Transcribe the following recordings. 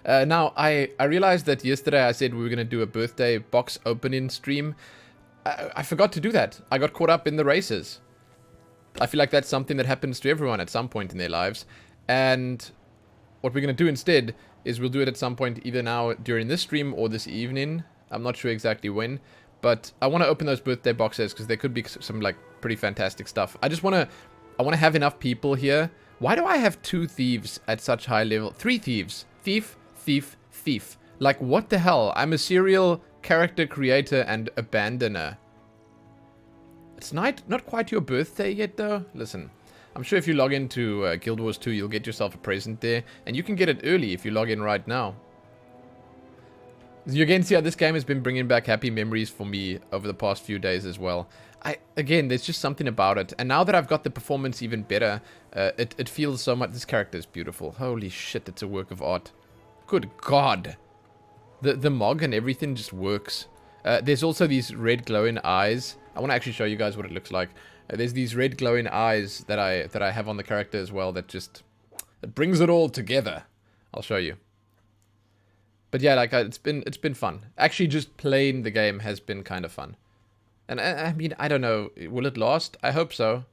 Now, I realized that yesterday I said we were going to do a birthday box opening stream. I forgot to do that. I got caught up in the races. I feel like that's something that happens to everyone at some point in their lives. And what we're going to do instead is we'll do it at some point either now during this stream or this evening. I'm not sure exactly when. But I want to open those birthday boxes because there could be some like pretty fantastic stuff. I want to have enough people here. Why do I have 2 thieves at such high level? 3 thieves. Thief, thief, thief. Like, what the hell? I'm a serial character creator and abandoner. It's not quite your birthday yet, though. Listen, I'm sure if you log into Guild Wars 2, you'll get yourself a present there. And you can get it early if you log in right now. You again see how this game has been bringing back happy memories for me over the past few days as well. Again, there's just something about it. And now that I've got the performance even better, it feels so much... This character is beautiful. Holy shit, it's a work of art. Good God. The mog and everything just works. There's also these red glowing eyes. I want to actually show you guys what it looks like. There's these red glowing eyes that I have on the character as well that just... It brings it all together. I'll show you. But yeah, like, it's been fun. Actually, just playing the game has been kind of fun. And I mean, I don't know. Will it last? I hope so.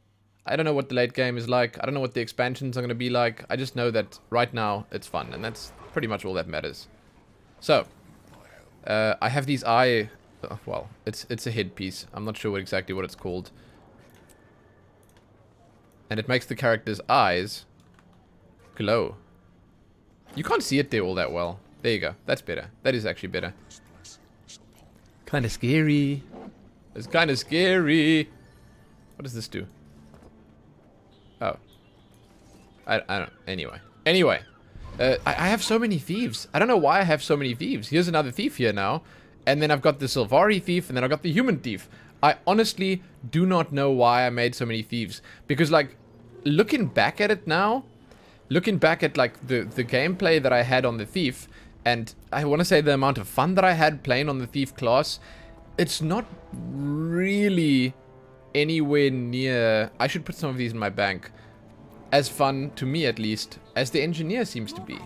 I don't know what the late game is like. I don't know what the expansions are going to be like. I just know that right now it's fun. And that's pretty much all that matters. So, I have these eye... well, it's a headpiece. I'm not sure exactly what it's called. And it makes the character's eyes glow. You can't see it there all that well. There you go. That's better. That is actually better. Kind of scary. It's kind of scary. What does this do? Oh. I don't... Anyway. I have so many thieves. I don't know why I have so many thieves. Here's another thief here now. And then I've got the Sylvari thief. And then I've got the human thief. I honestly do not know why I made so many thieves. Because, like, looking back at it now... Looking back at, like, the gameplay that I had on the thief... And I want to say the amount of fun that I had playing on the thief class... It's not really anywhere near... I should put some of these in my bank. As fun, to me at least, as the engineer seems to be.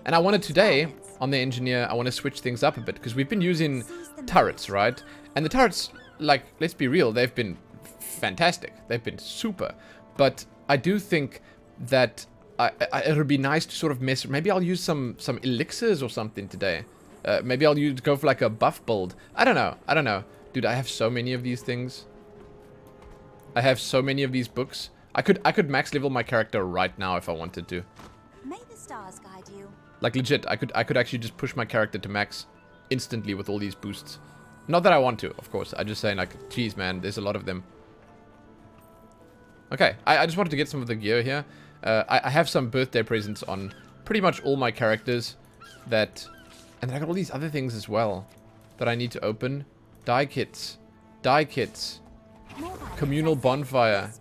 And I wanted today, on the engineer, I want to switch things up a bit. Because we've been using turrets, right? And the turrets, like, let's be real, they've been fantastic. They've been super. But I do think that it would be nice to sort of mess... Maybe I'll use some elixirs or something today. Maybe I'll go for like a buff build. I don't know. Dude, I have so many of these things. I have so many of these books. I could max level my character right now if I wanted to. May the stars guide you. Like legit, I could actually just push my character to max instantly with all these boosts. Not that I want to, of course. I'm just saying, like, geez, man, there's a lot of them. Okay, I just wanted to get some of the gear here. I have some birthday presents on pretty much all my characters that... And I got all these other things as well that I need to open. Die kits. Communal bonfire.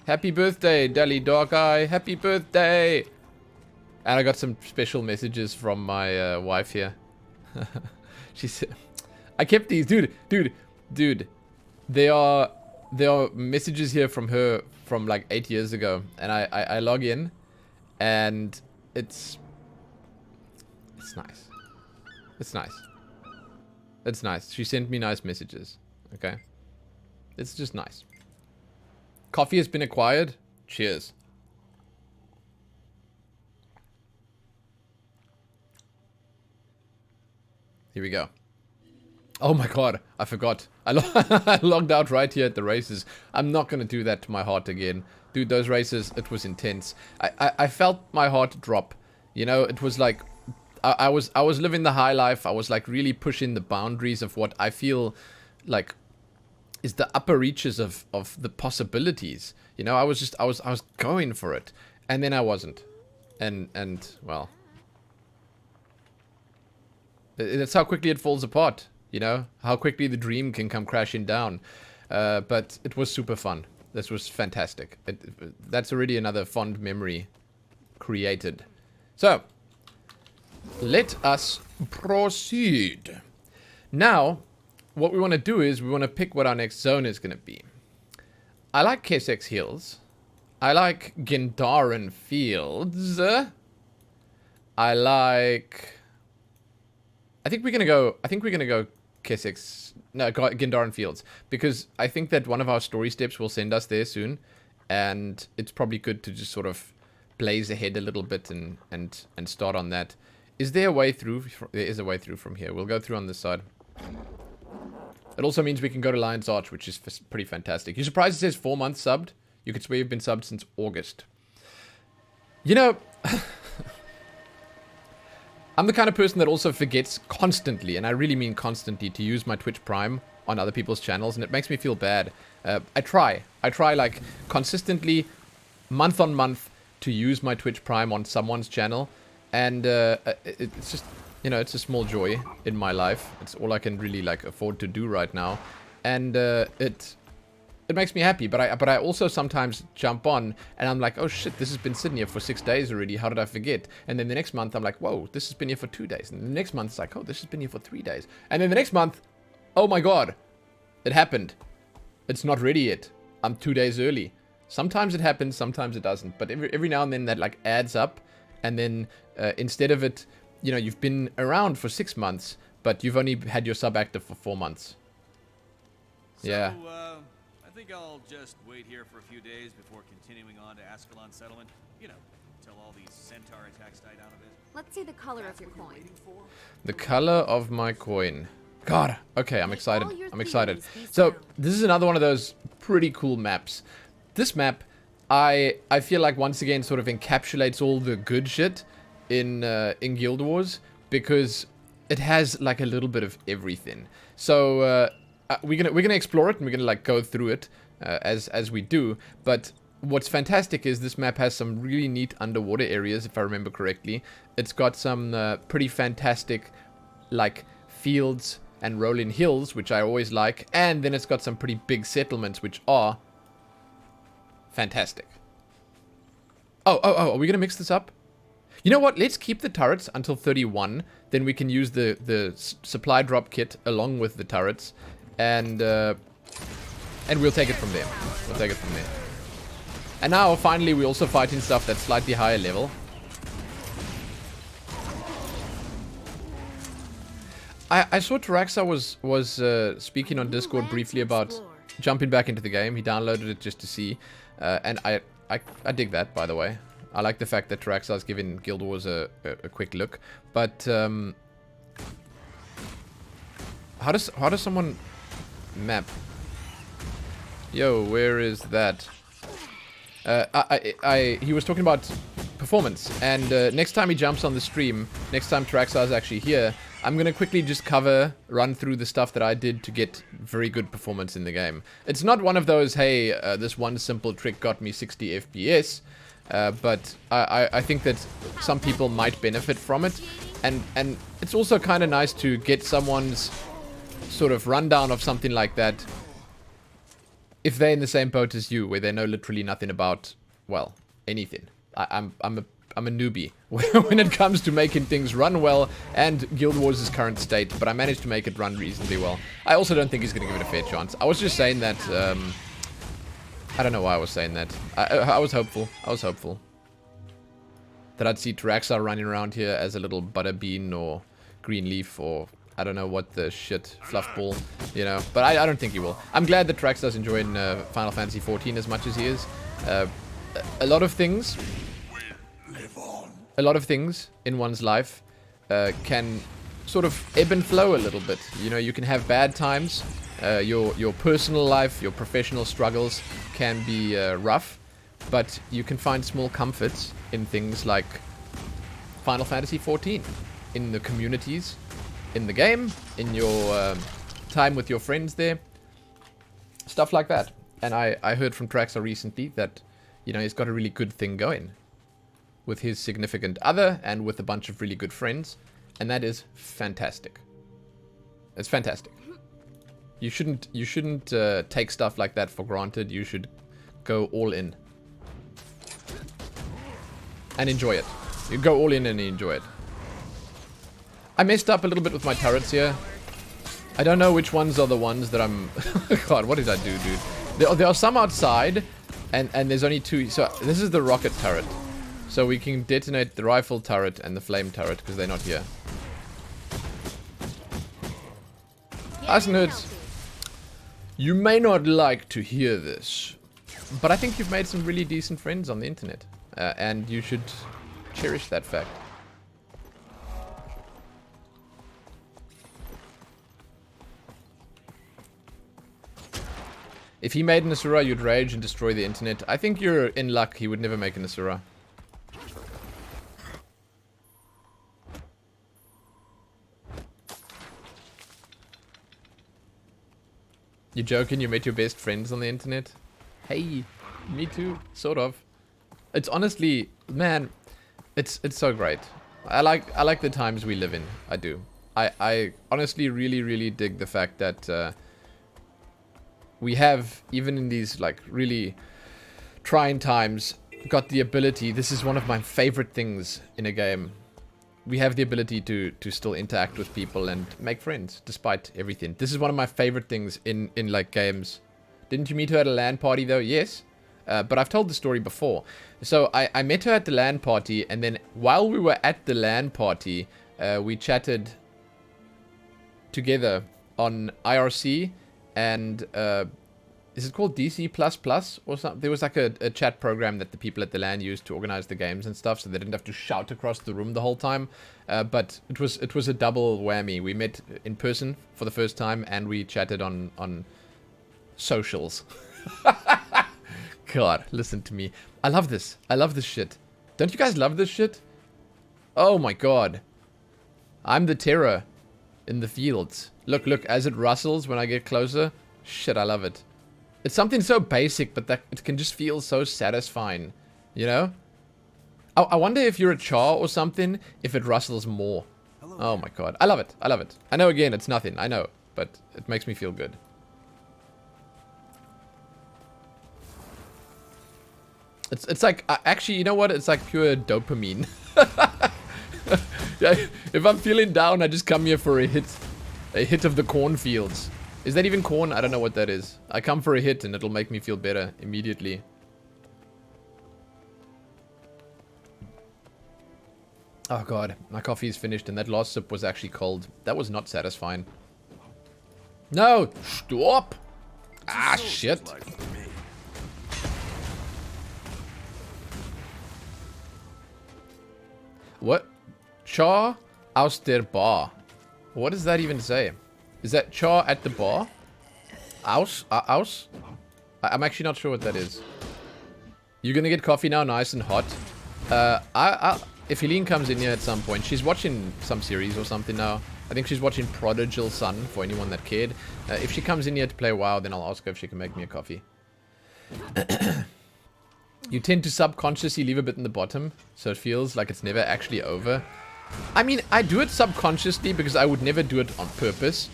Happy birthday, Dally Dog Eye. Happy birthday. And I got some special messages from my wife here. She said... I kept these. Dude. There are messages here from her from like 8 years ago. And I log in. And it's nice. It's nice. She sent me nice messages. Okay. It's just nice. Coffee has been acquired. Cheers. Here we go. Oh my god, I forgot. I logged out right here at the races. I'm not going to do that to my heart again. Dude, those races, it was intense. I felt my heart drop. You know, it was like... I was living the high life. I was like really pushing the boundaries of what I feel like is the upper reaches of the possibilities. You know, I was going for it. And then I wasn't. And well, that's how quickly it falls apart, you know, how quickly the dream can come crashing down. But it was super fun. This was fantastic. That's already another fond memory created. So, let us proceed. Now, what we want to do is we want to pick what our next zone is going to be. I like Kessex Hills. I like Gendaran Fields. I like... I think we're gonna go Kessex... No, Gindaran Fields. Because I think that one of our story steps will send us there soon. And it's probably good to just sort of blaze ahead a little bit and start on that. Is there a way through? There is a way through from here. We'll go through on this side. It also means we can go to Lion's Arch, which is pretty fantastic. You surprised it says 4 months subbed? You could swear you've been subbed since August. You know, I'm the kind of person that also forgets constantly, and I really mean constantly, to use my Twitch Prime on other people's channels, and it makes me feel bad. I try like consistently, month on month, to use my Twitch Prime on someone's channel, and it's just, you know, it's a small joy in my life. It's all I can really like afford to do right now, and it makes me happy. But I also sometimes jump on and I'm like, oh shit, this has been sitting here for 6 days already. How did I forget? And then the next month I'm like, whoa, this has been here for 2 days. And the next month it's like, oh, this has been here for 3 days. And then the next month, oh my god, it happened. It's not ready yet. I'm 2 days early. Sometimes it happens, sometimes it doesn't. But every now and then that like adds up. And then instead of it, you know, you've been around for 6 months, but you've only had your sub active for 4 months. So, yeah. I think I'll just wait here for a few days before continuing on to Ascalon settlement. You know, until all these centaur attacks die down a bit. Let's see the color of your coin. The color of my coin. God, okay, I'm excited. I'm excited. So, this is another one of those pretty cool maps. This map, I feel like once again sort of encapsulates all the good shit in Guild Wars, because it has like a little bit of everything. So, we're gonna explore it, and we're gonna like go through it as we do. But what's fantastic is this map has some really neat underwater areas, if I remember correctly. It's got some pretty fantastic like fields and rolling hills, which I always like, and then it's got some pretty big settlements, which are fantastic. Oh, are we gonna mix this up? You know what? Let's keep the turrets until 31. Then we can use the supply drop kit along with the turrets. And we'll take it from there. We'll take it from there. And now, finally, we're also fighting stuff that's slightly higher level. I saw Taraxa was speaking on Discord briefly about jumping back into the game. He downloaded it just to see. And I dig that, by the way. I like the fact that Taraxa's giving Guild Wars a quick look. But how does someone map? Yo, where is that? He was talking about performance, and next time he jumps on the stream, next time Taraxa is actually here, I'm gonna quickly just run through the stuff that I did to get very good performance in the game. It's not one of those, hey, this one simple trick got me 60 FPS, but I think that some people might benefit from it, and it's also kind of nice to get someone's sort of rundown of something like that if they're in the same boat as you, where they know literally nothing about, well, anything. I'm a newbie when it comes to making things run well and Guild Wars' current state, but I managed to make it run reasonably well. I also don't think he's going to give it a fair chance. I was just saying that, I don't know why I was saying that. I was hopeful. I was hopeful that I'd see Taraxa running around here as a little butterbean or green leaf or I don't know what the shit, fluffball, you know. But I don't think he will. I'm glad that Taraxa's enjoying Final Fantasy XIV as much as he is. A lot of things in one's life can sort of ebb and flow a little bit. You know, you can have bad times. Your personal life, your professional struggles can be rough, but you can find small comforts in things like Final Fantasy XIV, in the communities, in the game, in your time with your friends there, stuff like that. And I heard from Taraxa recently that, you know, he's got a really good thing going with his significant other and with a bunch of really good friends, and that is fantastic. It's fantastic. You shouldn't take stuff like that for granted. You should go all in and enjoy it. You go all in and enjoy it. I messed up a little bit with my turrets here. I don't know which ones are the ones that I'm... God, what did I do, dude? There are some outside, and there's only two. So this is the rocket turret. So we can detonate the rifle turret and the flame turret because they're not here. Us nerds, you may not like to hear this, but I think you've made some really decent friends on the internet. And you should cherish that fact. If he made an Asura, you'd rage and destroy the internet. I think you're in luck. He would never make an Asura. You joking? You met your best friends on the internet? Hey, me too, sort of. It's honestly, man, it's so great. I like the times we live in. I do. I honestly really dig the fact that we have, even in these like really trying times, got the ability. This is one of my favorite things in a game. We have the ability to still interact with people and make friends despite everything. This is one of my favorite things in like games. Didn't you meet her at a LAN party though? Yes. But I've told the story before. So I met her at the LAN party, and then while we were at the LAN party, we chatted together on IRC and is it called DC++ or something? There was like a chat program that the people at the LAN used to organize the games and stuff, so they didn't have to shout across the room the whole time. But it was a double whammy. We met in person for the first time, and we chatted on socials. God, listen to me. I love this. I love this shit. Don't you guys love this shit? Oh my god. I'm the terror in the fields. Look, as it rustles when I get closer. Shit, I love it. It's something so basic, but that it can just feel so satisfying. You know? I wonder if you're a char or something, if it rustles more. Hello. Oh my god. I love it. I love it. I know, again, it's nothing. I know. But it makes me feel good. It's like, actually, you know what? It's like pure dopamine. Yeah, if I'm feeling down, I just come here for a hit of the cornfields. Is that even corn? I don't know what that is. I come for a hit and it'll make me feel better immediately. Oh god, my coffee is finished and that last sip was actually cold. That was not satisfying. No! Stop! Ah, shit. What? Char aus der Bar. What does that even say? Is that char at the bar? Aus? Aus? I'm actually not sure what that is. You're gonna get coffee now, nice and hot. If Helene comes in here at some point, she's watching some series or something now. I think she's watching Prodigal Son, for anyone that cared. If she comes in here to play WoW, then I'll ask her if she can make me a coffee. You tend to subconsciously leave a bit in the bottom, so it feels like it's never actually over. I mean, I do it subconsciously because I would never do it on purpose.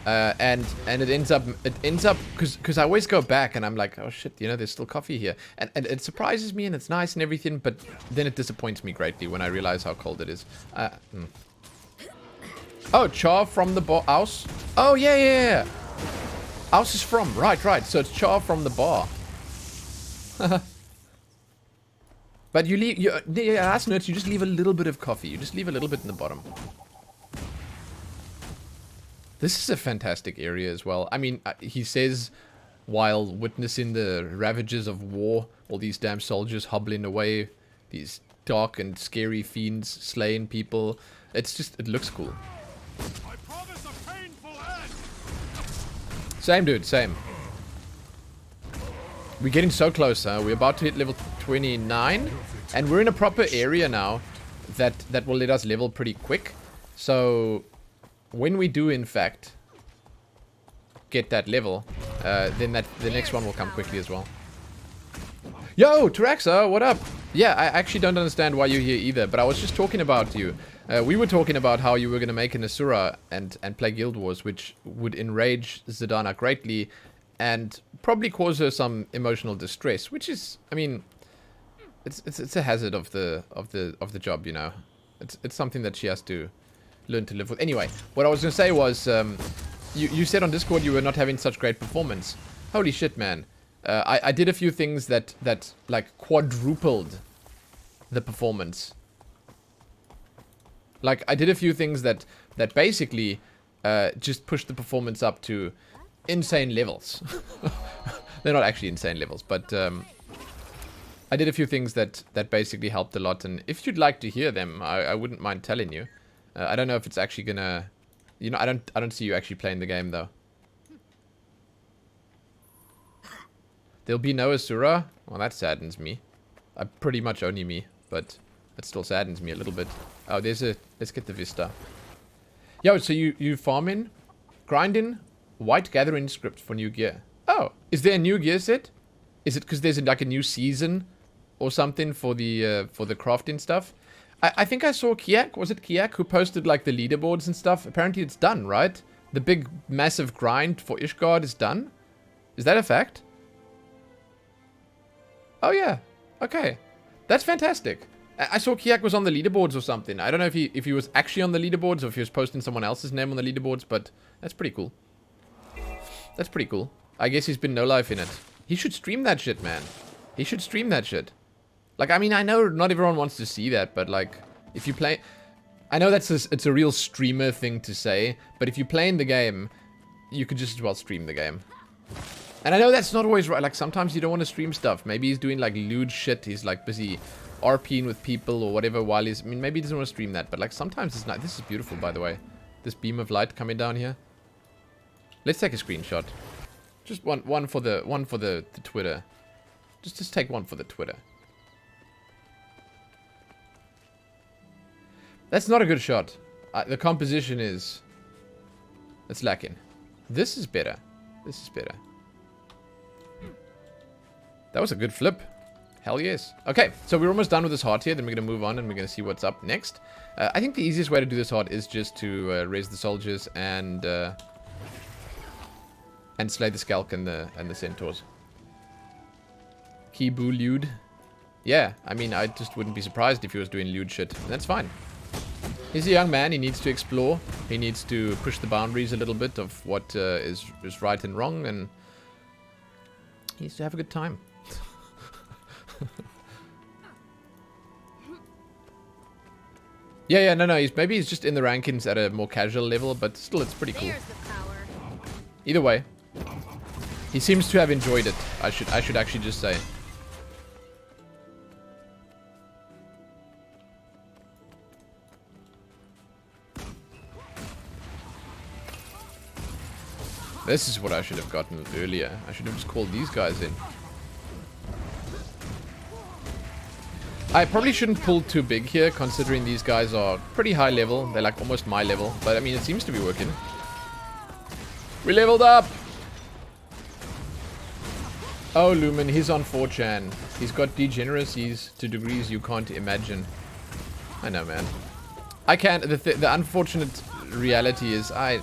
And it ends up because I always go back and I'm like, oh shit, you know, there's still coffee here, and it surprises me and it's nice and everything, but then it disappoints me greatly when I realize how cold it is. Oh, char from the bar house. Oh yeah. House is from right. So it's char from the bar. But you leave, as nerds, you just leave a little bit of coffee. You just leave a little bit in the bottom. This is a fantastic area as well. I mean, he says, while witnessing the ravages of war, all these damn soldiers hobbling away, these dark and scary fiends slaying people. It's just, it looks cool. I promise a painful end. Same, dude, same. We're getting so close, huh? We're about to hit level 29, and we're in a proper area now that will let us level pretty quick. So when we do, in fact, get that level, then the next one will come quickly as well. Yo, Taraxa, what up? Yeah, I actually don't understand why you're here either, but I was just talking about you. We were talking about how you were going to make an Asura and play Guild Wars, which would enrage Zidana greatly and probably cause her some emotional distress, which is, I mean, it's a hazard of the job, you know. It's something that she has to learn to live with. Anyway, what I was going to say was, you said on Discord you were not having such great performance. Holy shit, man. I did a few things that like quadrupled the performance. Like, I did a few things that basically just pushed the performance up to insane levels. They're not actually insane levels, but I did a few things that basically helped a lot. And if you'd like to hear them, I wouldn't mind telling you. I don't know if it's actually gonna... You know, I don't see you actually playing the game, though. There'll be no Asura? Well, that saddens me. Pretty much only me, but that still saddens me a little bit. Oh, there's a... Let's get the Vista. Yo, so you farming, grinding, white gathering script for new gear. Oh, is there a new gear set? Is it because there's like a new season or something for the crafting stuff? I think I saw Kiak, was it Kiak, who posted like the leaderboards and stuff. Apparently it's done, right? The big massive grind for Ishgard is done. Is that a fact? Oh yeah, okay. That's fantastic. I saw Kiak was on the leaderboards or something. I don't know if he was actually on the leaderboards or if he was posting someone else's name on the leaderboards, but that's pretty cool. That's pretty cool. I guess he's been no life in it. He should stream that shit, man. He should stream that shit. Like, I mean, I know not everyone wants to see that, but like, if you play... I know it's a real streamer thing to say, but if you play in the game, you could just as well stream the game. And I know that's not always right. Like, sometimes you don't want to stream stuff. Maybe he's doing like lewd shit. He's like busy RPing with people or whatever while he's... I mean, maybe he doesn't want to stream that, but like sometimes it's not... This is beautiful, by the way. This beam of light coming down here. Let's take a screenshot. Just one for the Twitter. Just take one for the Twitter. That's not a good shot. The composition is... It's lacking. This is better. This is better. That was a good flip. Hell yes. Okay, so we're almost done with this heart here. Then we're going to move on and we're going to see what's up next. I think the easiest way to do this heart is just to raise the soldiers and slay the Skalk and the centaurs. Kibu lewd. Yeah, I mean, I just wouldn't be surprised if he was doing lewd shit. And that's fine. He's a young man. He needs to explore. He needs to push the boundaries a little bit of what is right and wrong, and he needs to have a good time. Yeah, no, maybe he's just in the rankings at a more casual level, but still, it's pretty cool. Either way, he seems to have enjoyed it. I should actually just say. This is what I should have gotten earlier. I should have just called these guys in. I probably shouldn't pull too big here, considering these guys are pretty high level. They're like almost my level. But I mean, it seems to be working. We leveled up! Oh, Lumen, he's on 4chan. He's got degeneracies to degrees you can't imagine. I know, man. I can't... The unfortunate reality is I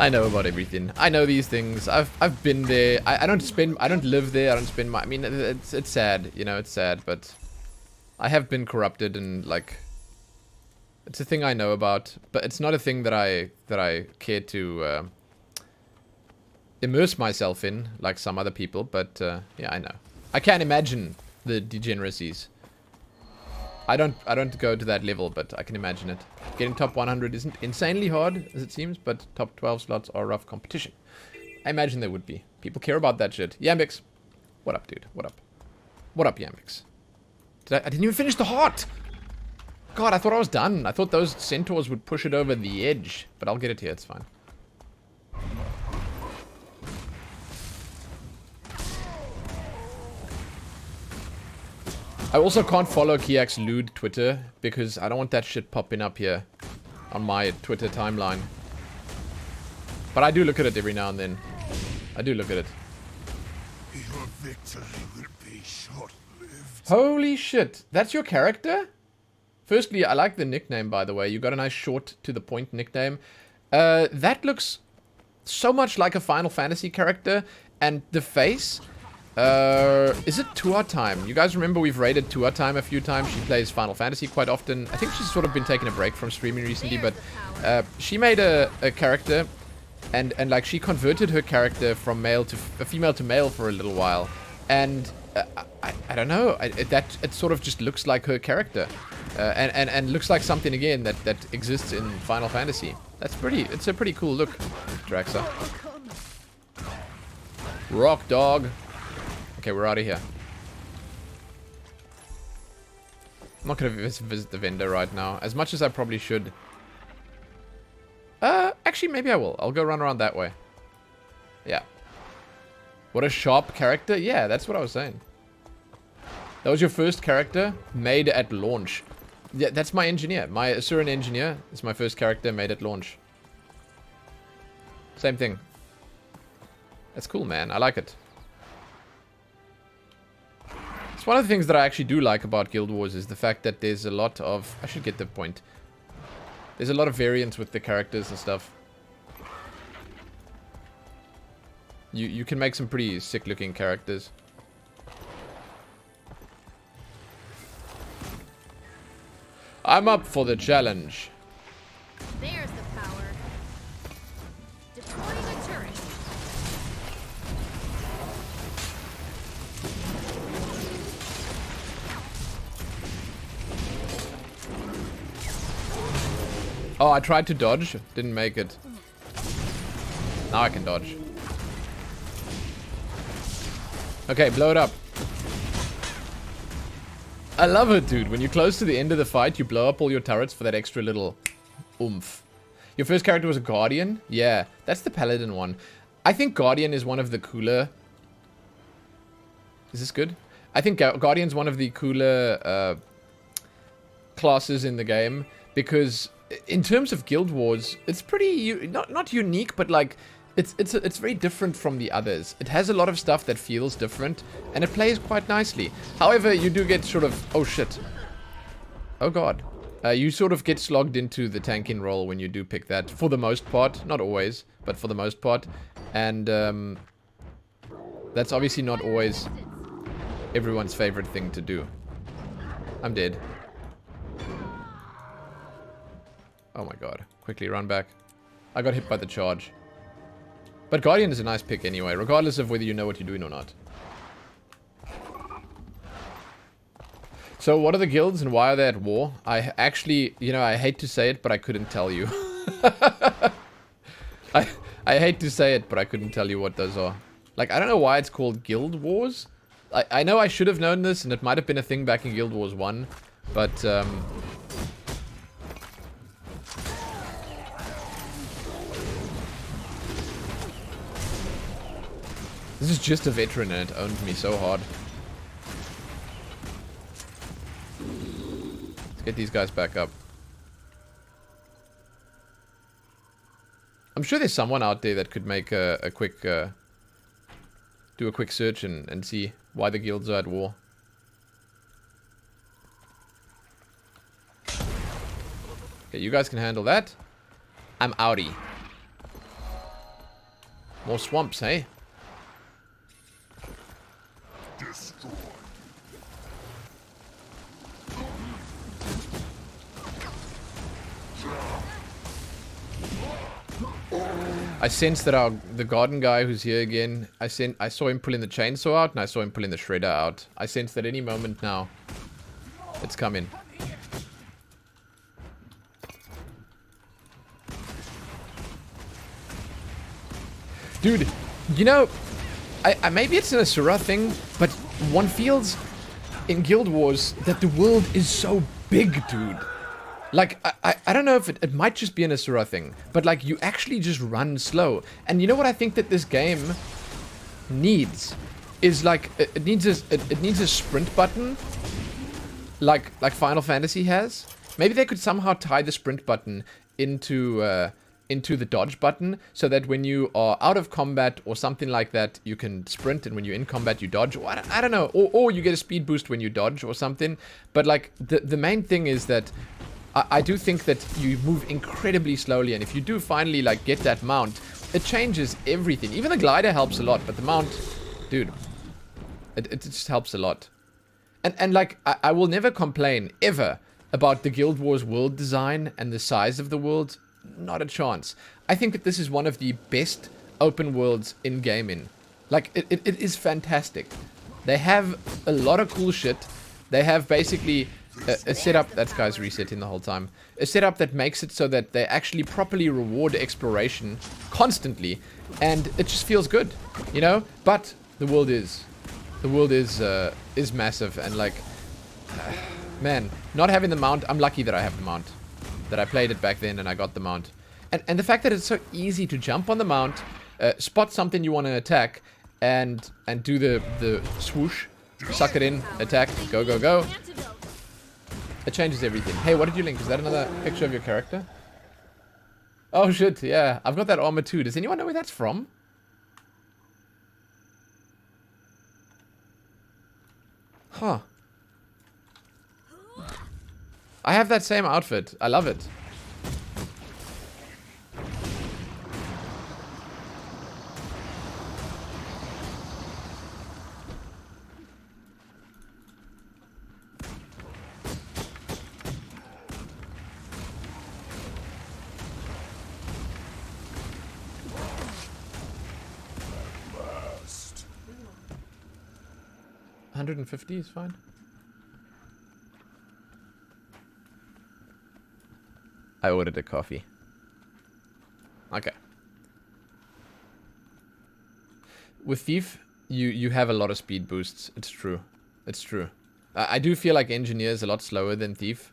know about everything. I know these things. I've been there. I don't live there. I don't spend my... I mean, it's sad. You know, it's sad, but I have been corrupted and, like... It's a thing I know about, but it's not a thing that I care to immerse myself in, like some other people, but yeah, I know. I can't imagine the degeneracies. I don't go to that level, but I can imagine it. Getting top 100 isn't insanely hard, as it seems, but top 12 slots are rough competition. I imagine there would be. People care about that shit. Yambix. What up, dude? What up? What up, Yambix? I didn't even finish the heart! God, I thought I was done. I thought those centaurs would push it over the edge. But I'll get it here, it's fine. I also can't follow Kiak's lewd Twitter because I don't want that shit popping up here on my Twitter timeline. But I do look at it every now and then. I do look at it. Your victory will be short-lived. Holy shit. That's your character? Firstly, I like the nickname, by the way. You got a nice short to the point nickname. That looks so much like a Final Fantasy character. And the face... is it Tua Time? You guys remember we've raided Tua Time a few times. She plays Final Fantasy quite often. I think she's sort of been taking a break from streaming recently, but she made a character and like she converted her character from male to female to male for a little while. And I don't know. It sort of just looks like her character, and looks like something again that exists in Final Fantasy. It's a pretty cool look, Draxa. Rock dog. Okay, we're out of here. I'm not gonna visit the vendor right now, as much as I probably should. Actually, maybe I will. I'll go run around that way. Yeah. What a sharp character. Yeah, that's what I was saying. That was your first character made at launch. Yeah, that's my engineer. My Asuran engineer is my first character made at launch. Same thing. That's cool, man. I like it. It's one of the things that I actually do like about Guild Wars is the fact that there's a lot of... I should get the point. There's a lot of variance with the characters and stuff. You can make some pretty sick looking characters. I'm up for the challenge. There's the power. Deploying a turret. Oh, I tried to dodge. Didn't make it. Now I can dodge. Okay, blow it up. I love it, dude. When you're close to the end of the fight, you blow up all your turrets for that extra little oomph. Your first character was a Guardian? Yeah, that's the Paladin one. I think Guardian is one of the cooler... Is this good? I think Guardian's one of the cooler classes in the game. Because in terms of Guild Wars, it's pretty... Not unique, but like... It's very different from the others. It has a lot of stuff that feels different, and it plays quite nicely. However, you do get sort of... Oh, shit. Oh, God. You sort of get slogged into the tanking role when you do pick that, for the most part. Not always, but for the most part. And that's obviously not always everyone's favorite thing to do. I'm dead. Oh, my God. Quickly run back. I got hit by the charge. But Guardian is a nice pick anyway, regardless of whether you know what you're doing or not. So what are the guilds and why are they at war? I actually, you know, I hate to say it, but I couldn't tell you. I hate to say it, but I couldn't tell you what those are. Like, I don't know why it's called Guild Wars. I know I should have known this, and it might have been a thing back in Guild Wars 1, but... This is just a veteran and it owned me so hard. Let's get these guys back up. I'm sure there's someone out there that could make a quick... do a quick search and see why the guilds are at war. Okay, you guys can handle that. I'm outie. More swamps, hey? I sense that the garden guy who's here again, I saw him pulling the chainsaw out and I saw him pulling the shredder out. I sense that any moment now it's coming. Dude, you know, maybe it's an Asura thing, but one feels in Guild Wars that the world is so big, dude. Like, I don't know if it might just be an Asura thing, but like, you actually just run slow. And you know what I think that this game needs? Is like, it needs a sprint button, like Final Fantasy has. Maybe they could somehow tie the sprint button into the dodge button, so that when you are out of combat or something like that, you can sprint, and when you're in combat, you dodge. Or I don't know, or you get a speed boost when you dodge or something. But like, the main thing is that I do think that you move incredibly slowly, and if you do finally like get that mount, it changes everything. Even the glider helps a lot, but the mount, dude, it just helps a lot. And like, I will never complain ever about the Guild Wars world design and the size of the world. Not a chance. I think that this is one of the best open worlds in gaming. Like, it is fantastic. They have a lot of cool shit. They have basically a setup, that guy's resetting the whole time, a setup that makes it so that they actually properly reward exploration constantly, and it just feels good, you know. But the world is massive, and like, man, not having the mount, I'm lucky that I have the mount, that I played it back then and I got the mount, and the fact that it's so easy to jump on the mount, spot something you want to attack, and do the swoosh, suck it in, attack, go go go. It changes everything. Hey, what did you link? Is that another picture of your character? Oh shit, yeah. I've got that armor too. Does anyone know where that's from? Huh. I have that same outfit. I love it. $150 is fine. I ordered a coffee. Okay. With Thief, you have a lot of speed boosts. It's true. It's true. I do feel like Engineer's a lot slower than Thief.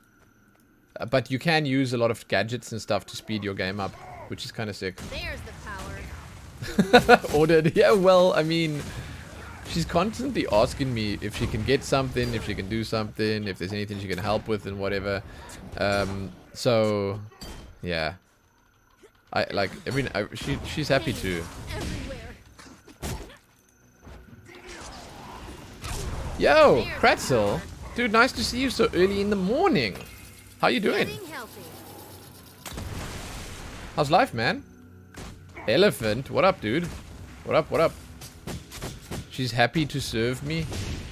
But you can use a lot of gadgets and stuff to speed your game up, which is kind of sick. There's the power. Ordered. Yeah, well, I mean, she's constantly asking me if she can get something, if she can do something, if there's anything she can help with and whatever. So, yeah. She's happy to. Everywhere. Yo, Kratzel. Dude, nice to see you so early in the morning. How you doing? Getting healthy. How's life, man? Elephant, what up, dude? What up, what up? She's happy to serve me.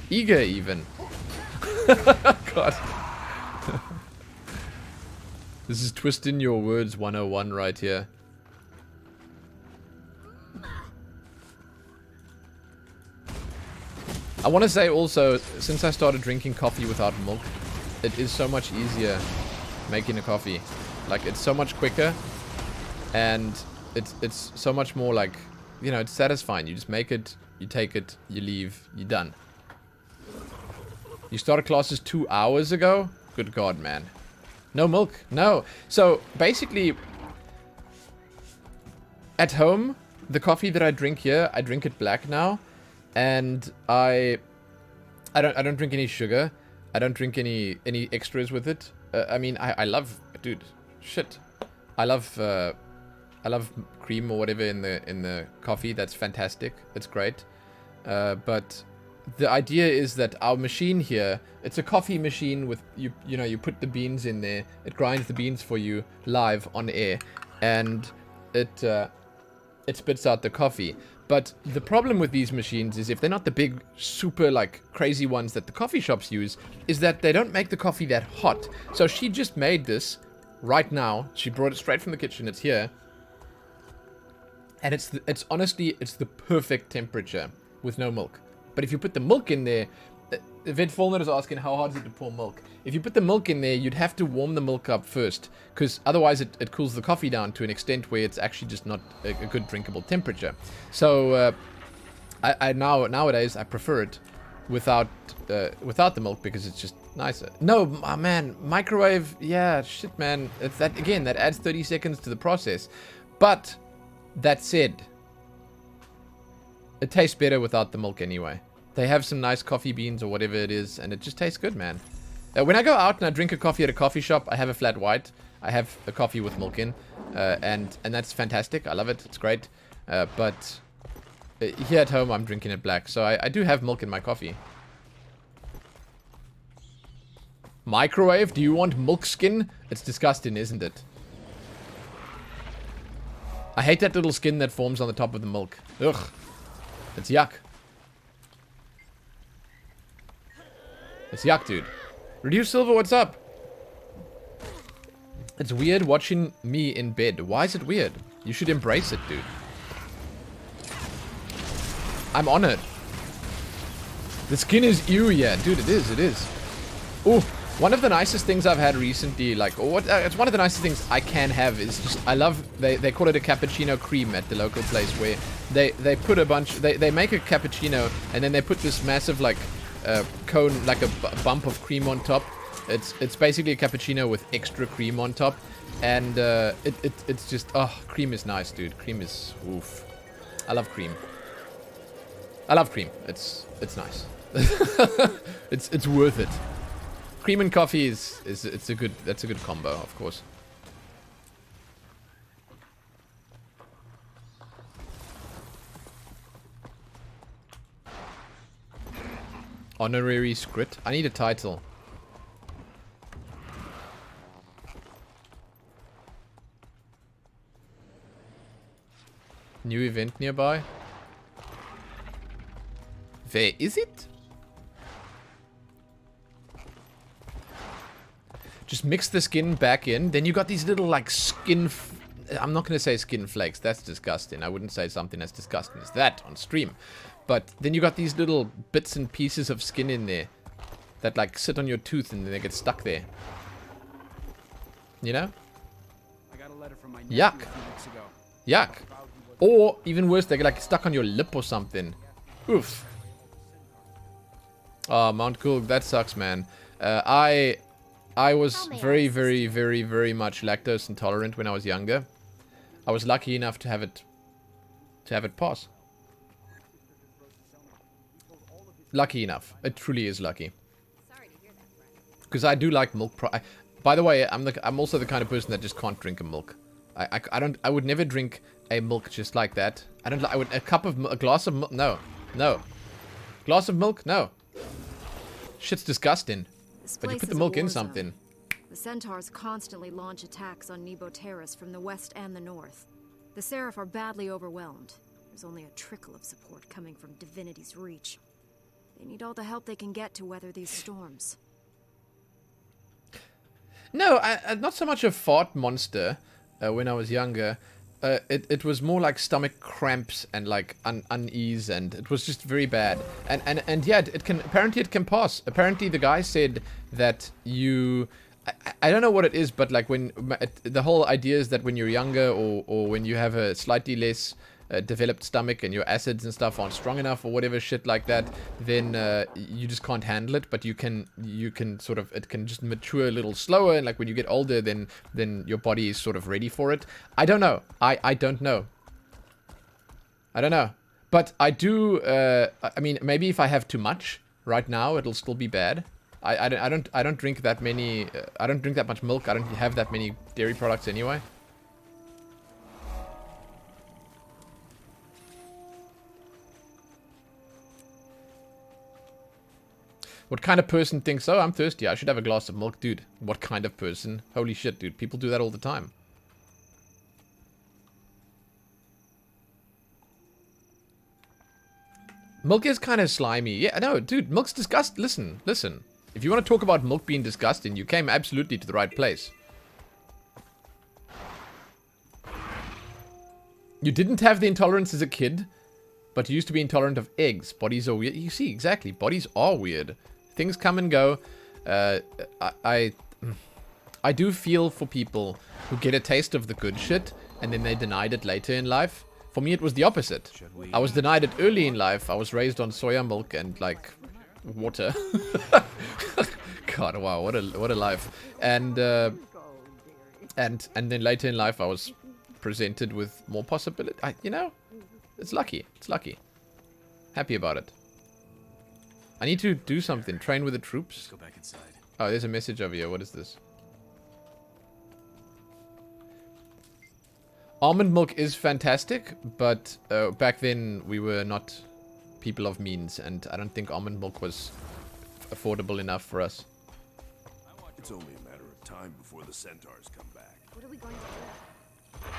Eager, even. God. This is twisting your words 101 right here. I want to say also, since I started drinking coffee without milk, it is so much easier making a coffee. Like, it's so much quicker, and it's so much more like, you know, it's satisfying. You just make it, you take it, you leave, you're done. You started classes 2 hours ago? Good God, man. No milk? No. So, basically, at home, the coffee that I drink here, I drink it black now. And I don't drink any sugar. I don't drink any extras with it. I mean, I love, dude, shit. I love cream or whatever in the coffee. That's fantastic. It's great. But the idea is that our machine here, it's a coffee machine with you know, you put the beans in there. It grinds the beans for you live on air, and it spits out the coffee. But the problem with these machines is, if they're not the big, super, like, crazy ones that the coffee shops use, is that they don't make the coffee that hot. So she just made this right now. She brought it straight from the kitchen. It's here. And it's honestly, it's the perfect temperature with no milk. But if you put the milk in there, Vet Fulner is asking how hard is it to pour milk. If you put the milk in there, you'd have to warm the milk up first, because otherwise it cools the coffee down to an extent where it's actually just not a good drinkable temperature. So nowadays I prefer it without the milk, because it's just nicer. No, man, microwave, yeah, shit, man. It's that again. That adds 30 seconds to the process. But that said, it tastes better without the milk anyway. They have some nice coffee beans or whatever it is, and it just tastes good, man. When I go out and I drink a coffee at a coffee shop, I have a flat white. I have a coffee with milk in, and that's fantastic. I love it. It's great. But here at home, I'm drinking it black, so I do have milk in my coffee. Microwave? Do you want milk skin? It's disgusting, isn't it? I hate that little skin that forms on the top of the milk. Ugh. It's yuck. It's yuck, dude. Reduce Silver, what's up? It's weird watching me in bed. Why is it weird? You should embrace it, dude. I'm on it. The skin is ew, yeah, dude. It is. It is. Oh, one of the nicest things I've had recently, like, or what? It's one of the nicest things I can have is just I love. They call it a cappuccino cream at the local place where they put a bunch. They make a cappuccino and then they put this massive like cone, like a bump of cream on top. It's basically a cappuccino with extra cream on top, and it's just cream is nice, dude. Cream is oof. I love cream. I love cream. It's nice. it's worth it. Cream and coffee that's a good combo, of course. Honorary script. I need a title. New event nearby. Where is it? Just mix the skin back in. Then you got these little like skin... I'm not going to say skin flakes. That's disgusting. I wouldn't say something as disgusting as that on stream. But then you got these little bits and pieces of skin in there that like sit on your tooth and then they get stuck there. You know? I got a letter from my Yuck. nephew a few weeks ago. Yuck. Or even worse, they get like stuck on your lip or something. Oof. Oh, Mount Cool, that sucks, man. I was very, very, very, very much lactose intolerant when I was younger. I was lucky enough to have it pass. Lucky enough. It truly is lucky. Because I do like milk. By the way, I'm also the kind of person that just can't drink a milk. I would never drink a milk just like that. I don't like. A glass of milk. No, no. Glass of milk. No. Shit's disgusting. But you put the milk in something. The Centaurs constantly launch attacks on Nebo Terrace from the west and the north. The Seraph are badly overwhelmed. There's only a trickle of support coming from Divinity's reach. They need all the help they can get to weather these storms. No, I'm not so much a fart monster when I was younger. It was more like stomach cramps and like unease, and it was just very bad. And yeah, apparently it can pass. Apparently the guy said that I don't know what it is, but like when the whole idea is that when you're younger or when you have a slightly less developed stomach and your acids and stuff aren't strong enough or whatever shit like that, then you just can't handle it. But you can sort of, it can just mature a little slower, and like when you get older, then your body is sort of ready for it. I don't know. I don't know. I don't know. But I do. I mean, maybe if I have too much right now, it'll still be bad. I don't drink that many. I don't drink that much milk. I don't have that many dairy products anyway. What kind of person thinks, oh, I'm thirsty, I should have a glass of milk? Dude, what kind of person? Holy shit, dude. People do that all the time. Milk is kind of slimy. Yeah, no, dude, milk's disgusting. Listen. If you want to talk about milk being disgusting, you came absolutely to the right place. You didn't have the intolerance as a kid, but you used to be intolerant of eggs. Bodies are weird. You see, exactly. Bodies are weird. Things come and go. I do feel for people who get a taste of the good shit and then they denied it later in life. For me, it was the opposite. I was denied it early in life. I was raised on soya milk and like water. God, wow, what a life. And then later in life, I was presented with more possibility. You know, it's lucky. It's lucky. Happy about it. I need to do something. Train with the troops. Let's go back inside. Oh, there's a message over here. What is this? Almond milk is fantastic, but back then we were not people of means, and I don't think almond milk was affordable enough for us. It's only a matter of time before the centaurs come back. What are we going to do?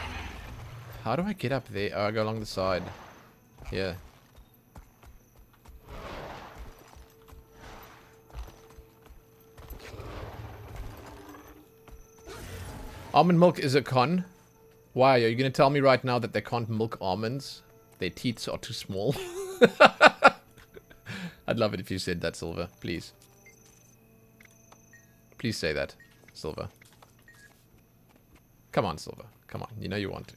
How do I get up there? Oh, I go along the side. Yeah. Almond milk is a con. Why? Are you going to tell me right now that they can't milk almonds? Their teats are too small? I'd love it if you said that, Silver. Please. Please say that, Silver. Come on, Silver. Come on. You know you want to.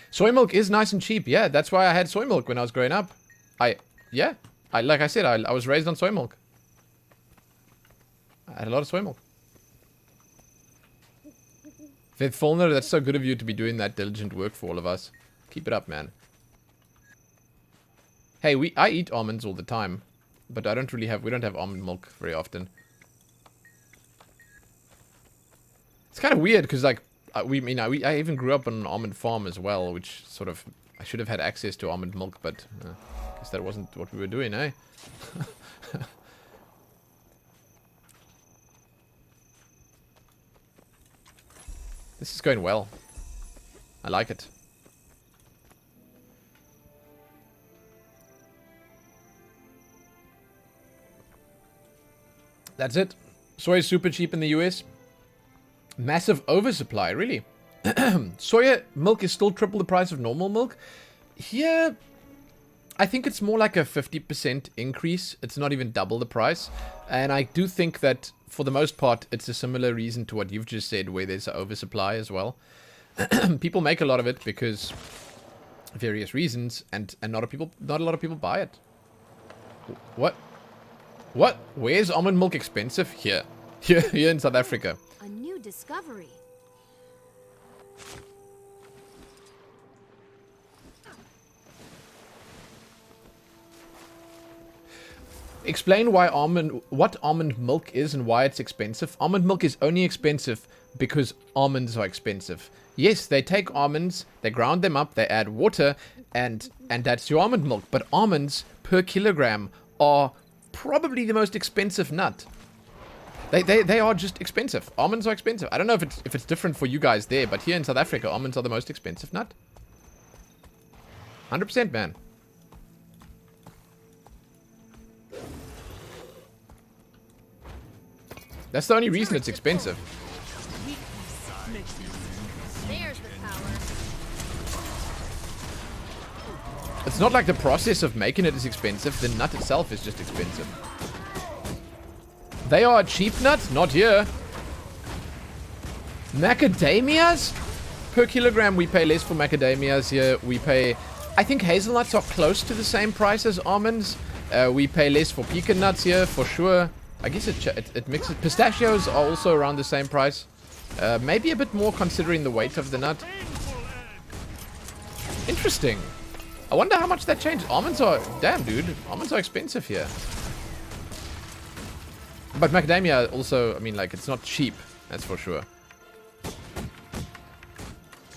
Soy milk is nice and cheap. Yeah, that's why I had soy milk when I was growing up. Like I said, I was raised on soy milk. I had a lot of soy milk. Ved Fulner, that's so good of you to be doing that diligent work for all of us. Keep it up, man. Hey, I eat almonds all the time, but we don't have almond milk very often. It's kind of weird because like I even grew up on an almond farm as well, which sort of I should have had access to almond milk, but I guess that wasn't what we were doing, eh? This is going well. I like it. That's it. Soy is super cheap in the US. Massive oversupply, really. Soya milk is still triple the price of normal milk. Here, I think it's more like a 50% increase. It's not even double the price. And I do think that, for the most part, it's a similar reason to what you've just said, where there's an oversupply as well. People make a lot of it because of various reasons, and not a lot of people buy it. What? What? Where's almond milk expensive? Here in South Africa. A new discovery. Explain what almond milk is and why it's expensive. Almond milk is only expensive because almonds are expensive. Yes, they take almonds, they ground them up, they add water, and that's your almond milk. But almonds per kilogram are probably the most expensive nut. They are just expensive. Almonds are expensive. I don't know if it's different for you guys there, but here in South Africa, almonds are the most expensive nut. 100%, man. That's the only reason it's expensive. There's the power. It's not like the process of making it is expensive. The nut itself is just expensive. They are a cheap nut? Not here. Macadamias? Per kilogram, we pay less for macadamias here. We pay... I think hazelnuts are close to the same price as almonds. We pay less for pecan nuts here, for sure. I guess it mixes. Pistachios are also around the same price. Maybe a bit more considering the weight of the nut. Interesting. I wonder how much that changed. Almonds are... Damn, dude. Almonds are expensive here. But macadamia also... I mean, like, it's not cheap. That's for sure.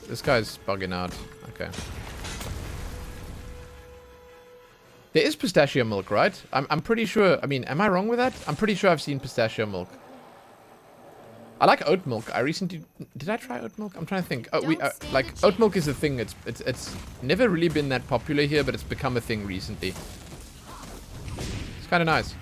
This guy's bugging out. Okay. There is pistachio milk, right? I'm pretty sure... I mean, am I wrong with that? I'm pretty sure I've seen pistachio milk. I like oat milk. I recently... Did I try oat milk? I'm trying to think. Oh, like, oat milk is a thing. It's never really been that popular here, but it's become a thing recently. It's kind of nice.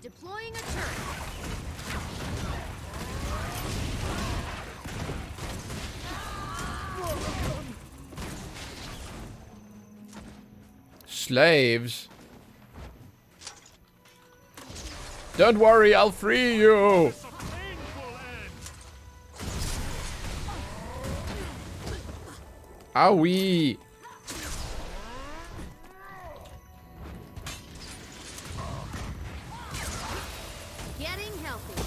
Deploying a turret. Slaves. Don't worry, I'll free you. Owie. Getting healthy.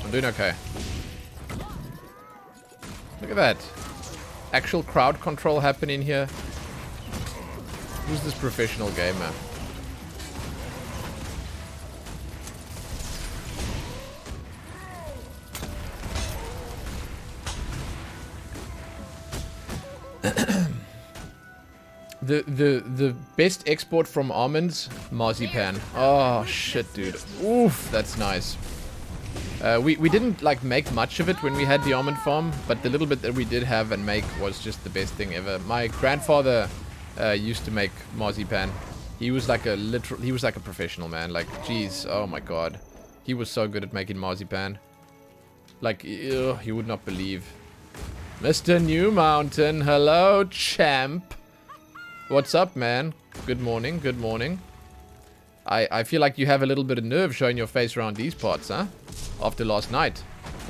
I'm doing okay. Look at that. Actual crowd control happening here. Who's this professional gamer? The best export from almonds, marzipan. Oh shit, dude. Oof, that's nice. We didn't like make much of it when we had the almond farm, but the little bit that we did have and make was just the best thing ever. My grandfather used to make marzipan. He was like a he was like a professional, man. Like, jeez, oh my god. He was so good at making marzipan. Like, ew, you would not believe. Mr. New Mountain, hello, champ. What's up, man? Good morning, good morning. I feel like you have a little bit of nerve showing your face around these parts, huh? After last night.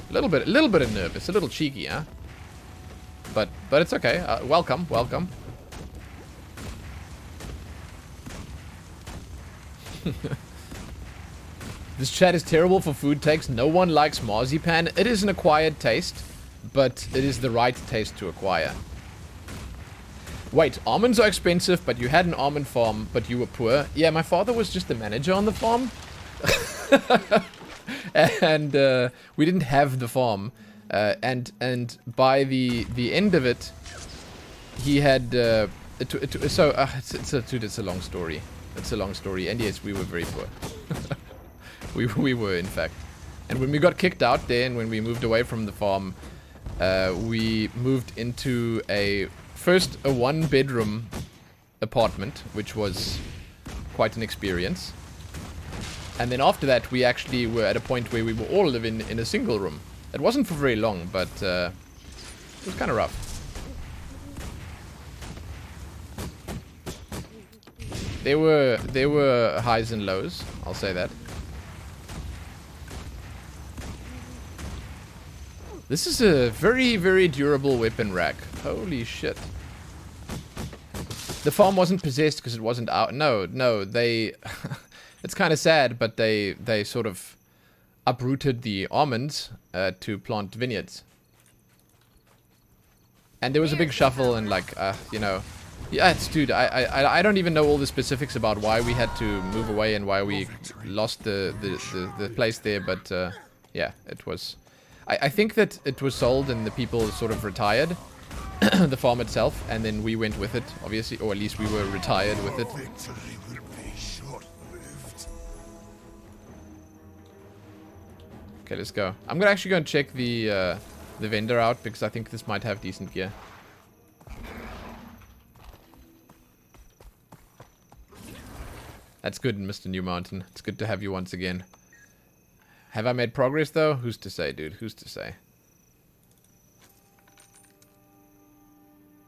A little bit of nerve. It's a little cheeky, huh? But it's okay. Welcome, welcome. This chat is terrible for food takes. No one likes marzipan. It is an acquired taste, but it is the right taste to acquire. Wait, almonds are expensive, but you had an almond farm, but you were poor. Yeah, my father was just the manager on the farm. And we didn't have the farm. And by the end of it, he had... it's a long story. It's a long story. And yes, we were very poor. we were, in fact. And when we got kicked out there, and when we moved away from the farm, we moved into first a one-bedroom apartment, which was quite an experience. And then after that, we actually were at a point where we were all living in a single room. It wasn't for very long, but it was kind of rough. There were highs and lows, I'll say that. This is a very, very durable weapon rack. Holy shit. The farm wasn't possessed because it wasn't out. No, they... It's kind of sad, but they sort of uprooted the almonds to plant vineyards. And there was a big shuffle and like, you know... Yeah, dude, I don't even know all the specifics about why we had to move away and why we lost the place there, but yeah, it was... I think that it was sold and the people sort of retired, the farm itself, and then we went with it, obviously, or at least we were retired with it. Okay, let's go. I'm gonna actually go and check the vendor out because I think this might have decent gear. That's good, Mr. New Mountain. It's good to have you once again. Have I made progress, though? Who's to say, dude? Who's to say?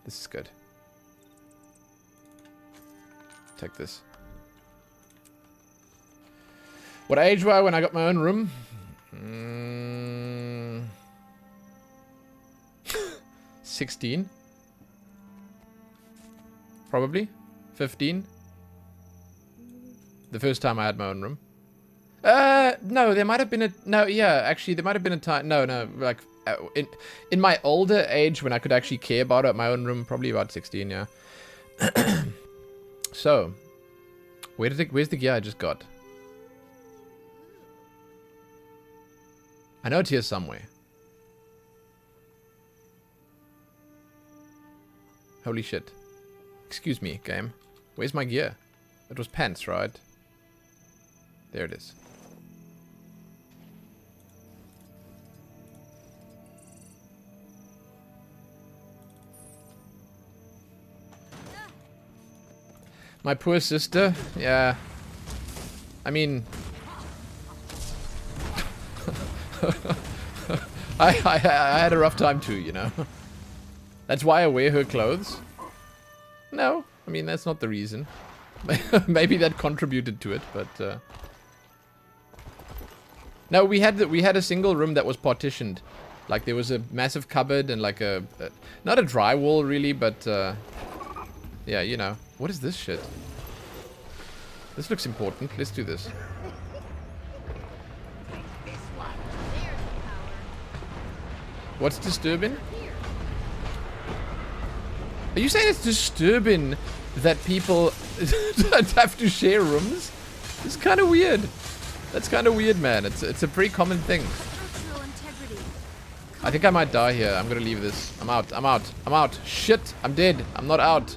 This is good. Take this. What age were I when I got my own room? 16? Probably. 15? The first time I had my own room. No, there might have been a... No, yeah, actually, there might have been a time... No, like, in my older age, when I could actually care about my own room, probably about 16, yeah. So, where's the gear I just got? I know it's here somewhere. Holy shit. Excuse me, game. Where's my gear? It was pants, right? There it is. My poor sister? Yeah. I mean... I had a rough time too, you know. That's why I wear her clothes? No. I mean, that's not the reason. Maybe that contributed to it, but... No, we had a single room that was partitioned. Like, there was a massive cupboard and like a not a drywall really, but yeah, you know. What is this shit? This looks important. Let's do this. What's disturbing? Are you saying it's disturbing that people don't have to share rooms? It's kind of weird. That's kind of weird, man. It's a pretty common thing. I think I might die here. I'm gonna leave this. I'm out. Shit, I'm dead. I'm not out.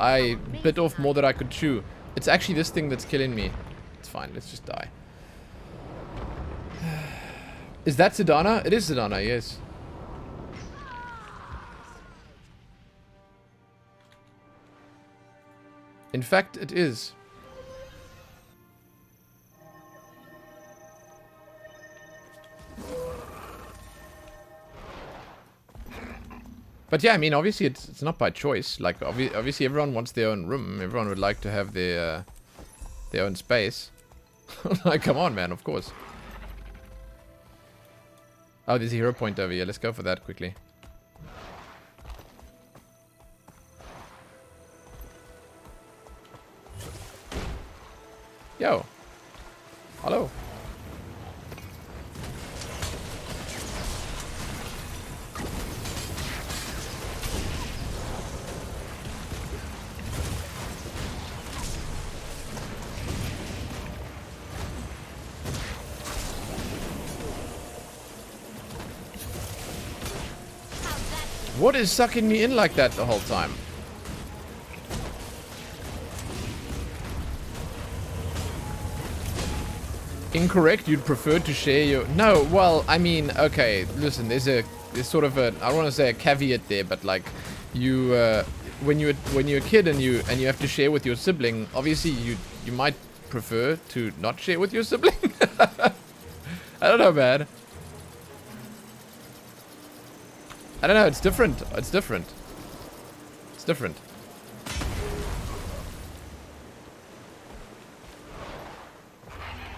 I bit off more than I could chew. It's actually this thing that's killing me. It's fine. Let's just die. Is that Sedana? It is Sedana, yes. In fact, it is. But yeah, I mean, obviously it's not by choice. Like, obviously everyone wants their own room. Everyone would like to have their own space. Like, come on, man, of course. Oh, there's a hero point over here. Let's go for that quickly. Yo. Hello. What is sucking me in like that the whole time? Incorrect, you'd prefer to share your... No, well, I mean, okay, listen, there's sort of a... I don't want to say a caveat there, but like, you, when you're a kid and you have to share with your sibling, obviously you might prefer to not share with your sibling. I don't know, man. I don't know, it's different. It's different. It's different.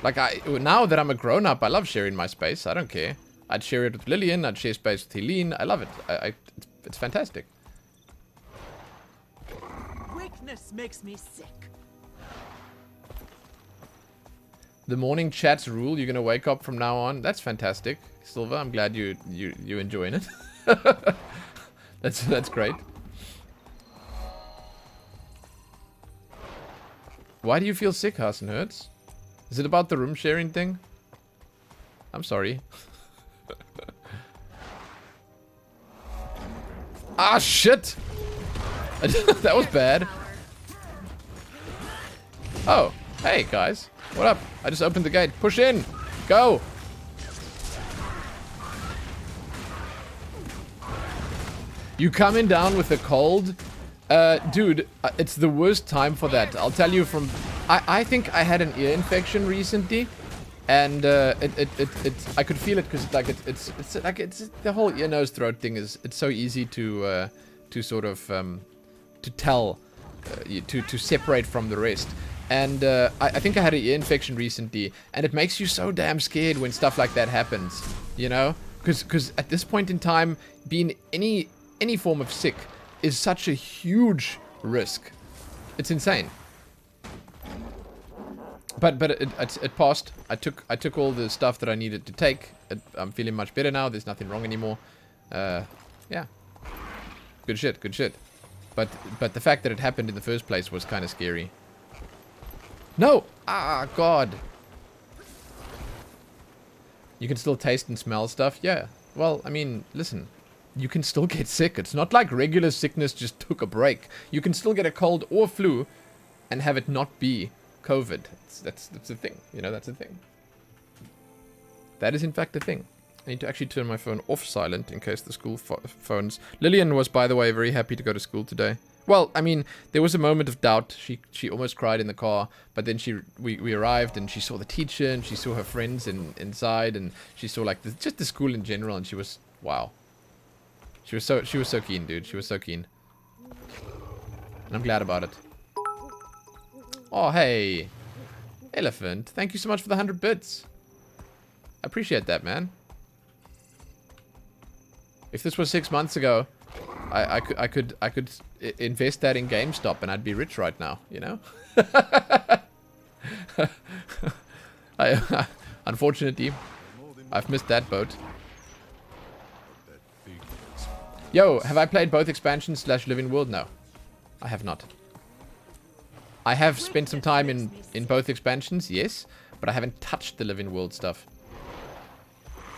Like, now that I'm a grown-up, I love sharing my space. I don't care. I'd share it with Lillian. I'd share space with Helene. I love it. It's fantastic. Weakness makes me sick. The morning chats rule. You're gonna wake up from now on. That's fantastic, Silver. I'm glad you enjoying it. That's great. Why do you feel sick, Hassan Hertz? Is it about the room sharing thing? I'm sorry. Ah, shit! That was bad. Oh, hey guys. What up? I just opened the gate. Push in! Go! You coming down with a cold? Dude, it's the worst time for that. I'll tell you from... I think I had an ear infection recently. And I could feel it because like it's the whole ear, nose, throat thing is... It's so easy to sort of... to tell... to separate from the rest. And I think I had an ear infection recently. And it makes you so damn scared when stuff like that happens. You know? Because at this point in time, being any form of sick is such a huge risk. It's insane. But it passed. I took all the stuff that I needed to take. I'm feeling much better now. There's nothing wrong anymore. Yeah. Good shit. Good shit. But the fact that it happened in the first place was kind of scary. No! Ah, God. You can still taste and smell stuff? Yeah. Well, I mean, listen. You can still get sick. It's not like regular sickness just took a break. You can still get a cold or flu and have it not be COVID. That's a thing. You know, that's a thing. That is, in fact, a thing. I need to actually turn my phone off silent in case the school phones... Lillian was, by the way, very happy to go to school today. Well, I mean, there was a moment of doubt. She almost cried in the car, but then we arrived and she saw the teacher and she saw her friends inside and she saw like just the school in general and she was... Wow. She was so keen, dude. She was so keen. And I'm glad about it. Oh, hey. Elephant. Thank you so much for the 100 bits. I appreciate that, man. If this was 6 months ago, I could invest that in GameStop and I'd be rich right now, you know? Unfortunately, I've missed that boat. Yo, have I played both expansions / Living World? No, I have not. I have spent some time in both expansions, yes, but I haven't touched the Living World stuff.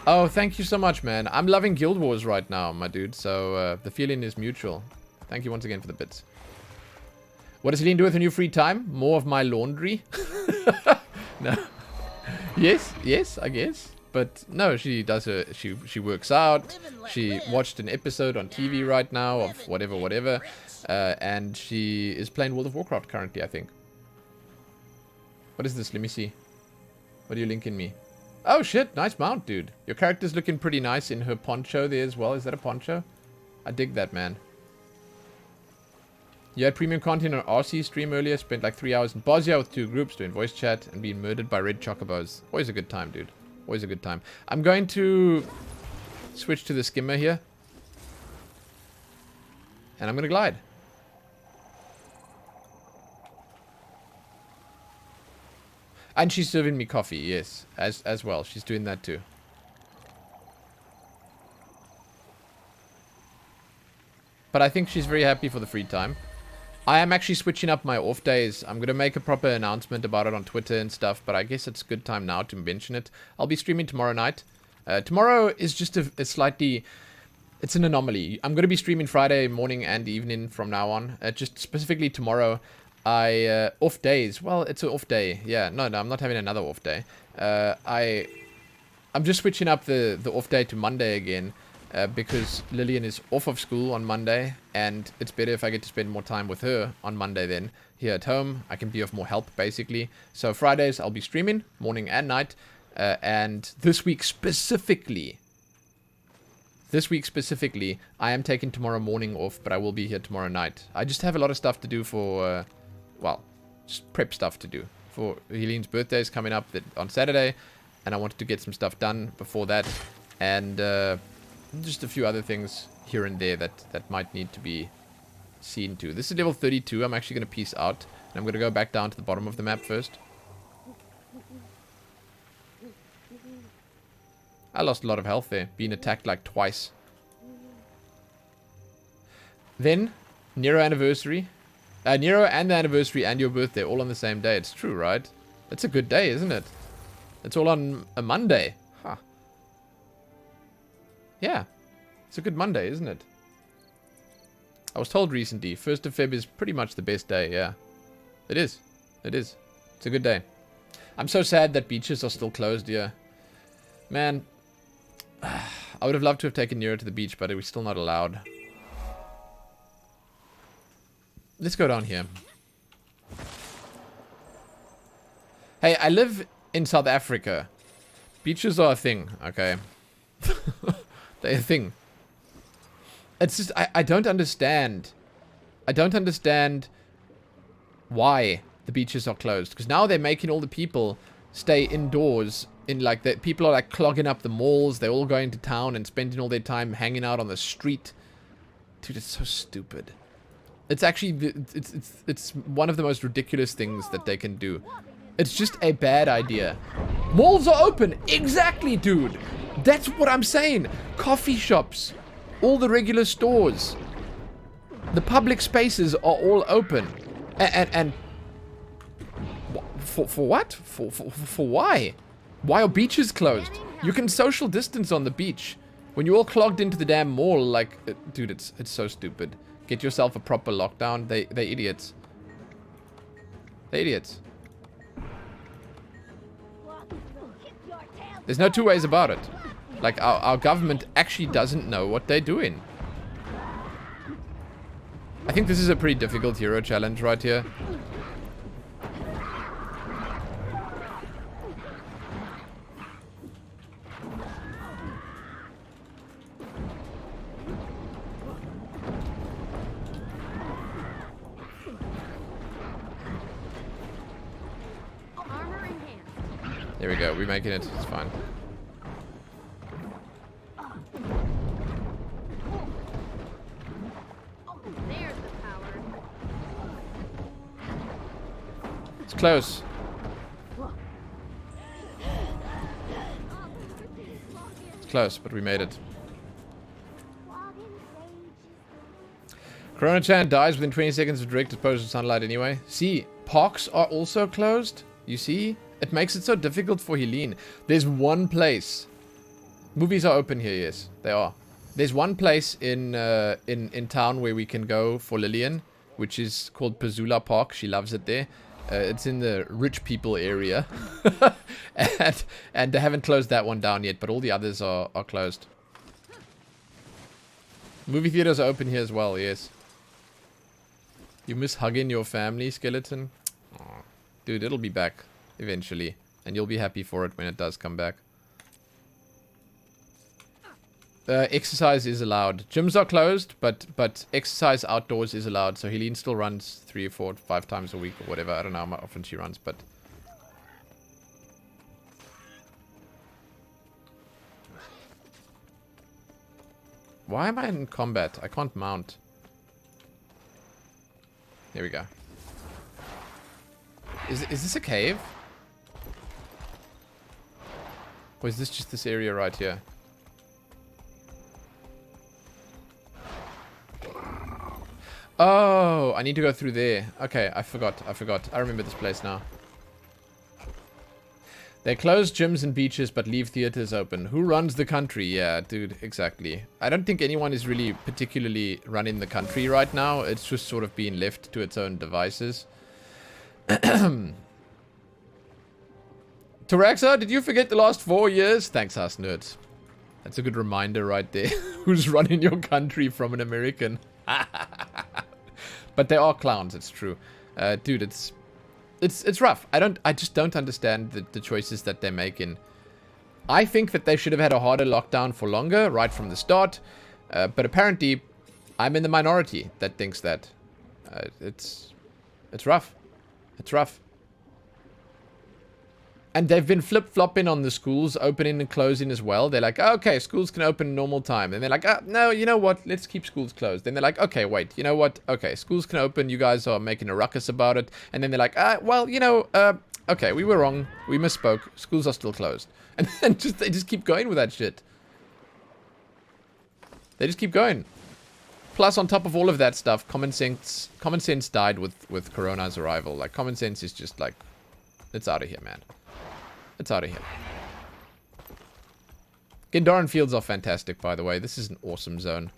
Oh, thank you so much, man. I'm loving Guild Wars right now, my dude, so the feeling is mutual. Thank you once again for the bits. What does Helene do with her new free time? More of my laundry? No. Yes, I guess. But no, she does her, she works out. She watched an episode on TV right now of whatever. And she is playing World of Warcraft currently, I think. What is this? Let me see. What are you linking me? Oh shit, nice mount, dude. Your character's looking pretty nice in her poncho there as well. Is that a poncho? I dig that, man. You had premium content on RC stream earlier. Spent like 3 hours in Bosnia with 2 groups doing voice chat and being murdered by red chocobos. Always a good time, dude. Always a good time. I'm going to switch to the skimmer here. And I'm going to glide. And she's serving me coffee, yes. As well. She's doing that too. But I think she's very happy for the free time. I am actually switching up my off days. I'm going to make a proper announcement about it on Twitter and stuff. But I guess it's a good time now to mention it. I'll be streaming tomorrow night. Tomorrow is just a slightly... It's an anomaly. I'm going to be streaming Friday morning and evening from now on. Just specifically tomorrow... off days. Well, it's an off day. Yeah, no, I'm not having another off day. I'm just switching up the off day to Monday again, because Lillian is off of school on Monday, and it's better if I get to spend more time with her on Monday then. Here at home, I can be of more help, basically. So Fridays, I'll be streaming, morning and night, and this week specifically, I am taking tomorrow morning off, but I will be here tomorrow night. I just have a lot of stuff to do for... well, just prep stuff to do. For Helene's birthday is coming up on Saturday, and I wanted to get some stuff done before that, and just a few other things here and there that might need to be seen to. This is level 32. I'm actually going to peace out, and I'm going to go back down to the bottom of the map first. I lost a lot of health there, being attacked like twice. Then, Nero anniversary. Nero and the anniversary and your birthday all on the same day. It's true, right? It's a good day, isn't it? It's all on a Monday. Huh. Yeah. It's a good Monday, isn't it? I was told recently, 1st of Feb is pretty much the best day, yeah. It is. It is. It's a good day. I'm so sad that beaches are still closed here. Man, I would have loved to have taken Nero to the beach, but we're still not allowed. Let's go down here. Hey, I live in South Africa. Beaches are a thing, okay? They're a thing. It's just, I don't understand. I don't understand why the beaches are closed. Because now they're making all the people stay indoors. People are like clogging up the malls. They're all going to town and spending all their time hanging out on the street. Dude, it's so stupid. It's actually, it's one of the most ridiculous things that they can do. It's just a bad idea. Malls are open. Exactly, dude. That's what I'm saying. Coffee shops. All the regular stores. The public spaces are all open. And for what? For why? Why are beaches closed? You can social distance on the beach. When you're all clogged into the damn mall, like, dude, it's so stupid. Get yourself a proper lockdown. They idiots. They're idiots. There's no two ways about it. Like, our government actually doesn't know what they're doing. I think this is a pretty difficult hero challenge right here. There we go, we're making it, it's fine. There's the power. It's close. It's close, but we made it. Corona-chan dies within 20 seconds of direct exposure to sunlight anyway. See, parks are also closed. You see? It makes it so difficult for Helene. There's one place. Movies are open here, yes. They are. There's one place in town where we can go for Lillian, which is called Pazula Park. She loves it there. It's in the rich people area. and they haven't closed that one down yet, but all the others are closed. Movie theaters are open here as well, yes. You miss hugging your family, Skeleton? Aw. Dude, it'll be back eventually. And you'll be happy for it when it does come back. exercise is allowed. Gyms are closed, but exercise outdoors is allowed. So Helene still runs 3, 4, 5 times a week or whatever. I don't know how often she runs, but... Why am I in combat? I can't mount. Here we go. Is this a cave? Or is this just this area right here? Oh, I need to go through there. Okay, I forgot. I remember this place now. They close gyms and beaches, but leave theaters open. Who runs the country? Yeah, dude, exactly. I don't think anyone is really particularly running the country right now. It's just sort of being left to its own devices. Toraxa, did you forget the last 4 years? Thanks, us nerds. That's a good reminder right there. Who's running your country from an American? But they are clowns, it's true. Dude, it's rough. I just don't understand the choices that they're making. I think that they should have had a harder lockdown for longer, right from the start. But apparently, I'm in the minority that thinks that. It's rough. It's rough. And they've been flip-flopping on the schools opening and closing as well. They're like, oh, okay, schools can open normal time. And they're like, no, you know what? Let's keep schools closed. Then they're like, okay, wait, you know what? Okay, schools can open. You guys are making a ruckus about it. And then they're like, well, you know, okay, we were wrong. We misspoke. Schools are still closed. And then they just keep going with that shit. They just keep going. Plus, on top of all of that stuff, common sense died with Corona's arrival. Like, common sense is just like, it's out of here, man. It's out of here. Gindaran fields are fantastic, by the way. This is an awesome zone.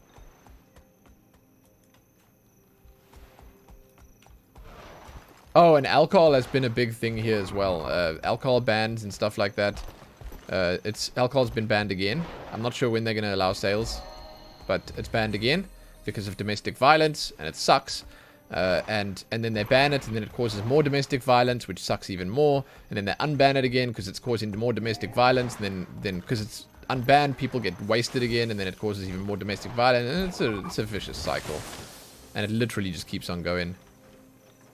Oh, and alcohol has been a big thing here as well. Alcohol bans and stuff like that. Alcohol's been banned again. I'm not sure when they're going to allow sales, but it's banned again because of domestic violence, and it sucks. And then they ban it, and then it causes more domestic violence, which sucks even more. And then they unban it again because it's causing more domestic violence. And then because it's unbanned, people get wasted again, and then it causes even more domestic violence. And it's a vicious cycle, and it literally just keeps on going.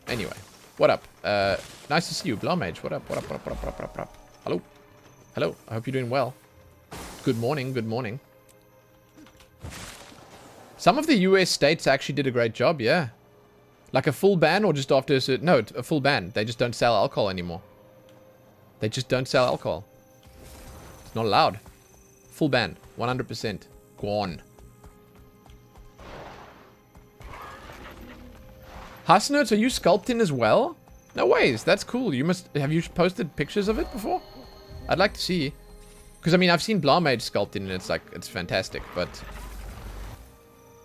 Anyway, what up? Nice to see you, Blowmage. What up? What up? What up? What up? What up? What up? What up? Hello, hello. I hope you're doing well. Good morning. Good morning. Some of the US states actually did a great job. Yeah. Like a full ban, or just after a certain... No, a full ban. They just don't sell alcohol anymore. They just don't sell alcohol. It's not allowed. Full ban. 100%. Gone. Hasnerds, are you sculpting as well? No ways. That's cool. You must... Have you posted pictures of it before? I'd like to see. Because, I mean, I've seen Blowmage sculpting, and it's like... It's fantastic, but...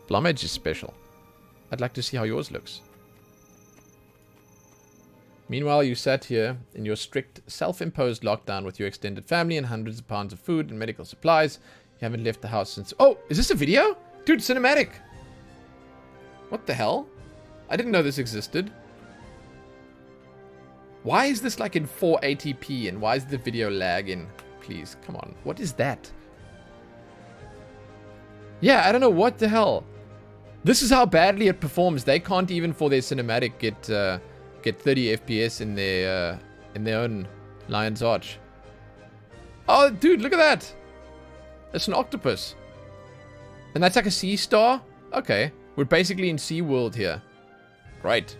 Blowmage is special. I'd like to see how yours looks. Meanwhile, you sat here in your strict self-imposed lockdown with your extended family and hundreds of pounds of food and medical supplies. You haven't left the house since... Oh, is this a video? Dude, cinematic. What the hell? I didn't know this existed. Why is this like in 480p and why is the video lagging? Please, come on. What is that? Yeah, I don't know what the hell. This is how badly it performs. They can't even for their cinematic get 30 FPS in their own Lion's Arch. Oh, dude, look at that. It's an octopus. And that's like a sea star? Okay. We're basically in SeaWorld here. Right.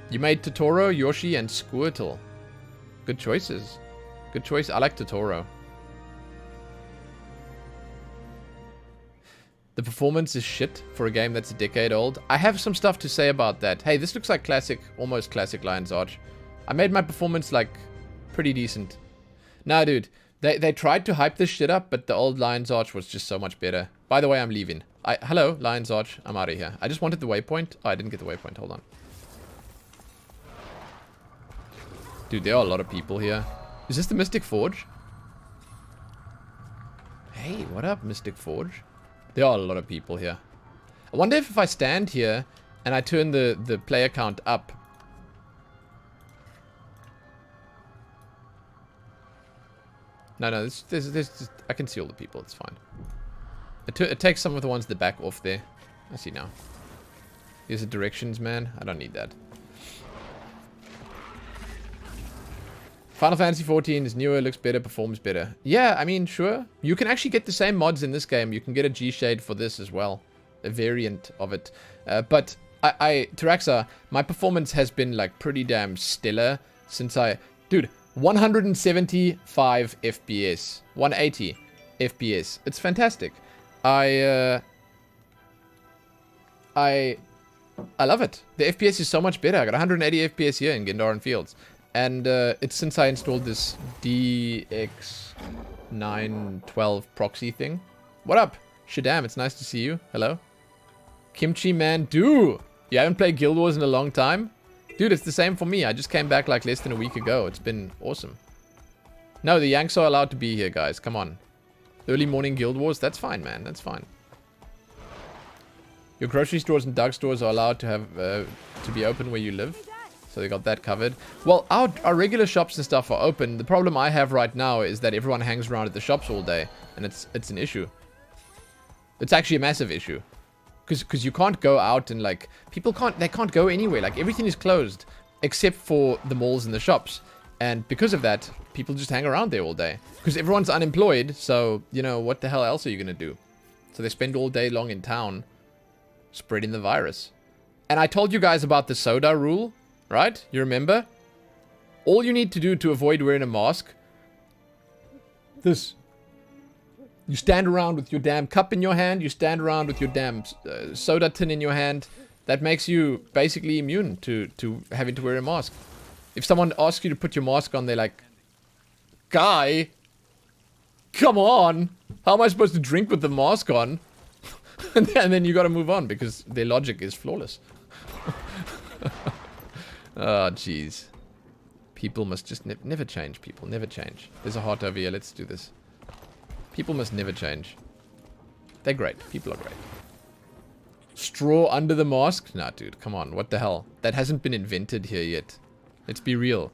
You made Totoro, Yoshi, and Squirtle. Good choices. Good choice. I like Totoro. The performance is shit for a game that's a decade old. I have some stuff to say about that. Hey, this looks like classic, almost classic Lion's Arch. I made my performance, like, pretty decent. Nah, dude. They tried to hype this shit up, but the old Lion's Arch was just so much better. By the way, I'm leaving. Hello, Lion's Arch. I'm out of here. I just wanted the waypoint. Oh, I didn't get the waypoint. Hold on. Dude, there are a lot of people here. Is this the Mystic Forge? Hey, what up, Mystic Forge? There are a lot of people here. I wonder if I stand here and I turn the player count up. No, there's just, I can see all the people. It's fine. It takes some of the ones at the back off there. I see now. Here's the directions, man. I don't need that. Final Fantasy 14 is newer, looks better, performs better. Yeah, I mean, sure. You can actually get the same mods in this game. You can get a G-Shade for this as well. A variant of it. But Taraxa, my performance has been like pretty damn stellar since dude, 175 FPS. 180 FPS. It's fantastic. I love it. The FPS is so much better. I got 180 FPS here in Gendaran Fields. And it's since I installed this DX912 proxy thing. What up? Shadam, it's nice to see you. Hello. Kimchi Man, dude. You haven't played Guild Wars in a long time? Dude, it's the same for me. I just came back like less than a week ago. It's been awesome. No, the Yanks are allowed to be here, guys. Come on. Early morning Guild Wars? That's fine, man. That's fine. Your grocery stores and dark stores are allowed to have to be open where you live. So they got that covered. Well, our regular shops and stuff are open. The problem I have right now is that everyone hangs around at the shops all day. And it's an issue. It's actually a massive issue. Because you can't go out and like... They can't go anywhere. Like everything is closed. Except for the malls and the shops. And because of that, people just hang around there all day. Because everyone's unemployed. So, you know, what the hell else are you going to do? So they spend all day long in town spreading the virus. And I told you guys about the soda rule. Right? You remember? All you need to do to avoid wearing a mask. This. You stand around with your damn cup in your hand. You stand around with your damn soda tin in your hand. That makes you basically immune to having to wear a mask. If someone asks you to put your mask on, they're like, guy, come on. How am I supposed to drink with the mask on? And then you gotta move on because their logic is flawless. Oh, jeez. People must just never change, people. Never change. There's a heart over here. Let's do this. People must never change. They're great. People are great. Straw under the mask? Nah, dude. Come on. What the hell? That hasn't been invented here yet. Let's be real.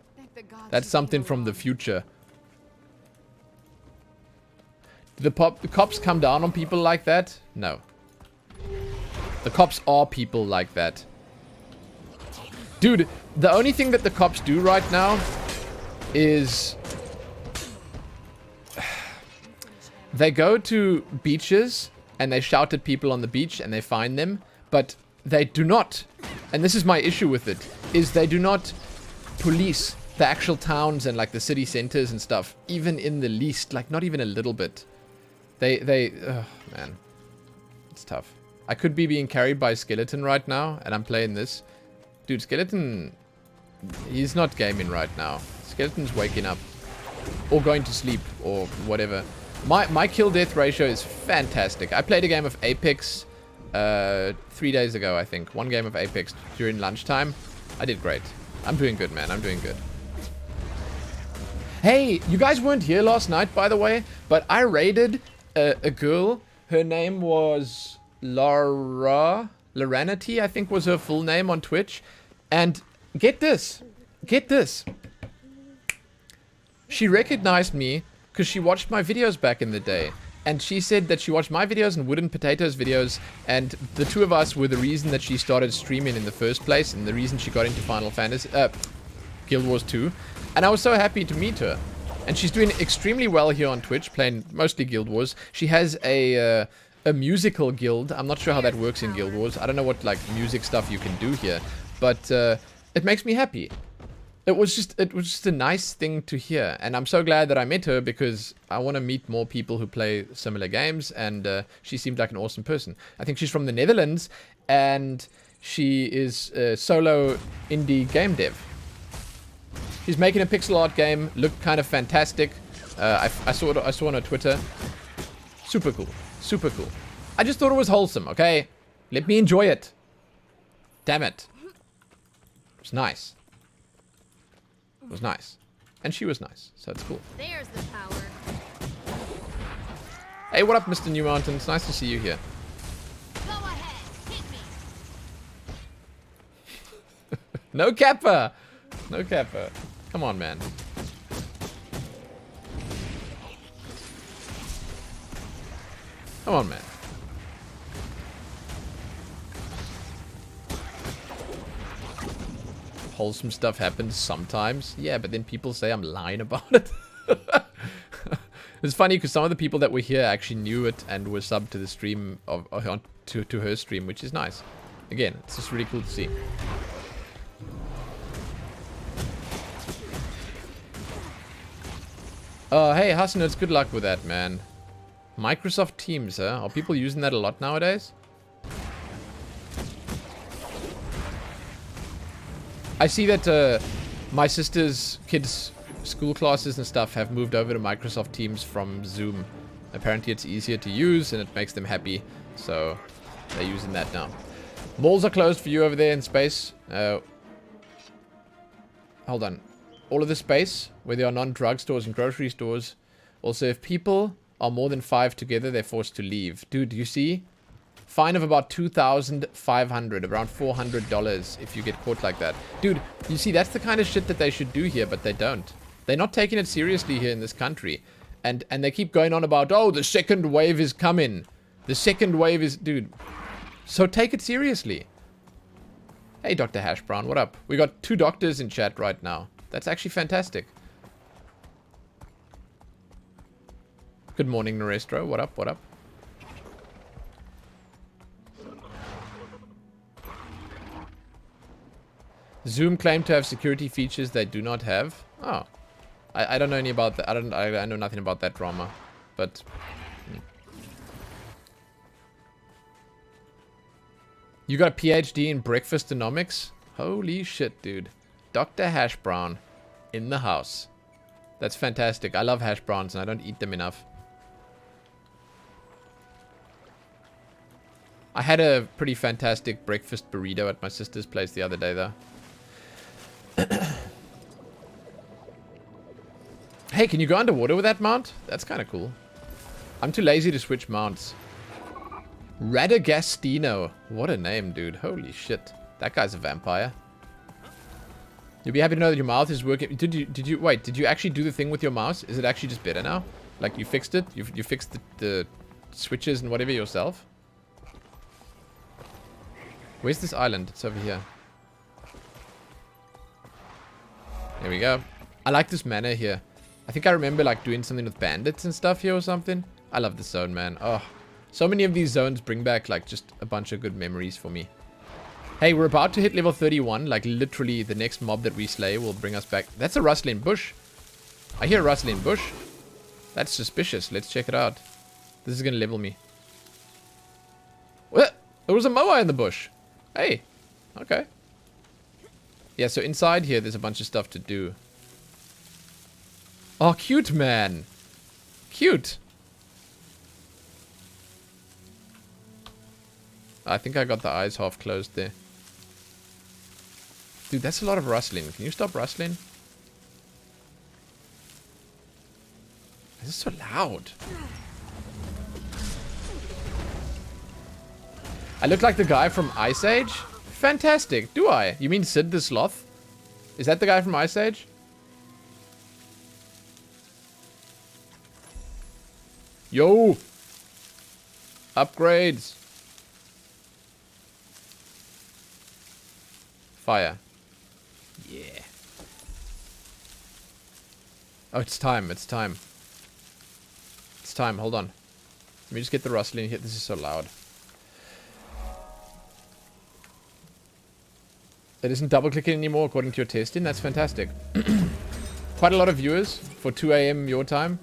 That's something from the future. Do the cops come down on people like that? No. The cops are people like that. Dude, the only thing that the cops do right now is they go to beaches and they shout at people on the beach and they fine them, but they do not, and this is my issue with it, is they do not police the actual towns and like the city centers and stuff, even in the least, like not even a little bit. Oh man, it's tough. I could be being carried by a skeleton right now and I'm playing this. Dude, Skeleton, he's not gaming right now. Skeleton's waking up. Or going to sleep, or whatever. My kill-death ratio is fantastic. I played a game of Apex 3 days ago, I think. One game of Apex during lunchtime. I did great. I'm doing good, man. I'm doing good. Hey, you guys weren't here last night, by the way, but I raided a girl. Her name was Laura... Loranity, I think was her full name on Twitch. And get this. Get this. She recognized me because she watched my videos back in the day. And she said that she watched my videos and Wooden Potatoes videos. And the two of us were the reason that she started streaming in the first place. And the reason she got into Final Fantasy... Guild Wars 2. And I was so happy to meet her. And she's doing extremely well here on Twitch, playing mostly Guild Wars. She has a musical guild. I'm not sure how that works in Guild Wars. I don't know what like music stuff you can do here, but it makes me happy. It was just a nice thing to hear, and I'm so glad that I met her because I want to meet more people who play similar games, and she seemed like an awesome person. I think she's from the Netherlands, and she is a solo indie game dev. She's making a pixel art game, looked kind of fantastic. I saw on her Twitter. Super cool. Super cool. I just thought it was wholesome, okay? Let me enjoy it. Damn it. It was nice. It was nice. And she was nice, so it's cool. There's the power. Hey, what up, Mr. New Mountain? It's nice to see you here. Go ahead, hit me. No Kappa! No Kappa. Come on, man. Come on, man. wholesome stuff happens sometimes. Yeah, but then people say I'm lying about it. It's funny because some of the people that were here actually knew it and were subbed to the stream to her stream, which is nice. Again, it's just really cool to see. Hey, Hassan, good luck with that, man. Microsoft Teams, huh? Are people using that a lot nowadays? I see that my sister's kids' school classes and stuff have moved over to Microsoft Teams from Zoom. Apparently it's easier to use and it makes them happy. So they're using that now. Malls are closed for you over there in space. Hold on. All of the space where there are non-drug stores and grocery stores. Also, if people are more than 5 together, they're forced to leave. Dude, you see? Fine of about $2,500, around $400 if you get caught like that. Dude, you see, that's the kind of shit that they should do here, but they don't. They're not taking it seriously here in this country. And they keep going on about, oh, the second wave is coming. The second wave is... Dude, so take it seriously. Hey, Dr. Hash Brown, what up? We got 2 doctors in chat right now. That's actually fantastic. Good morning, Narestro. What up, what up? Zoom claimed to have security features they do not have. Oh. I don't know any about that. I know nothing about that drama. But... You got a PhD in breakfastonomics? Holy shit, dude. Dr. Hash Brown in the house. That's fantastic. I love hash browns and I don't eat them enough. I had a pretty fantastic breakfast burrito at my sister's place the other day, though. Hey, can you go underwater with that mount? That's kind of cool. I'm too lazy to switch mounts. Radagastino. What a name, dude. Holy shit. That guy's a vampire. You'll be happy to know that your mouth is working. Did you actually do the thing with your mouse? Is it actually just better now? Like, you fixed it? You fixed the switches and whatever yourself? Where's this island? It's over here. There we go. I like this manor here. I think I remember like doing something with bandits and stuff here or something. I love this zone, man. Oh, so many of these zones bring back like just a bunch of good memories for me. Hey, we're about to hit level 31. Like literally the next mob that we slay will bring us back. That's a rustling bush. I hear a rustling bush. That's suspicious. Let's check it out. This is going to level me. What? There was a moa in the bush. Hey. Okay. Yeah, so inside here, there's a bunch of stuff to do. Oh, cute, man. Cute. I think I got the eyes half closed there. Dude, that's a lot of rustling. Can you stop rustling? This is so loud. I look like the guy from Ice Age? Fantastic. Do I? You mean Sid the Sloth? Is that the guy from Ice Age? Yo! Upgrades. Fire. Yeah. Oh, it's time. It's time. It's time. Hold on. Let me just get the rustling here. This is so loud. It isn't double clicking anymore according to your testing. That's fantastic. Quite a lot of viewers for 2 AM your time.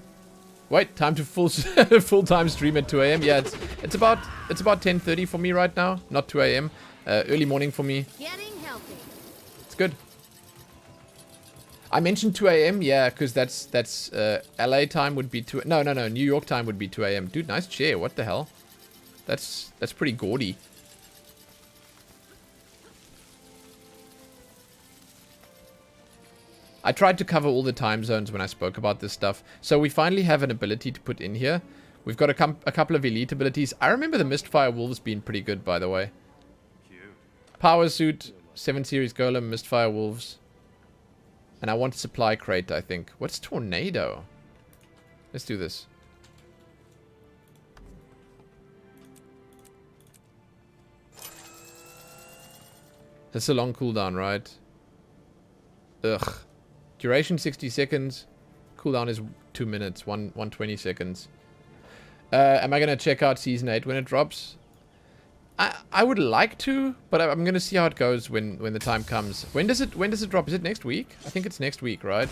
Wait, time to full-time stream at 2 AM. Yeah, it's about 10:30 for me right now. Not 2 AM. Early morning for me. Getting healthy. It's good. I mentioned 2 AM, yeah, because that's LA time would be 2. No, New York time would be 2 AM. Dude, nice chair. What the hell? That's pretty gaudy. I tried to cover all the time zones when I spoke about this stuff. So we finally have an ability to put in here. We've got a couple of elite abilities. I remember the Mistfire Wolves being pretty good, by the way. Cute. Power Suit, 7 Series Golem, Mistfire Wolves. And I want Supply Crate, I think. What's Tornado? Let's do this. That's a long cooldown, right? Ugh. Duration 60 seconds. Cooldown is 2 minutes, 120 seconds. Am I gonna check out Season 8 when it drops? I would like to, but I'm gonna see how it goes when the time comes. When does it drop? Is it next week? I think it's next week, right?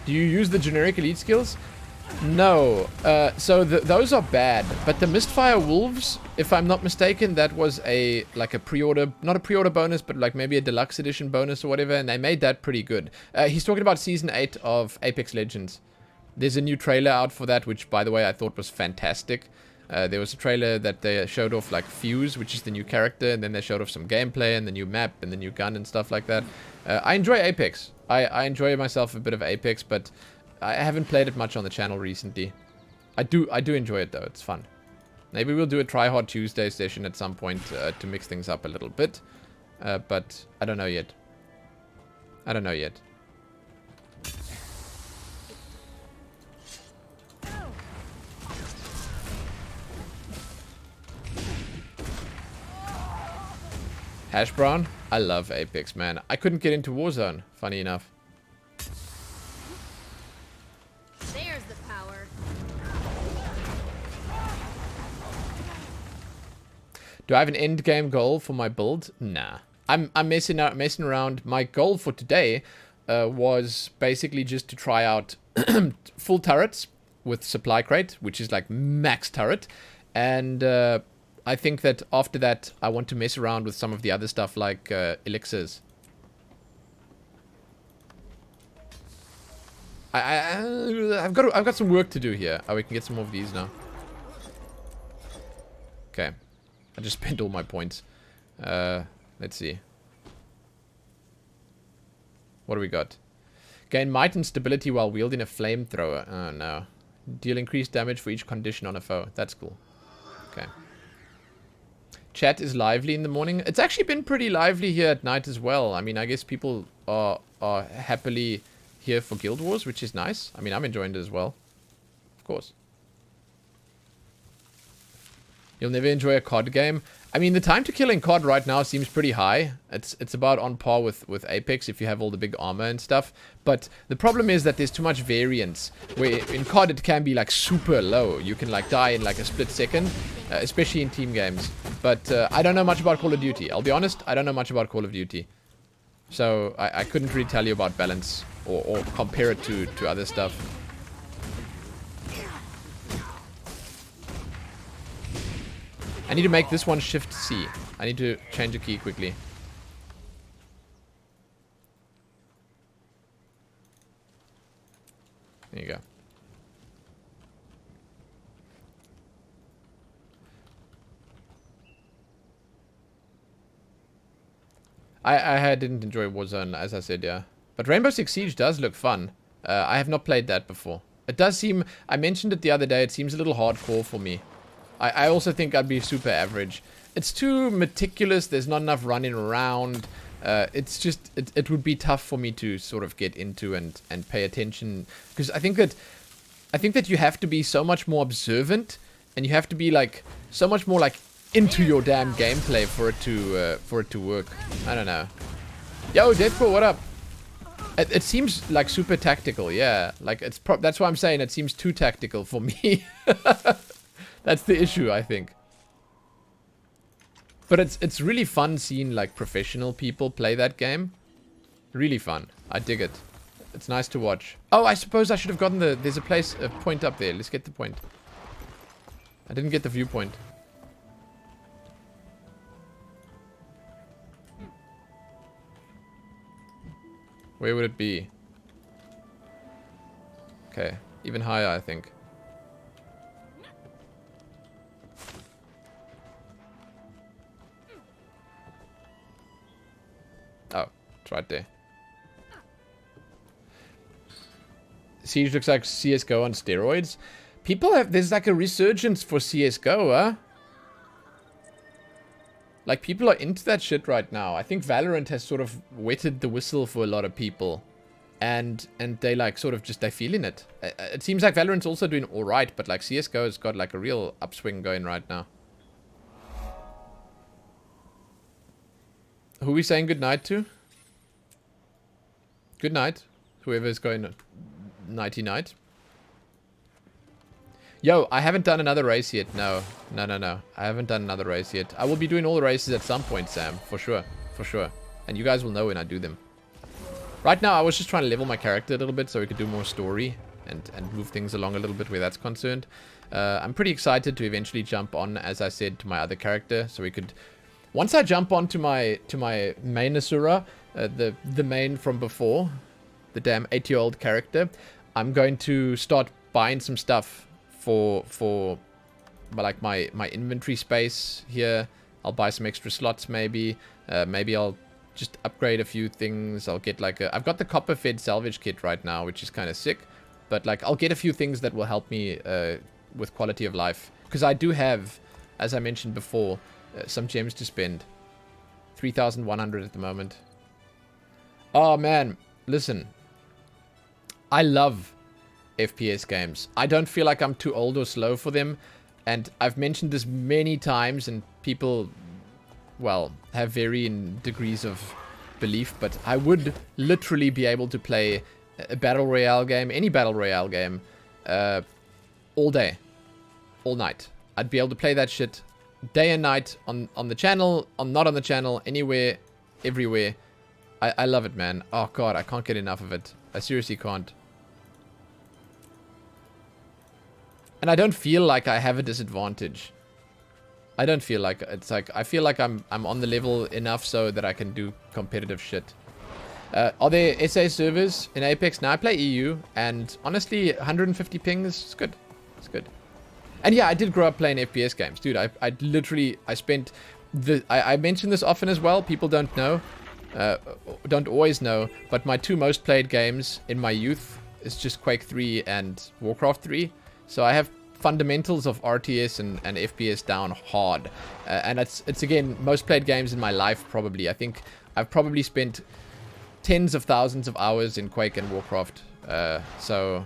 Do you use the generic elite skills? No. So those are bad. But the Mistfire Wolves, if I'm not mistaken, that was like a pre-order, not a pre-order bonus, but like maybe a deluxe edition bonus or whatever, and they made that pretty good. He's talking about Season 8 of Apex Legends. There's a new trailer out for that, which, by the way, I thought was fantastic. There was a trailer that they showed off, like, Fuse, which is the new character, and then they showed off some gameplay and the new map and the new gun and stuff like that. I enjoy Apex. I enjoy myself a bit of Apex, but I haven't played it much on the channel recently. I do enjoy it, though. It's fun. Maybe we'll do a Try Hard Tuesday session at some point to mix things up a little bit. But I don't know yet. I don't know yet. Hash Brown? I love Apex, man. I couldn't get into Warzone, funny enough. There's the power. Do I have an end game goal for my build? Nah. I'm messing around. My goal for today was basically just to try out full turrets with supply crate, which is like max turret, and I think that after that, I want to mess around with some of the other stuff like elixirs. I've got some work to do here. Oh, we can get some more of these now. Okay, I just spent all my points. Let's see. What do we got? Gain might and stability while wielding a flamethrower. Oh no. Deal increased damage for each condition on a foe. That's cool. Okay. Chat is lively in the morning. It's actually been pretty lively here at night as well. I mean, I guess people are happily here for Guild Wars, which is nice. I mean, I'm enjoying it as well. Of course. You'll never enjoy a COD game. I mean, the time to kill in COD right now seems pretty high. It's about on par with Apex if you have all the big armor and stuff. But the problem is that there's too much variance. Where in COD it can be like super low. You can like die in like a split second, especially in team games. But I don't know much about Call of Duty. I'll be honest, I don't know much about Call of Duty. So I couldn't really tell you about balance or compare it to other stuff. I need to make this one Shift C. I need to change a key quickly. There you go. I didn't enjoy Warzone, as I said, yeah. But Rainbow Six Siege does look fun. I have not played that before. It does seem... I mentioned it the other day. It seems a little hardcore for me. I also think I'd be super average. It's too meticulous. There's not enough running around. It's just... It would be tough for me to sort of get into and pay attention. Because I think that you have to be so much more observant. And you have to be, like, so much more, like, into your damn gameplay for it to work. I don't know. Yo, Deadpool, what up? It seems like super tactical, yeah. Like that's why I'm saying it seems too tactical for me. That's the issue, I think. But it's really fun seeing like professional people play that game. Really fun. I dig it. It's nice to watch. Oh, I suppose I should have gotten there's a point up there. Let's get the point. I didn't get the viewpoint. Where would it be? Okay, even higher, I think. Oh, it's right there. Siege looks like CSGO on steroids. There's like a resurgence for CSGO, huh? Like, people are into that shit right now. I think Valorant has sort of wetted the whistle for a lot of people. And they, like, sort of just, they're feeling it. It seems like Valorant's also doing alright, but, like, CSGO has got, like, a real upswing going right now. Who are we saying goodnight to? Good night. Whoever's going nighty night. Yo, I haven't done another race yet. No. I haven't done another race yet. I will be doing all the races at some point, Sam. For sure. For sure. And you guys will know when I do them. Right now, I was just trying to level my character a little bit so we could do more story and move things along a little bit where that's concerned. I'm pretty excited to eventually jump on, as I said, to my other character. So we could... Once I jump on to my main Asura, the main from before, the damn 8-year-old character, I'm going to start buying some stuff for like my inventory space here. I'll buy some extra slots maybe. Maybe I'll just upgrade a few things. I'll get like I've got the copper fed salvage kit right now, which is kind of sick. But like I'll get a few things that will help me with quality of life. Because I do have, as I mentioned before, some gems to spend. 3,100 at the moment. Oh man, listen. I love FPS games. I don't feel like I'm too old or slow for them. And I've mentioned this many times and people, well, have varying degrees of belief. But I would literally be able to play a battle royale game, any battle royale game, all day, all night. I'd be able to play that shit day and night on the channel, not on the channel, anywhere, everywhere. I love it, man. Oh god, I can't get enough of it. I seriously can't. And I don't feel like I have a disadvantage. I don't feel like it's like I feel like I'm on the level enough so that I can do competitive shit. Are there SA servers in Apex? Now I play EU, and honestly, 150 ping is good. It's good. And yeah, I did grow up playing FPS games, dude. I literally spent I mention this often as well. People don't know, don't always know, but my two most played games in my youth is just Quake 3 and Warcraft 3. So I have fundamentals of RTS and FPS down hard, and it's again most played games in my life probably. I think I've probably spent tens of thousands of hours in Quake and Warcraft. So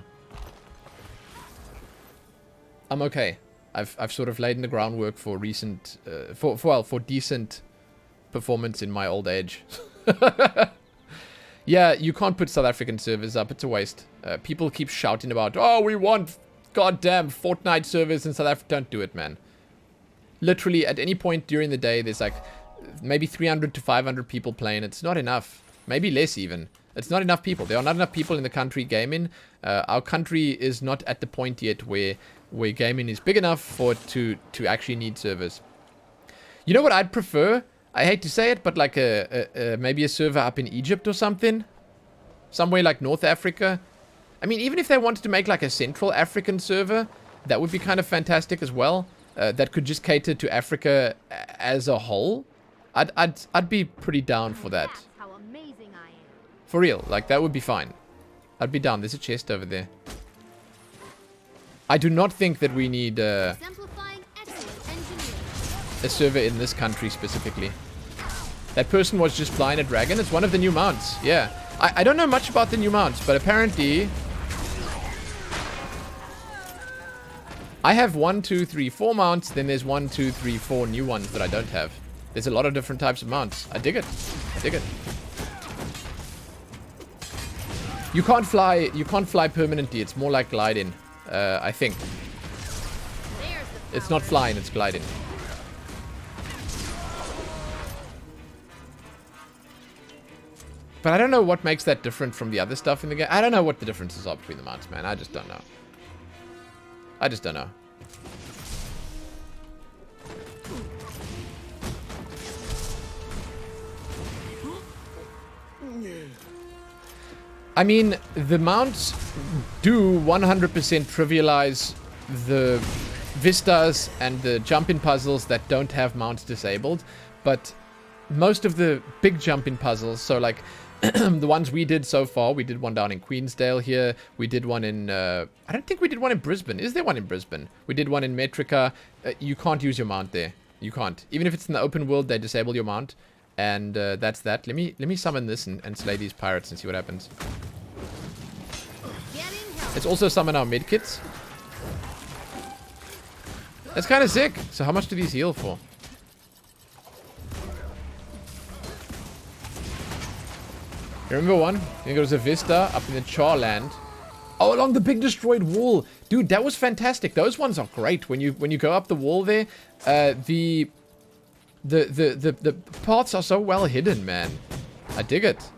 I'm okay. I've sort of laid in the groundwork for recent, for decent performance in my old age. Yeah, you can't put South African servers up. It's a waste. People keep shouting about, oh, we want goddamn Fortnite servers in South Africa. Don't do it, man. Literally, at any point during the day, there's like maybe 300 to 500 people playing. It's not enough. Maybe less even. It's not enough people. There are not enough people in the country gaming. Our country is not at the point yet where gaming is big enough for it to actually need servers. You know what I'd prefer? I hate to say it, but like maybe a server up in Egypt or something. Somewhere like North Africa. I mean, even if they wanted to make like a Central African server, that would be kind of fantastic as well. That could just cater to Africa as a whole. I'd be pretty down for that. How amazing I am. For real, like that would be fine. I'd be down. There's a chest over there. I do not think that we need Exemplifying excellent engineering. a server in this country specifically. That person was just flying a dragon. It's one of the new mounts. Yeah. I don't know much about the new mounts, but apparently I have 1, 2, 3, 4 mounts. Then there's 1, 2, 3, 4 new ones that I don't have. There's a lot of different types of mounts. I dig it. I dig it. You can't fly permanently. It's more like gliding, I think. It's not flying, it's gliding. But I don't know what makes that different from the other stuff in the game. I don't know what the differences are between the mounts, man. I just don't know. I just don't know. I mean, the mounts do 100% trivialize the vistas and the jump-in puzzles that don't have mounts disabled, but most of the big jump-in puzzles, so like the ones we did so far, we did one down in Queensdale here, we did one in, I don't think we did one in Brisbane. Is there one in Brisbane? We did one in Metrica. You can't use your mount there. You can't. Even if it's in the open world, they disable your mount. And that's that. Let me summon this and slay these pirates and see what happens. Let's also summon our medkits. That's kind of sick. So how much do these heal for? You remember one? Then goes a vista up in the Charland. Oh, along the big destroyed wall. Dude, that was fantastic. Those ones are great. When you go up the wall there, the paths are so well hidden, man. I dig it.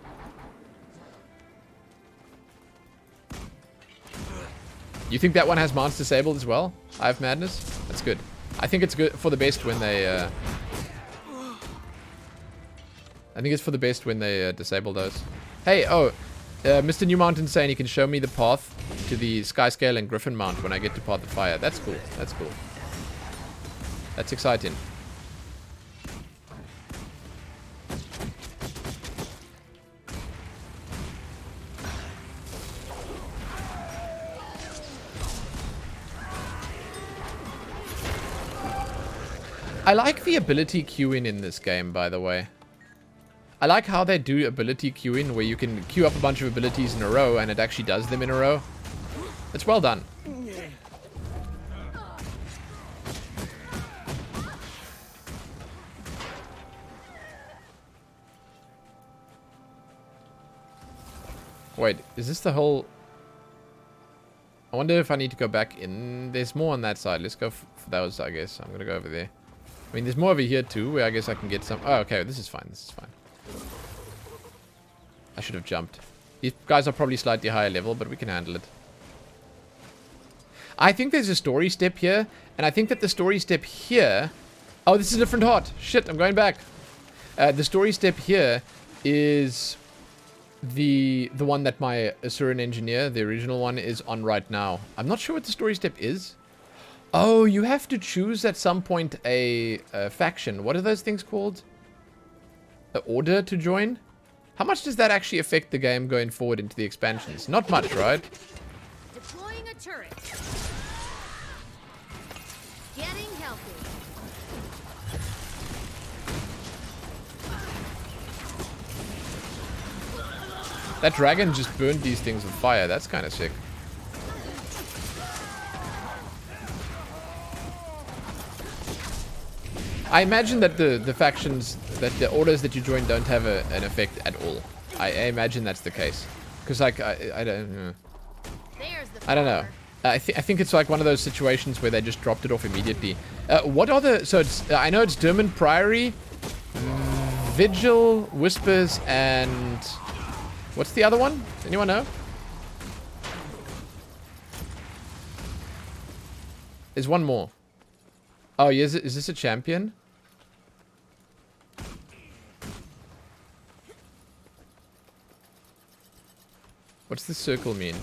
You think that one has Mance disabled as well? I have Madness? That's good. I think it's good for the best when they, I think it's for the best when they disable those. Hey, Mr. New Mountain's saying he can show me the path to the Skyscale and Griffin Mount when I get to Path of Fire. That's cool. That's cool. That's exciting. I like the ability queuing in this game, by the way. I like how they do ability queuing, where you can queue up a bunch of abilities in a row, and it actually does them in a row. It's well done. Wait, is this the whole... I wonder if I need to go back in. There's more on that side. Let's go for those, I guess. I'm gonna go over there. I mean, there's more over here too, where I guess I can get some... Oh, okay, this is fine, this is fine. I should have jumped. These guys are probably slightly higher level, but we can handle it. I think there's a story step here, and I think that the story step here... Oh, this is a different heart. Shit, I'm going back. The story step here is the one that my Asuran engineer, the original one, is on right now. I'm not sure what the story step is. Oh, you have to choose at some point a faction. What are those things called? An order to join? How much does that actually affect the game going forward into the expansions? Not much, right? Deploying a turret. Getting healthy. That dragon just burned these things with fire. That's kind of sick. I imagine that the factions, that the orders that you join don't have an effect at all. I imagine that's the case. Because, like, I don't know. I don't know. I think it's like one of those situations where they just dropped it off immediately. What are the... So, it's, I know it's Dermot Priory, Vigil, Whispers, and... What's the other one? Anyone know? There's one more. Oh, is this a champion? What's this circle mean?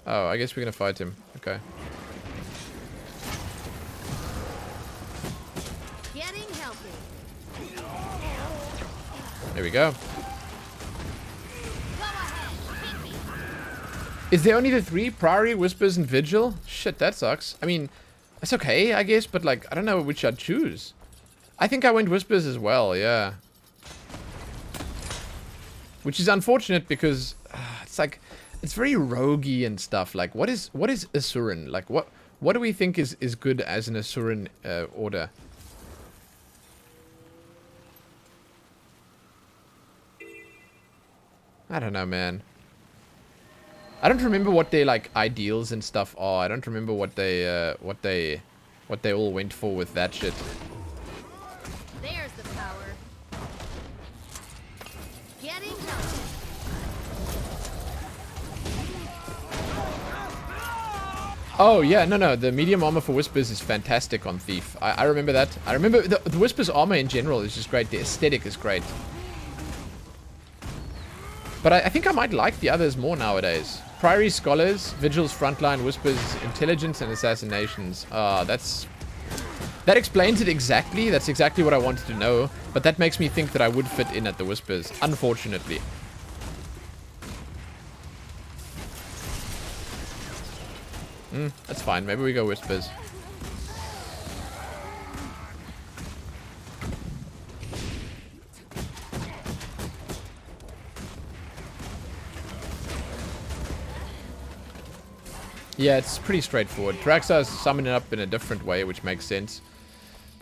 Oh, I guess we're gonna fight him. Okay. Getting healthy. There we go. Is there only the 3? Priory, Whispers, and Vigil? Shit, that sucks. I mean, it's okay, I guess, but like, I don't know which I'd choose. I think I went Whispers as well, yeah. Which is unfortunate because it's like, it's very roguey and stuff. Like, what is Asuran? Like, what do we think is good as an Asuran order? I don't know, man. I don't remember what their like ideals and stuff are. I don't remember what they all went for with that shit. There's the power. Getting healthy. Oh yeah, no. The medium armor for Whispers is fantastic on Thief. I remember that. I remember the Whispers armor in general is just great. The aesthetic is great. But I think I might like the others more nowadays. Priory Scholars, Vigil's Frontline, Whispers, Intelligence, and Assassinations. That explains it exactly. That's exactly what I wanted to know. But that makes me think that I would fit in at the Whispers, unfortunately. That's fine. Maybe we go Whispers. Yeah, it's pretty straightforward. Traxxas summon it up in a different way, which makes sense.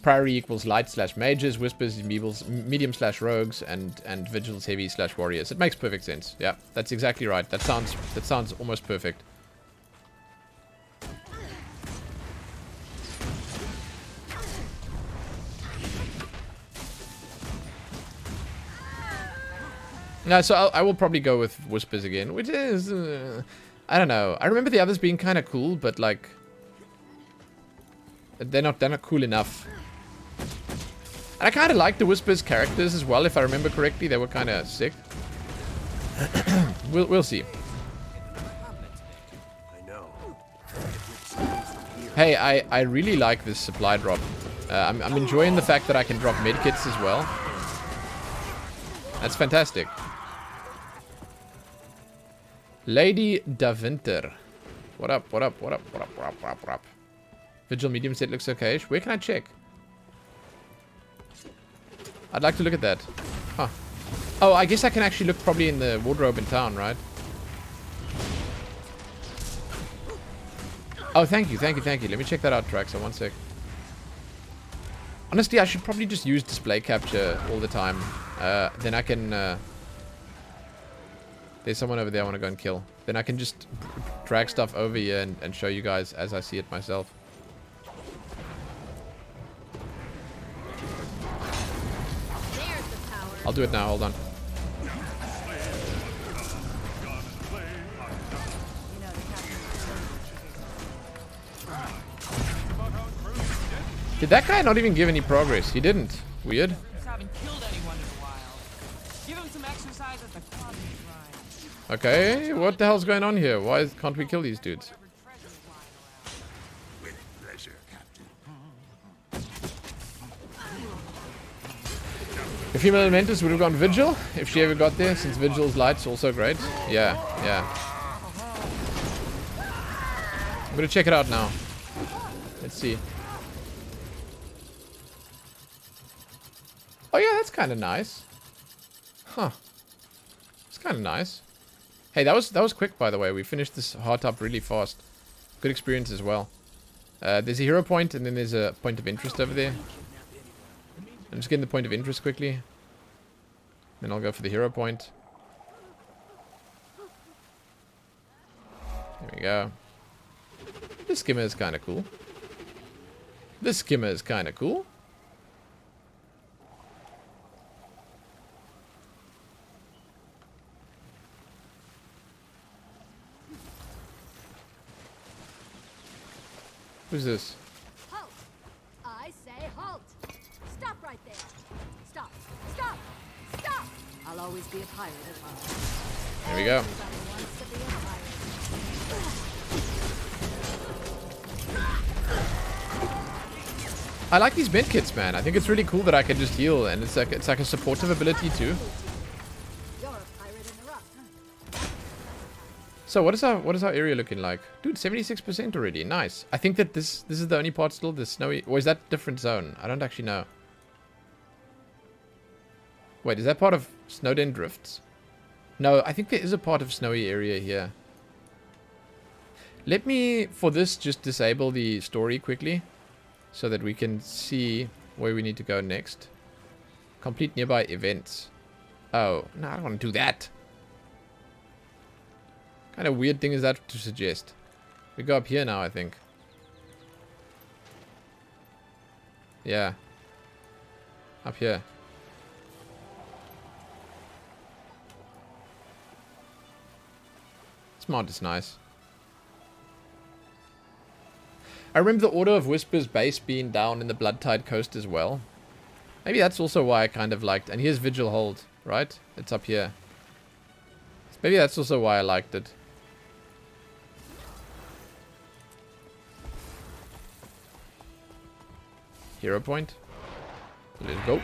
Priory equals light slash mages, whispers equals medium slash rogues, and vigils heavy slash warriors. It makes perfect sense. Yeah, that's exactly right. That sounds almost perfect. No, so I will probably go with whispers again, which is I don't know. I remember the others being kind of cool, but like they're not cool enough. And I kind of like the whispers characters as well, if I remember correctly. They were kind of sick. We'll see. Hey, I really like this supply drop. I'm enjoying the fact that I can drop medkits as well. That's fantastic. Lady Da Winter. What up, what up, what up, what up, what up, what up, what up? Vigil medium set looks okay. Where can I check? I'd like to look at that. Huh. Oh, I guess I can actually look probably in the wardrobe in town, right? Oh, thank you, thank you, thank you. Let me check that out, Traxxer. One sec. Honestly, I should probably just use display capture all the time. Then I can... there's someone over there I want to go and kill. Then I can just drag stuff over here and show you guys as I see it myself. I'll do it now, hold on. Did that guy not even give any progress? He didn't. Weird. Haven't killed anyone in a while. Give him some exercise at the club. Okay, what the hell's going on here? Why can't we kill these dudes? With pleasure, Captain. The female elementals would have gone Vigil if she ever got there, since Vigil's light's also great. Yeah, yeah. I'm gonna check it out now. Let's see. Oh yeah, that's kind of nice. Huh. It's kind of nice. Hey, that was quick, by the way. We finished this heart up really fast. Good experience as well. There's a hero point, and then there's a point of interest over there. I'm just getting the point of interest quickly. Then I'll go for the hero point. There we go. This skimmer is kind of cool. This skimmer is kind of cool. Who's this? Halt! I say halt! Stop right there! Stop! Stop! Stop! I'll always be a pirate at heart. There we go. Everybody wants to be a pirate. I like these medkits, man. I think it's really cool that I can just heal, and it's like a supportive ability too. You're a pirate in the rough, huh? So what is our area looking like? Dude, 76% already. Nice. I think that this is the only part still, the snowy, or is that different zone? I don't actually know. Wait, is that part of Snowden Drifts? No, I think there is a part of snowy area here. Let me, for this, just disable the story quickly, so that we can see where we need to go next. Complete nearby events. Oh, no, I don't want to do that. Kind of weird thing is that to suggest. We go up here now, I think. Yeah. Up here. This mod is nice. I remember the Order of Whispers base being down in the Bloodtide Coast as well. Maybe that's also why I kind of liked... And here's Vigil Hold, right? It's up here. Maybe that's also why I liked it. Hero point. Let's go.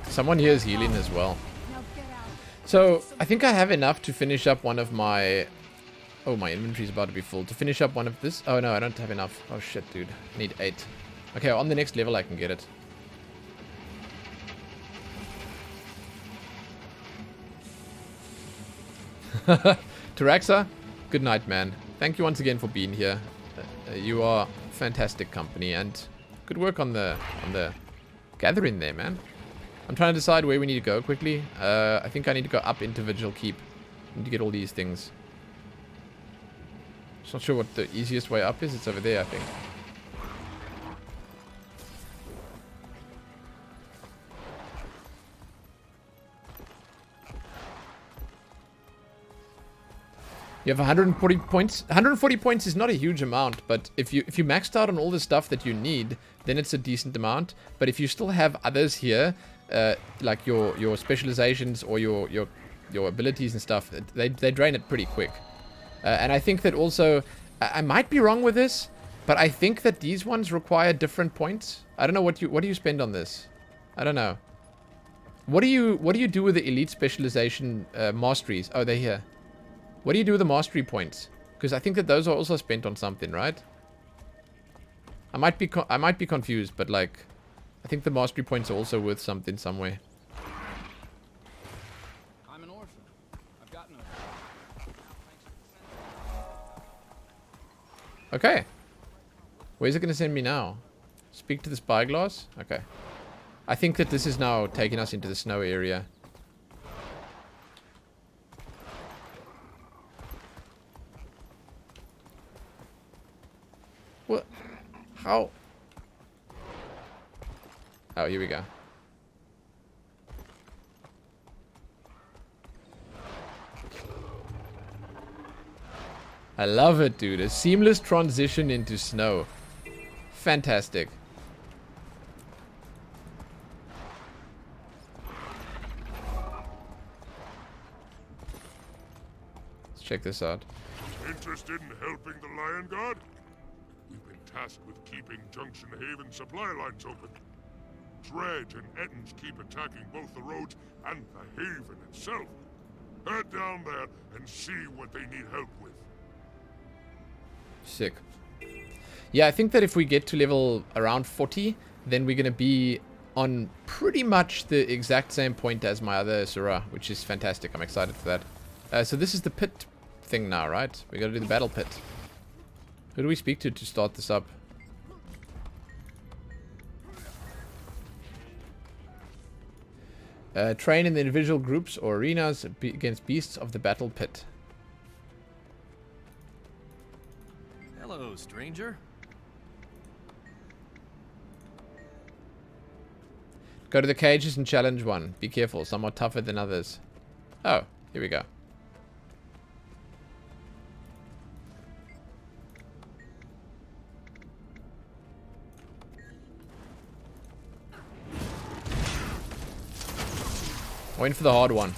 Someone here is healing as well. So, I think I have enough to finish up one of my Oh, my inventory's about to be full. To finish up one of this... Oh, no, I don't have enough. Oh, shit, dude. I need 8. Okay, on the next level I can get it. Taraxa, good night, man. Thank you once again for being here. You are fantastic company, and good work on the gathering there, man. I'm trying to decide where we need to go quickly. I think I need to go up into Vigil Keep. I need to get all these things. Just not sure what the easiest way up is. It's over there, I think. You have 140 points. 140 points is not a huge amount, but if you maxed out on all the stuff that you need, then it's a decent amount. But if you still have others here, like your specializations or your abilities and stuff, they drain it pretty quick. And I think that also, I might be wrong with this, but I think that these ones require different points. I don't know what do you spend on this. I don't know. What do you do with the elite specialization masteries? Oh, they're here. What do you do with the mastery points? Because I think that those are also spent on something, right? I might be confused, but like, I think the mastery points are also worth something somewhere. I'm an orphan. I've got no. Okay. Where's it going to send me now? Speak to the spyglass? Okay. I think that this is now taking us into the snow area. What? How? Oh, here we go. I love it, dude. A seamless transition into snow. Fantastic. Let's check this out. Interested in helping the Lion Guard? We've been tasked with keeping Junction Haven supply lines open. Dredge and Ettins keep attacking both the roads and the Haven itself. Head down there and see what they need help with. Sick. Yeah, I think that if we get to level around 40, then we're going to be on pretty much the exact same point as my other Asura, which is fantastic. I'm excited for that. So this is the pit thing now, right? We got to do the battle pit. Who do we speak to start this up? Train in the individual groups or arenas against beasts of the battle pit. Hello, stranger. Go to the cages and challenge one. Be careful, some are tougher than others. Oh, here we go. Waiting for the hard one.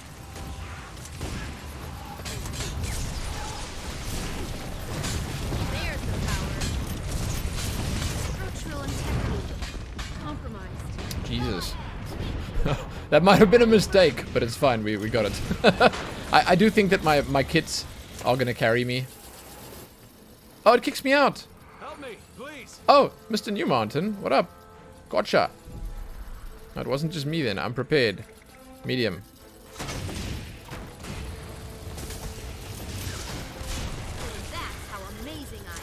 There's the power. Structural integrity compromised. Jesus. That might have been a mistake, but it's fine. We got it. I do think that my kits are going to carry me. Oh, it kicks me out. Help me, please. Oh, Mr. New Mountain. What up? Gotcha. No, it wasn't just me then. I'm prepared. Medium. That's how amazing I am.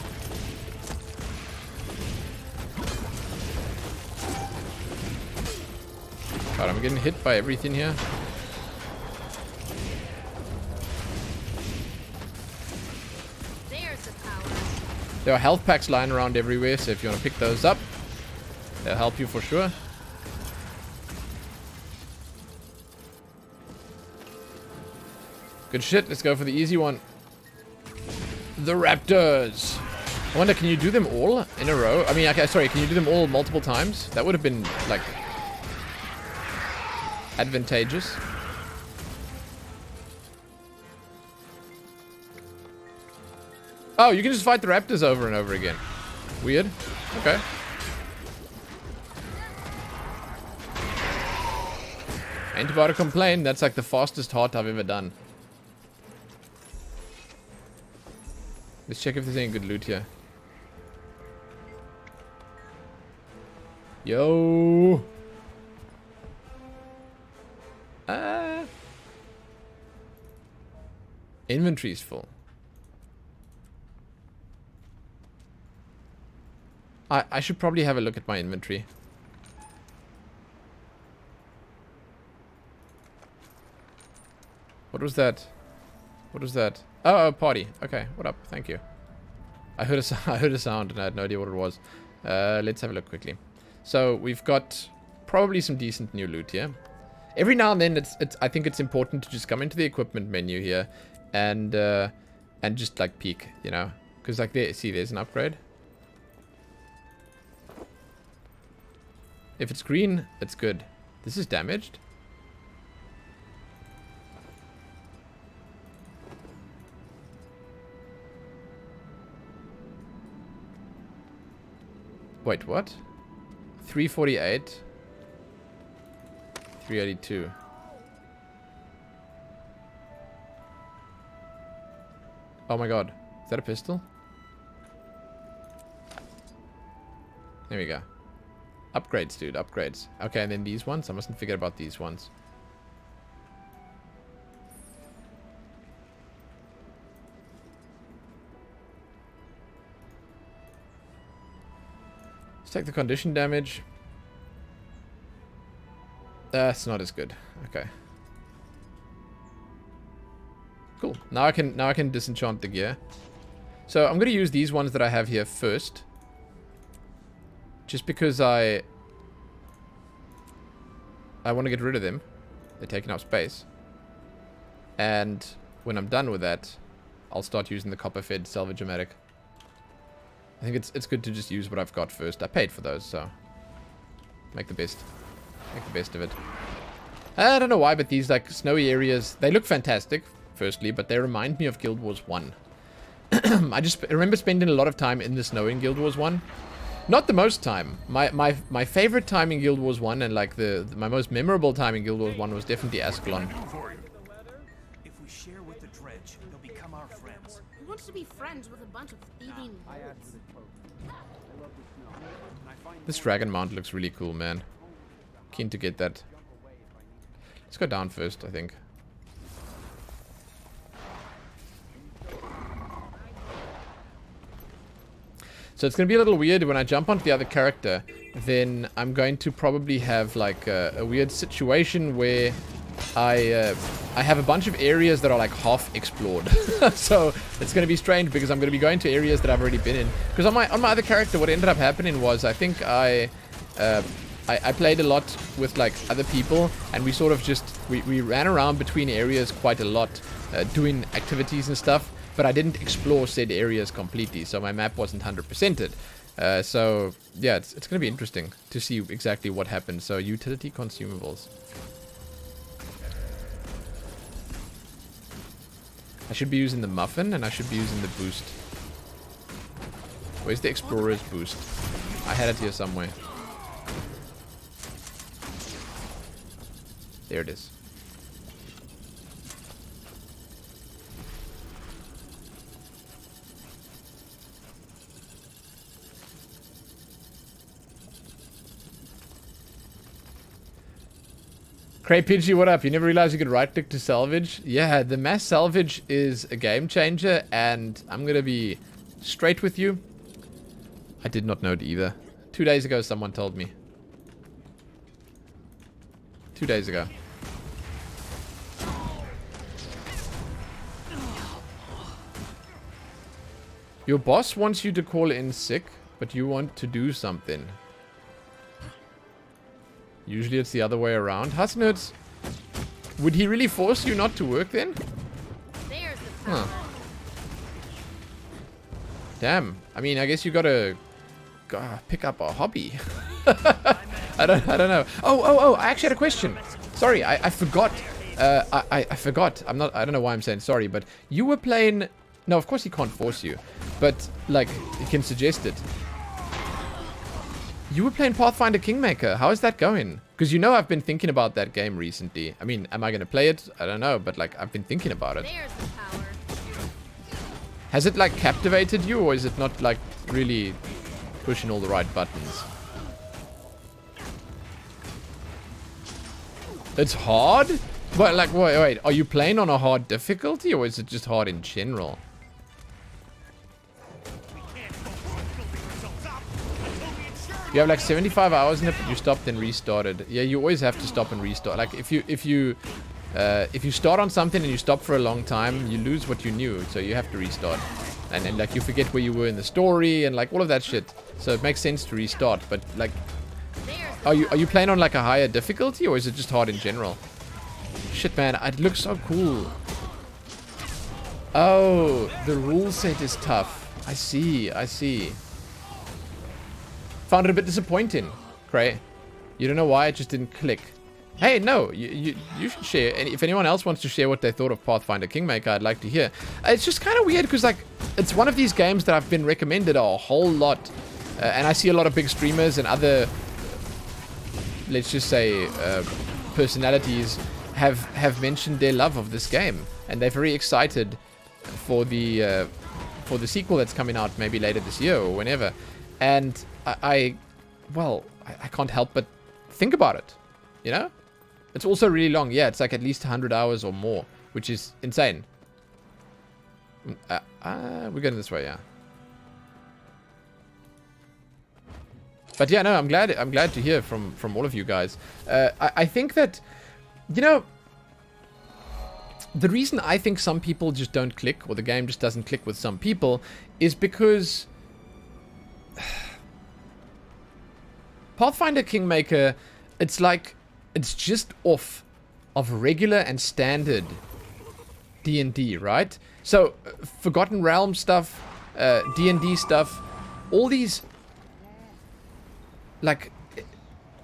God, I'm getting hit by everything here. There's the power. There are health packs lying around everywhere, so if you want to pick those up, they'll help you for sure. Good shit, let's go for the easy one. The Raptors. I wonder, can you do them all in a row? I mean, okay, sorry, can you do them all multiple times? That would have been, like, advantageous. Oh, you can just fight the Raptors over and over again. Weird. Okay. Ain't about to complain. That's like the fastest heart I've ever done. Let's check if there's any good loot here. Yo! Inventory's full. I should probably have a look at my inventory. What was that? What was that? Oh, party. Okay, what up? Thank you. I heard a sound and I had no idea what it was. Let's have a look quickly. So we've got probably some decent new loot here. Every now and then, I think it's important to just come into the equipment menu here and just like peek, you know, because like there's an upgrade. If it's green, it's good. This is damaged. Wait, what? 348. 382. Oh my god. Is that a pistol? There we go. Upgrades, dude. Upgrades. Okay, and then these ones. I mustn't forget about these ones. Let's take the condition damage. That's not as good. Okay. Cool. Now I can disenchant the gear. So I'm gonna use these ones that I have here first. Just because I want to get rid of them. They're taking up space. And when I'm done with that, I'll start using the copper-fed salvage-o-matic. I think it's good to just use what I've got first. I paid for those, so make the best of it. I don't know why, but these like snowy areas, they look fantastic, firstly, but they remind me of Guild Wars 1. I just remember spending a lot of time in the snow in Guild Wars 1. Not the most time. My favorite time in Guild Wars 1 and like my most memorable time in Guild Wars 1 was definitely Ascalon. If we share with the dredge, they'll become our friends. Who wants to be friends with a bunch of thieving nerds? This dragon mount looks really cool, man. Keen to get that. Let's go down first, I think. So it's going to be a little weird when I jump onto the other character. Then I'm going to probably have like a weird situation where I have a bunch of areas that are like half explored. So it's going to be strange because I'm going to be going to areas that I've already been in. Because on my other character, what ended up happening was I think I played a lot with like other people, and we sort of just we ran around between areas quite a lot, doing activities and stuff. But I didn't explore said areas completely, so my map wasn't 100%ed. So yeah, it's going to be interesting to see exactly what happens. So utility consumables. I should be using the muffin, and I should be using the boost. Where's the explorer's boost? I had it here somewhere. There it is. Cray Pidgey, what up? You never realized you could right click to salvage? Yeah, the mass salvage is a game changer, and I'm gonna be straight with you. I did not know it either. 2 days ago, someone told me. 2 days ago. Your boss wants you to call in sick, but you want to do something. Usually it's the other way around. Hasnuts, would he really force you not to work then? There's the power. Huh. Damn. I mean, I guess you gotta pick up a hobby. I don't know. Oh, I actually had a question. Sorry, I forgot. I forgot. I don't know why I'm saying sorry, but you were playing... No, of course he can't force you. But, like, he can suggest it. You were playing Pathfinder Kingmaker. How is that going? Because you know I've been thinking about that game recently. I mean, am I going to play it? I don't know, but like I've been thinking about it. There's the power. Has it like captivated you, or is it not like really pushing all the right buttons? It's hard? But like, wait, are you playing on a hard difficulty, or is it just hard in general? You have like 75 hours in it, but you stopped and restarted. Yeah, you always have to stop and restart. Like if you start on something and you stop for a long time, you lose what you knew, so you have to restart. And then like you forget where you were in the story and like all of that shit. So it makes sense to restart. But like, are you playing on like a higher difficulty, or is it just hard in general? Shit, man, it looks so cool. Oh, the rule set is tough. I see. Found it a bit disappointing, Cray. You don't know why it just didn't click. Hey, no, you should share. And if anyone else wants to share what they thought of Pathfinder Kingmaker, I'd like to hear. It's just kind of weird because, like, it's one of these games that I've been recommended a whole lot. And I see a lot of big streamers and other, let's just say, personalities have mentioned their love of this game. And they're very excited for the sequel that's coming out maybe later this year or whenever. And I can't help but think about it, you know? It's also really long. Yeah, it's like at least 100 hours or more, which is insane. We're going this way, yeah. But yeah, no, I'm glad to hear from all of you guys. I think that, you know, the reason I think some people just don't click, or the game just doesn't click with some people, is because Pathfinder Kingmaker, it's like, it's just off of regular and standard D&D, right? So, Forgotten Realms stuff, D&D stuff, all these, like,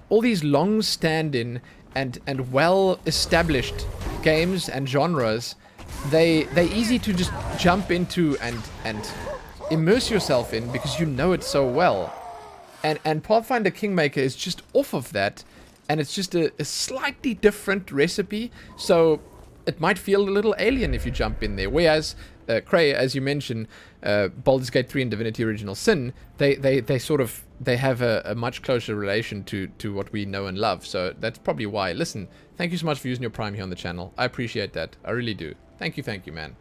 all these long-standing and well-established games and genres, they're easy to just jump into and immerse yourself in because you know it so well. And Pathfinder Kingmaker is just off of that, and it's just a slightly different recipe, so it might feel a little alien if you jump in there. Whereas, Cray, as you mentioned, Baldur's Gate 3 and Divinity Original Sin, they have a much closer relation to what we know and love, so that's probably why. Listen, thank you so much for using your Prime here on the channel. I appreciate that. I really do. Thank you, man.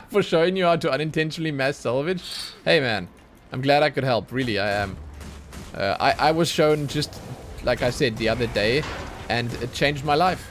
For showing you how to unintentionally mass salvage. Hey, man. I'm glad I could help. Really, I am. I was shown just, like I said, the other day, and it changed my life.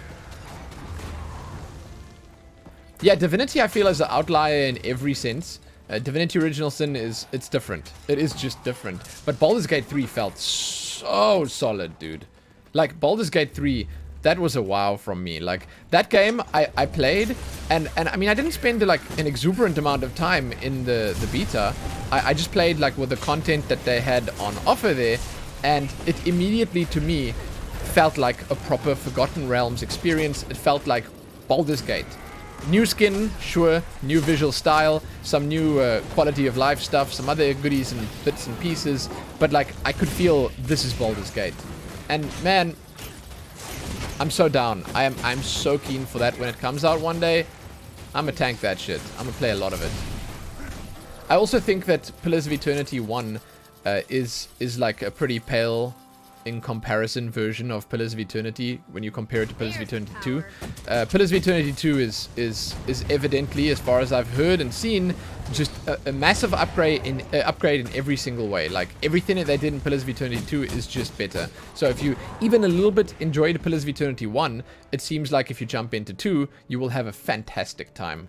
Yeah, Divinity, I feel, is an outlier in every sense. Divinity Original Sin it's different. It is just different. But Baldur's Gate 3 felt so solid, dude. Like, Baldur's Gate 3... that was a wow from me. Like, that game I played, and I mean, I didn't spend like an exuberant amount of time in the beta. I just played like with the content that they had on offer there, and it immediately to me felt like a proper Forgotten Realms experience. It felt like Baldur's Gate. New skin, sure, new visual style, some new quality of life stuff, some other goodies and bits and pieces, but like I could feel this is Baldur's Gate. And man, I'm so down. I'm so keen for that when it comes out one day. I'm gonna tank that shit. I'm gonna play a lot of it. I also think that Pillars of Eternity 1 is like a pretty pale in comparison version of Pillars of Eternity when you compare it to Pillars of Eternity 2. Pillars of Eternity 2 is evidently, as far as I've heard and seen, just a massive upgrade in every single way. Like, everything that they did in Pillars of Eternity 2 is just better. So if you even a little bit enjoyed Pillars of Eternity 1, it seems like if you jump into 2, you will have a fantastic time.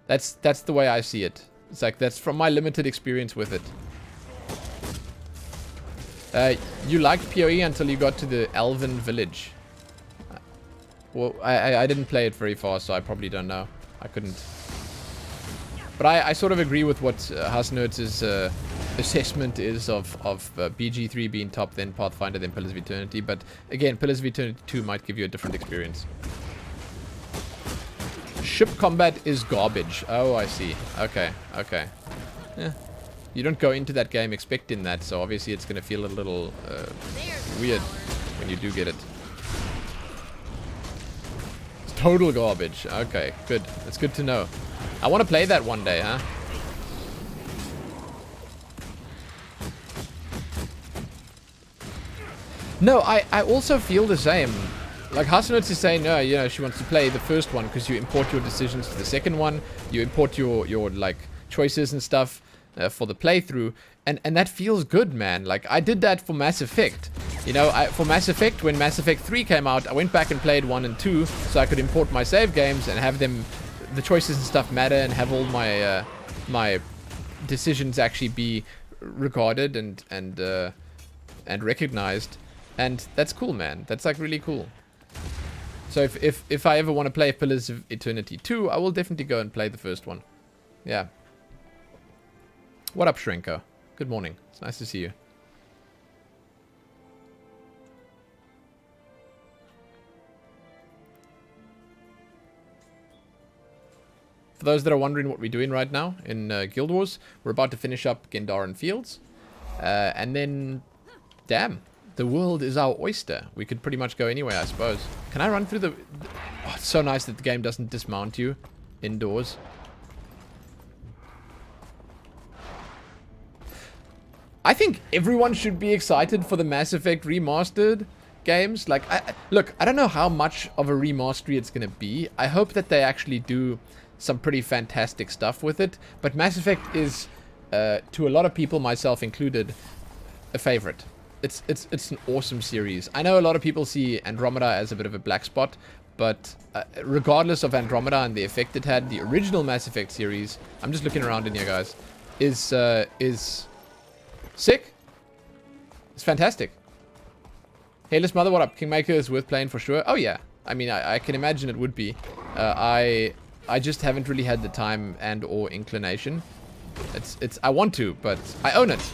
That's the way I see it. It's like, that's from my limited experience with it. You liked PoE until you got to the Elven Village. Well, I didn't play it very far, so I probably don't know. I couldn't. But I sort of agree with what Hasnerds' assessment is of BG3 being top, then Pathfinder, then Pillars of Eternity. But again, Pillars of Eternity 2 might give you a different experience. Ship combat is garbage. Oh, I see. Okay. Yeah. You don't go into that game expecting that, so obviously it's going to feel a little weird when you do get it. Total garbage. Okay, good. That's good to know. I want to play that one day, huh? No, I also feel the same. Like, Hasanut is saying, no, you know, she wants to play the first one because you import your decisions to the second one. You import your like, choices and stuff for the playthrough. And that feels good, man. Like, I did that for Mass Effect. You know, for Mass Effect, when Mass Effect 3 came out, I went back and played 1 and 2 so I could import my save games and have them, the choices and stuff matter, and have all my my decisions actually be regarded and recognized. And that's cool, man. That's like really cool. So if I ever want to play Pillars of Eternity 2, I will definitely go and play the first one. Yeah. What up, Shrinko? Good morning. It's nice to see you. For those that are wondering what we're doing right now in Guild Wars, we're about to finish up Gendaran Fields. And then, damn, the world is our oyster. We could pretty much go anywhere, I suppose. Can I run through the... Oh, it's so nice that the game doesn't dismount you indoors. I think everyone should be excited for the Mass Effect Remastered games. Like, look, I don't know how much of a remastery it's going to be. I hope that they actually do some pretty fantastic stuff with it. But Mass Effect is, to a lot of people, myself included, a favorite. It's an awesome series. I know a lot of people see Andromeda as a bit of a black spot, but regardless of Andromeda and the effect it had, the original Mass Effect series, I'm just looking around in here, guys, is sick. It's fantastic. Hayless Mother, what up? Kingmaker is worth playing for sure. Oh yeah, I mean, I can imagine it would be. I just haven't really had the time and or inclination. I want to, but I own it.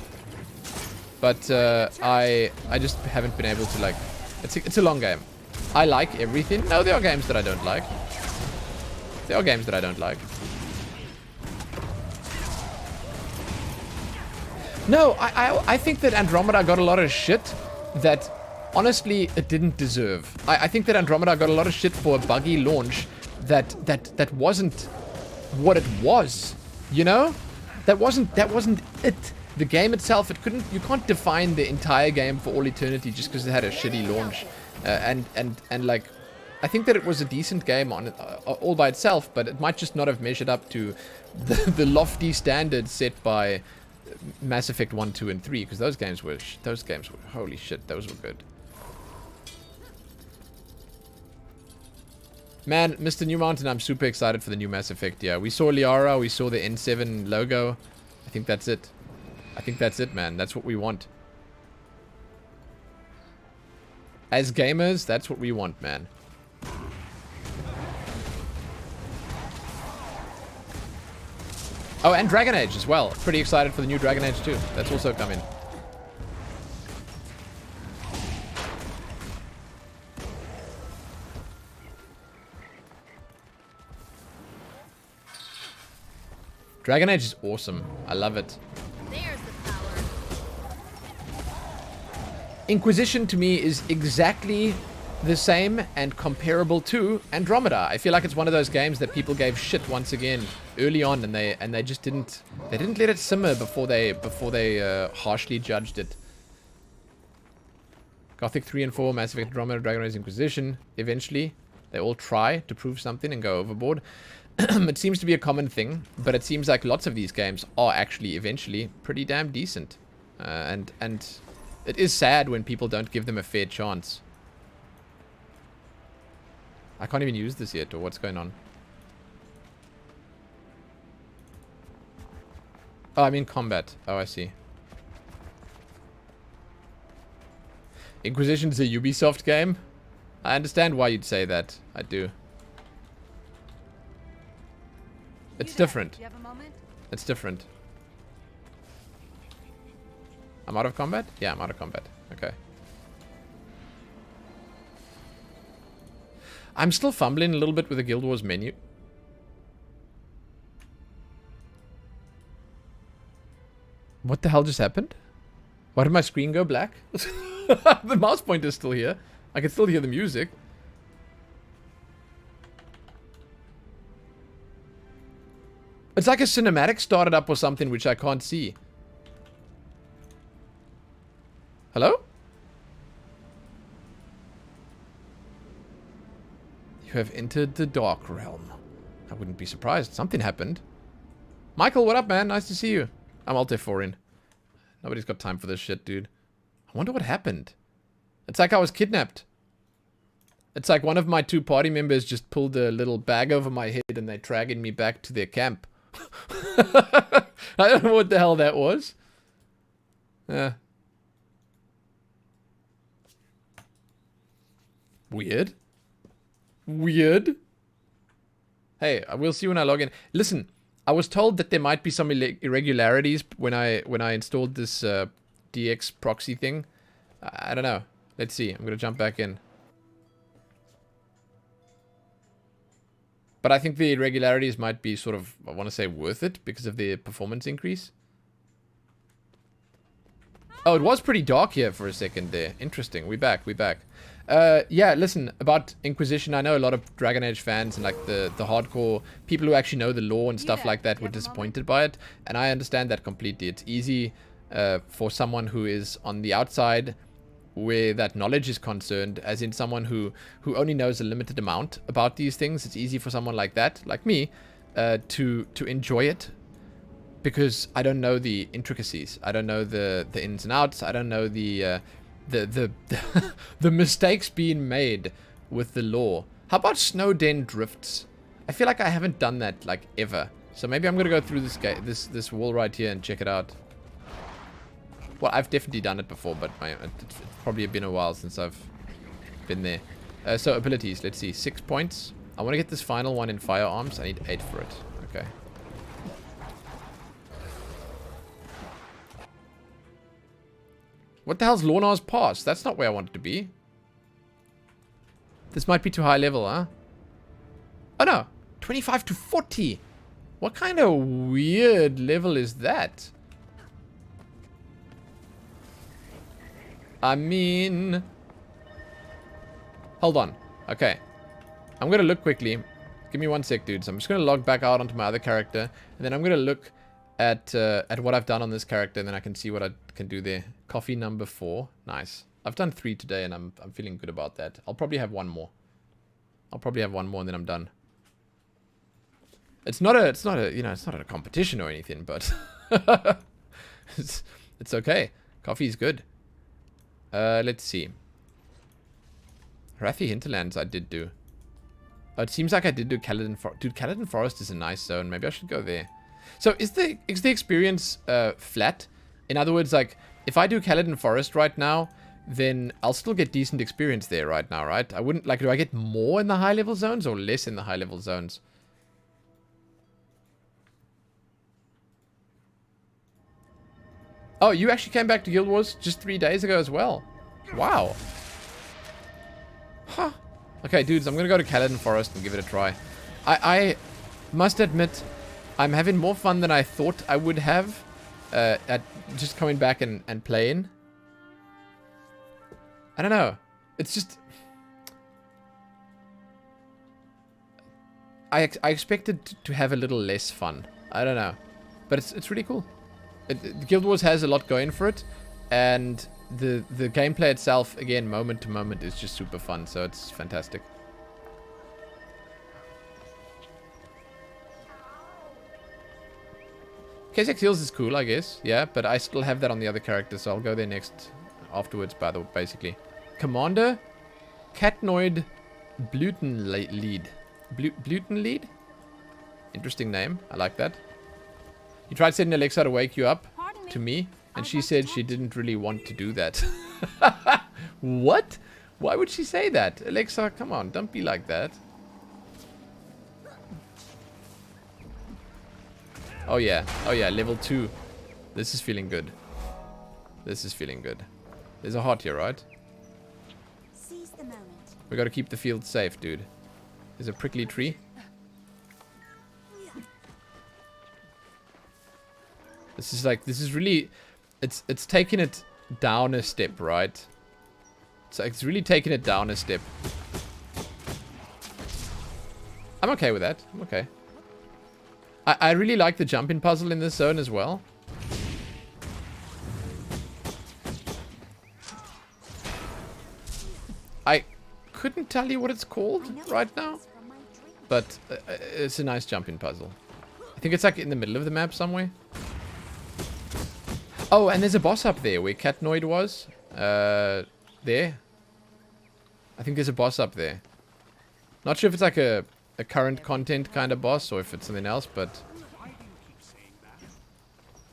But I just haven't been able to, like, it's a long game. I like everything. No, there are games that I don't like. There are games that I don't like. No, I think that Andromeda got a lot of shit that, honestly, it didn't deserve. I think that Andromeda got a lot of shit for a buggy launch that wasn't what it was. You know? That wasn't it. The game itself, you can't define the entire game for all eternity just because it had a shitty launch. And like, I think that it was a decent game on all by itself, but it might just not have measured up to the lofty standards set by Mass Effect 1, 2, and 3, because those games were holy shit, those were good. Man, Mr. New Mountain, I'm super excited for the new Mass Effect. Yeah, we saw Liara, we saw the N7 logo. I think that's it. I think that's it, man. That's what we want. As gamers, that's what we want, man. Oh, and Dragon Age as well. Pretty excited for the new Dragon Age too. That's also coming. Dragon Age is awesome. I love it. There's the power. Inquisition to me is exactly the same and comparable to Andromeda. I feel like it's one of those games that people gave shit once again early on, and they just didn't let it simmer before they harshly judged it. Gothic 3 and 4, Mass Effect Andromeda, Dragon Age Inquisition. Eventually, they all try to prove something and go overboard. It seems to be a common thing, but it seems like lots of these games are actually eventually pretty damn decent. And it is sad when people don't give them a fair chance. I can't even use this yet, or what's going on? Oh, I'm in combat. Oh, I see. Inquisition's a Ubisoft game? I understand why you'd say that. I do. It's different. Do you have a moment? It's different. I'm out of combat? Yeah, I'm out of combat. Okay. I'm still fumbling a little bit with the Guild Wars menu. What the hell just happened? Why did my screen go black? The mouse pointer is still here. I can still hear the music. It's like a cinematic started up or something, which I can't see. Hello? You have entered the Dark Realm. I wouldn't be surprised. Something happened. Michael, what up, man? Nice to see you. I'm Alt-F4 in. Nobody's got time for this shit, dude. I wonder what happened. It's like I was kidnapped. It's like one of my 2 party members just pulled a little bag over my head and they're dragging me back to their camp. I don't know what the hell that was. Weird. Weird. Hey, I will see when I log in. Listen, I was told that there might be some irregularities when I installed this DX proxy thing. I don't know. Let's see. I'm gonna jump back in. But I think the irregularities might be sort of, I want to say, worth it because of the performance increase. Oh, it was pretty dark here for a second there. Interesting. We back. Yeah, listen, about Inquisition, I know a lot of Dragon Age fans and like the hardcore people who actually know the lore and stuff like that were disappointed by it. And I understand that completely. It's easy for someone who is on the outside where that knowledge is concerned, as in someone who only knows a limited amount about these things. It's easy for someone like that, like me, to enjoy it. Because I don't know the intricacies. I don't know the ins and outs. I don't know the mistakes being made with the lore. How about Snowden drifts? I feel like I haven't done that like ever. So maybe I'm gonna go through this wall right here and check it out. Well, I've definitely done it before, but it's probably been a while since I've been there. So abilities, let's see, 6 points. I want to get this final one in firearms. I need 8 for it. Okay. What the hell's Lorna's Pass? That's not where I want it to be. This might be too high level, huh? Oh no, 25 to 40. What kind of weird level is that? I mean... Hold on. Okay. I'm gonna look quickly. Give me 1 sec, dudes. I'm just gonna log back out onto my other character. And then I'm gonna look at what I've done on this character. And then I can see what I can do there. Coffee number 4. Nice. I've done 3 today and I'm feeling good about that. I'll probably have 1 more. I'll probably have 1 more and then I'm done. It's not a, you know, it's not a competition or anything, but... it's okay. Coffee's good. Let's see. Wrathy Hinterlands I did do. Oh, it seems like I did do Caledon Forest. Dude, Caledon Forest is a nice zone. Maybe I should go there. So, is the experience flat? In other words, like, if I do Caledon Forest right now, then I'll still get decent experience there right now, right? I wouldn't, like, do I get more in the high-level zones or less in the high-level zones? Oh, you actually came back to Guild Wars just 3 days ago as well. Wow. Huh. Okay, dudes, I'm gonna go to Caledon Forest and give it a try. I must admit, I'm having more fun than I thought I would have at just coming back and playing. I don't know. It's just... I expected to have a little less fun. I don't know. But it's really cool. Guild Wars has a lot going for it, and the gameplay itself, again, moment to moment, is just super fun, so it's fantastic. Kesek Heals is cool, I guess, yeah, but I still have that on the other character, so I'll go there next afterwards, basically. Commander Catnoid Blutenlead. Blutenlead? Interesting name, I like that. You tried setting Alexa to wake you up to me, and she said she didn't really want to do that. What? Why would she say that? Alexa, come on, don't be like that. Oh yeah, level 2. This is feeling good. This is feeling good. There's a heart here, right? Seize the moment. We gotta keep the field safe, dude. There's a prickly tree. This is really, it's taking it down a step, right? So it's really taking it down a step. I'm okay with that. I'm okay. I really like the jump-in puzzle in this zone as well. I couldn't tell you what it's called right now, but it's a nice jump-in puzzle. I think it's like in the middle of the map somewhere. Oh, and there's a boss up there where Catnoid was. There. I think there's a boss up there. Not sure if it's like a current content kind of boss or if it's something else, but...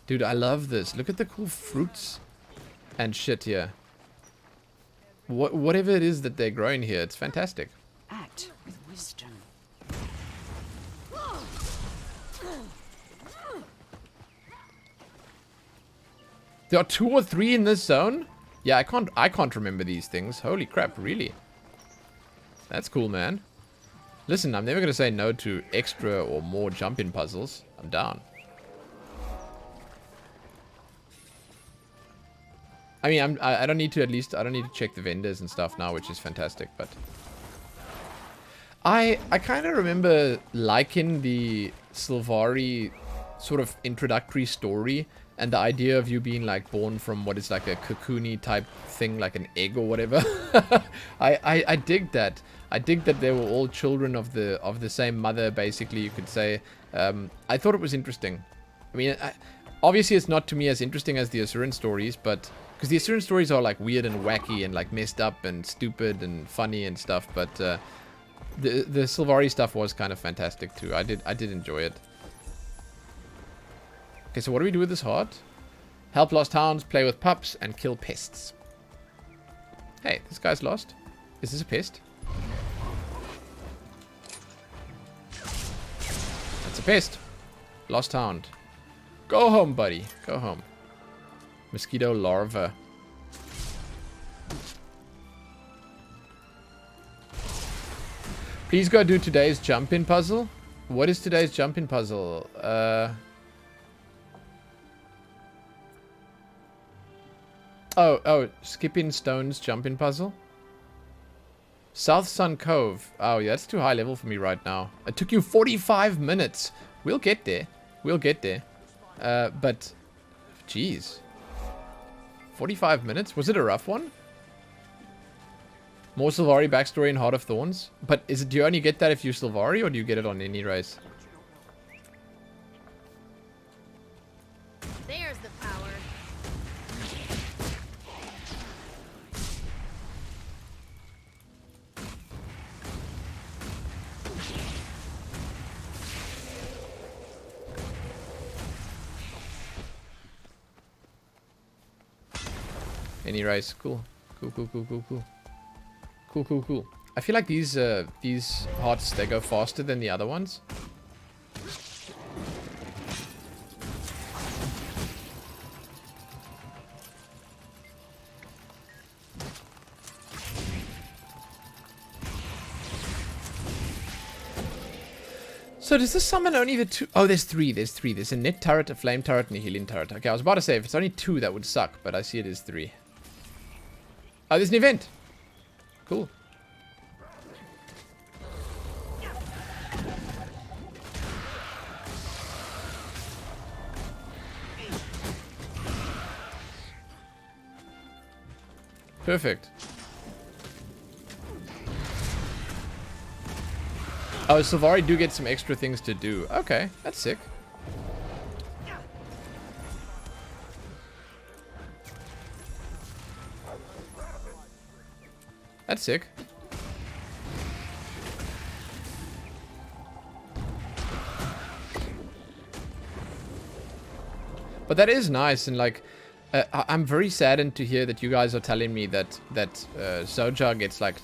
Dude, I love this. Look at the cool fruits and shit here. Whatever it is that they're growing here, it's fantastic. Act with wisdom. There are 2 or 3 in this zone? Yeah, I can't remember these things. Holy crap, really? That's cool, man. Listen, I'm never gonna say no to extra or more jump-in puzzles. I'm down. I mean, I don't need to I don't need to check the vendors and stuff now, which is fantastic, but... I kind of remember liking the Sylvari sort of introductory story and the idea of you being like born from what is like a cocoony type thing, like an egg or whatever. I dig that. I dig that they were all children of the same mother, basically, you could say. I thought it was interesting. I mean, obviously it's not to me as interesting as the Asuran stories, but because the Asuran stories are like weird and wacky and like messed up and stupid and funny and stuff, but the Sylvari stuff was kind of fantastic too. I did enjoy it. Okay, so what do we do with this heart? Help lost hounds, play with pups, and kill pests. Hey, this guy's lost. Is this a pest? That's a pest. Lost hound. Go home, buddy. Go home. Mosquito larva. Please go do today's jump-in puzzle. What is today's jump-in puzzle? Oh, skipping stones jump-in puzzle. South Sun Cove. Oh, yeah, that's too high level for me right now. It took you 45 minutes. We'll get there. We'll get there. But, jeez. 45 minutes? Was it a rough one? More Sylvari backstory in Heart of Thorns. But do you only get that if you're Sylvari, or do you get it on any race? There's the power. Any race. Cool. Cool. I feel like these hearts, they go faster than the other ones. So does this summon only the 2? Oh, there's 3. There's a net turret, a flame turret, and a healing turret. Okay, I was about to say, if it's only 2, that would suck, but I see it is 3. Oh, there's an event. Cool. Perfect. Oh, Sylvari do get some extra things to do. Okay, that's sick. That's sick. But that is nice, and like, I'm very saddened to hear that you guys are telling me that Zoja gets like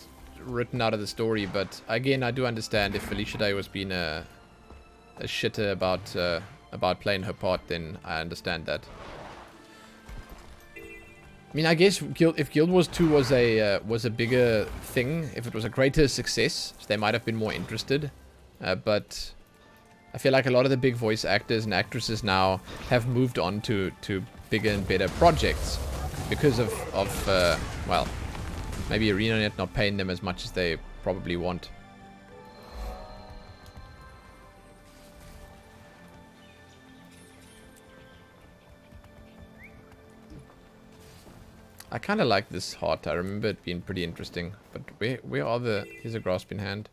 written out of the story. But again, I do understand if Felicia Day was being a shitter about playing her part, then I understand that. I mean, I guess if Guild Wars 2 was a bigger thing, if it was a greater success, they might have been more interested. But I feel like a lot of the big voice actors and actresses now have moved on to bigger and better projects because of well, maybe ArenaNet not paying them as much as they probably want. I kind of like this heart. I remember it being pretty interesting. But where are the... Here's a grasp in hand.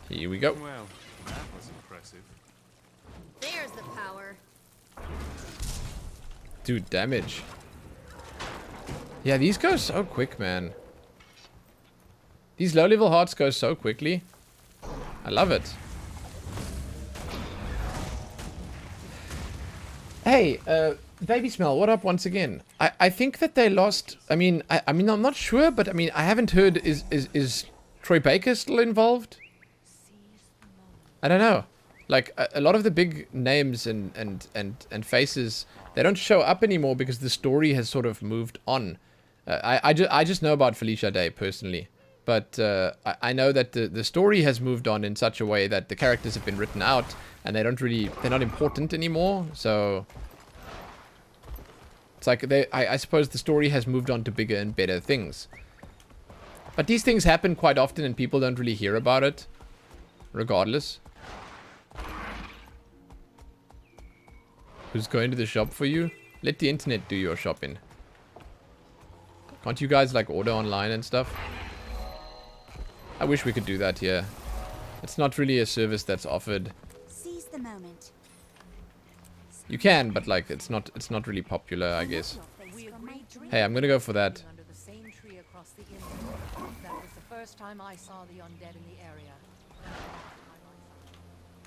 Here we go. Well, that was impressive. There's the power. Dude, damage. Yeah, these go so quick, man. These low-level hearts go so quickly. I love it. Hey, Baby Smell, what up once again? I think that they lost... I mean, I'm not sure, but I mean, I haven't heard... Is Troy Baker still involved? I don't know. Like, a lot of the big names and faces, they don't show up anymore because the story has sort of moved on. I just know about Felicia Day, personally. But I know that the story has moved on in such a way that the characters have been written out, and they're not important anymore, so... It's like, I suppose the story has moved on to bigger and better things. But these things happen quite often, and people don't really hear about it, regardless. Who's going to the shop for you? Let the internet do your shopping. Can't you guys, like, order online and stuff? I wish we could do that here. It's not really a service that's offered. Seize the moment. You can, but, like, it's not really popular, I guess. Hey, I'm gonna go for that. Under the same tree across the inlet. That was the first time I saw the undead in the area.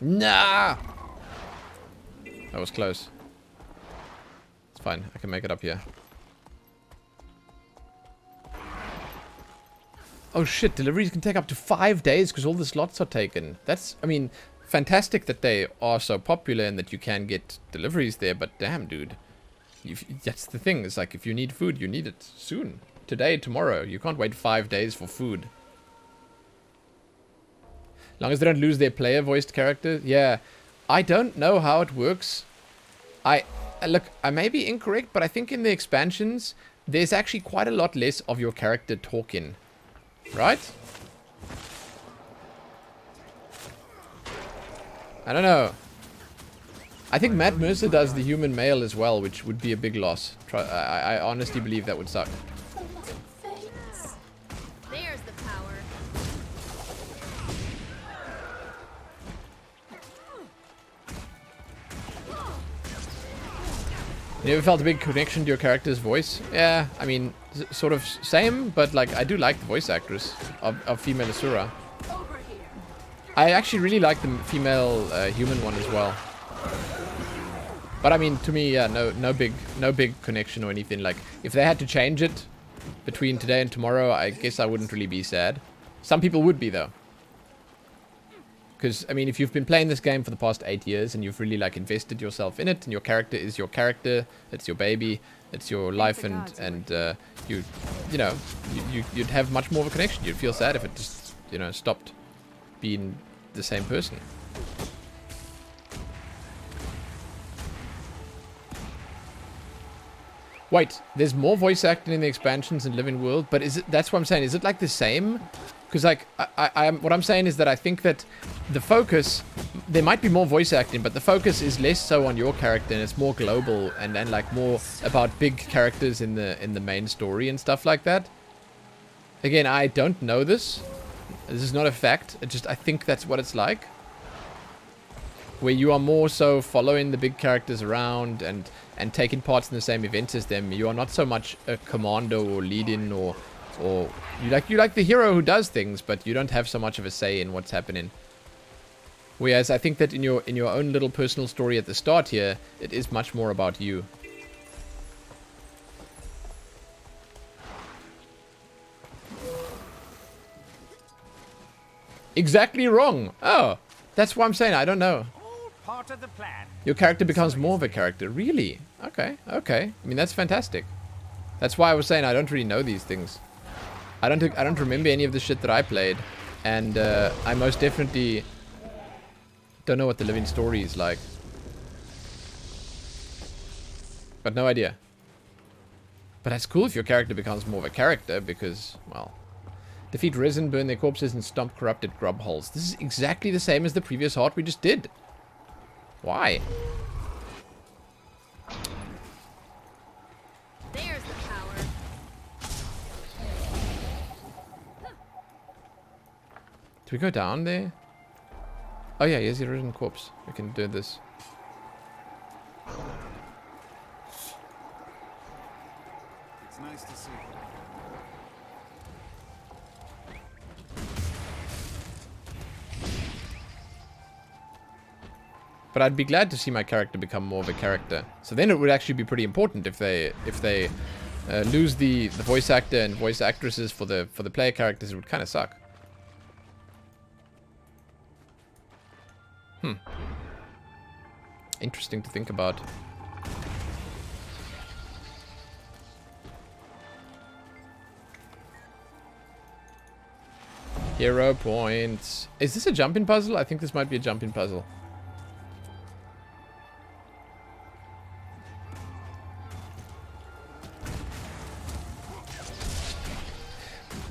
Nah! That was close. It's fine. I can make it up here. Oh shit, deliveries can take up to 5 days because all the slots are taken. That's, I mean, fantastic that they are so popular and that you can get deliveries there, but damn, dude. That's the thing. It's like, if you need food, you need it soon. Today, tomorrow. You can't wait 5 days for food. As long as they don't lose their player-voiced character. Yeah. I don't know how it works. Look, I may be incorrect, but I think in the expansions, there's actually quite a lot less of your character talking. Right? I don't know. I think Matt Mercer does the human male as well, which would be a big loss. I honestly believe that would suck. There's the power. You ever felt a big connection to your character's voice? Yeah, I mean, sort of same, but like, I do like the voice actress of female Asura. I actually really like the female human one as well. But I mean, to me, yeah, no big connection or anything. Like, if they had to change it between today and tomorrow, I guess I wouldn't really be sad. Some people would be, though. Because, I mean, if you've been playing this game for the past 8 years and you've really, like, invested yourself in it, and your character is your character, it's your baby, it's your life, and you'd have much more of a connection. You'd feel sad if it just, stopped being the same person. Wait, there's more voice acting in the expansions in Living World, but is it? That's what I'm saying. Is it like the same? Because like, what I'm saying is that I think that the focus, there might be more voice acting, but the focus is less so on your character, and it's more global and like more about big characters in the main story and stuff like that. Again, I don't know this. This is not a fact. I think that's what it's like. Where you are more so following the big characters around and taking parts in the same events as them. You are not so much a commando or lead-in or you like the hero who does things, but you don't have so much of a say in what's happening. Whereas I think that in your own little personal story at the start here, it is much more about you. Exactly wrong. Oh, that's what I'm saying. I don't know. Part of the plan. Your character becomes more of a character. Really? Okay. I mean, that's fantastic. That's why I was saying I don't really know these things. I don't remember any of the shit that I played, and I most definitely don't know what the living story is like. But no idea. But that's cool if your character becomes more of a character, because, well... Defeat resin, burn their corpses, and stomp corrupted grub holes. This is exactly the same as the previous heart we just did. Why? There's the power. Do we go down there? Oh yeah, here's the original corpse. We can do this. It's nice to see. But I'd be glad to see my character become more of a character. So then it would actually be pretty important if they lose the voice actor and voice actresses for the player characters. It would kind of suck. Interesting to think about. Hero points. Is this a jump-in puzzle? I think this might be a jump-in puzzle.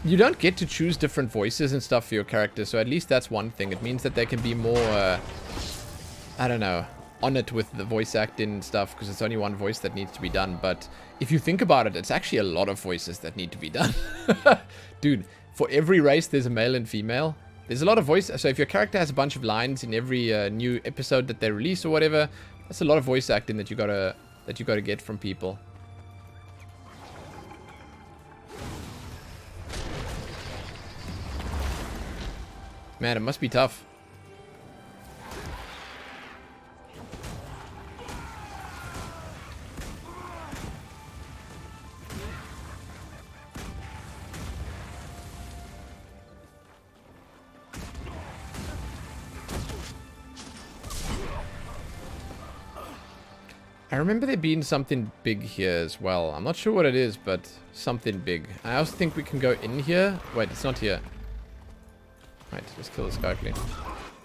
You don't get to choose different voices and stuff for your character, so at least that's one thing. It means that they can be more, I don't know, on it with the voice acting and stuff, because it's only one voice that needs to be done. But if you think about it, it's actually a lot of voices that need to be done. Dude, for every race, there's a male and female. There's a lot of voice. So if your character has a bunch of lines in every new episode that they release or whatever, that's a lot of voice acting that you gotta get from people. Man, it must be tough. I remember there being something big here as well. I'm not sure what it is, but something big. I also think we can go in here. Wait, it's not here. Right, let's kill this guy, please.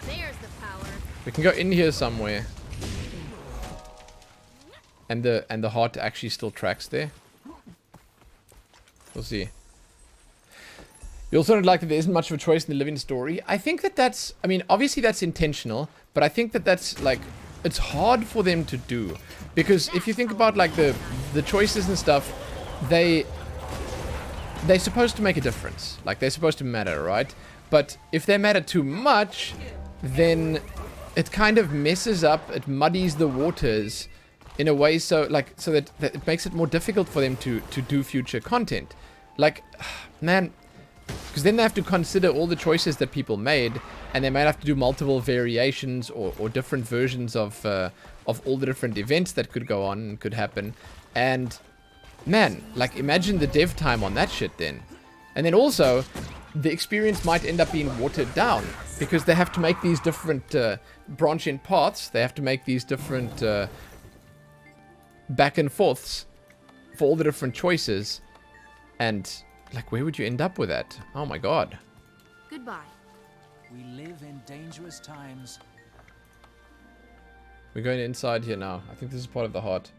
There's the power. We can go in here somewhere. And the heart actually still tracks there. We'll see. You also don't like that there isn't much of a choice in the living story. I think that that's... I mean, obviously that's intentional. But I think that that's, like... It's hard for them to do. Because if you think about, like, the choices and stuff... They're supposed to make a difference. Like, they're supposed to matter, right? But if they matter too much, then it kind of messes up, it muddies the waters in a way so that it makes it more difficult for them to do future content. Like, man, because then they have to consider all the choices that people made, and they might have to do multiple variations or different versions of all the different events that could go on and could happen. And, man, like, imagine the dev time on that shit then. And then also... the experience might end up being watered down because they have to make these different branching paths. They have to make these different back and forths for all the different choices. And, like, where would you end up with that? Oh my god. Goodbye. We live in dangerous times. We're going inside here now. I think this is part of the heart.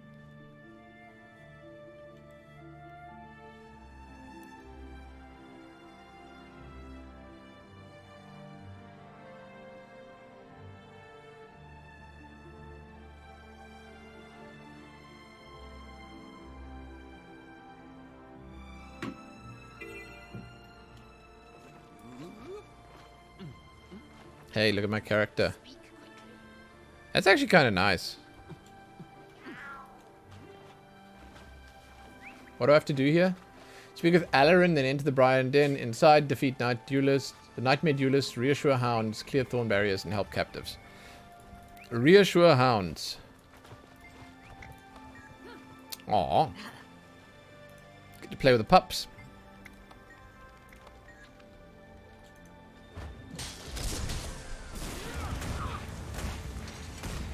Hey, look at my character. That's actually kind of nice. What do I have to do here? Speak with Alarin, then enter the Brian Den. Inside, defeat the Nightmare Duelists, reassure hounds, clear thorn barriers, and help captives. Reassure hounds. Aww. Get to play with the pups.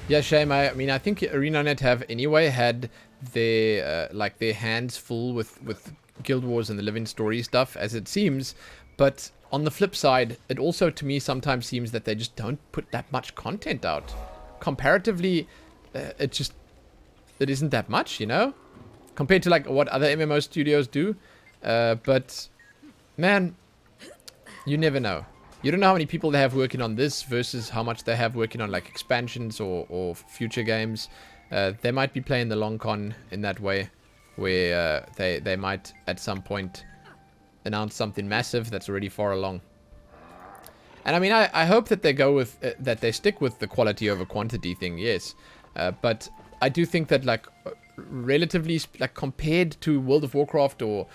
Yeah, shame. I mean, I think ArenaNet have anyway had their like their hands full with Guild Wars and the Living Story stuff, as it seems. But on the flip side, it also to me sometimes seems that they just don't put that much content out. Comparatively, it isn't that much, you know. compared to like what other MMO studios do. But man, you never know. You don't know how many people they have working on this versus how much they have working on like expansions or future games. They might be playing the long con in that way, where they might at some point announce something massive that's already far along. And I mean, I hope that they go with that they stick with the quality over quantity thing, yes. But I do think that like relatively like compared to World of Warcraft or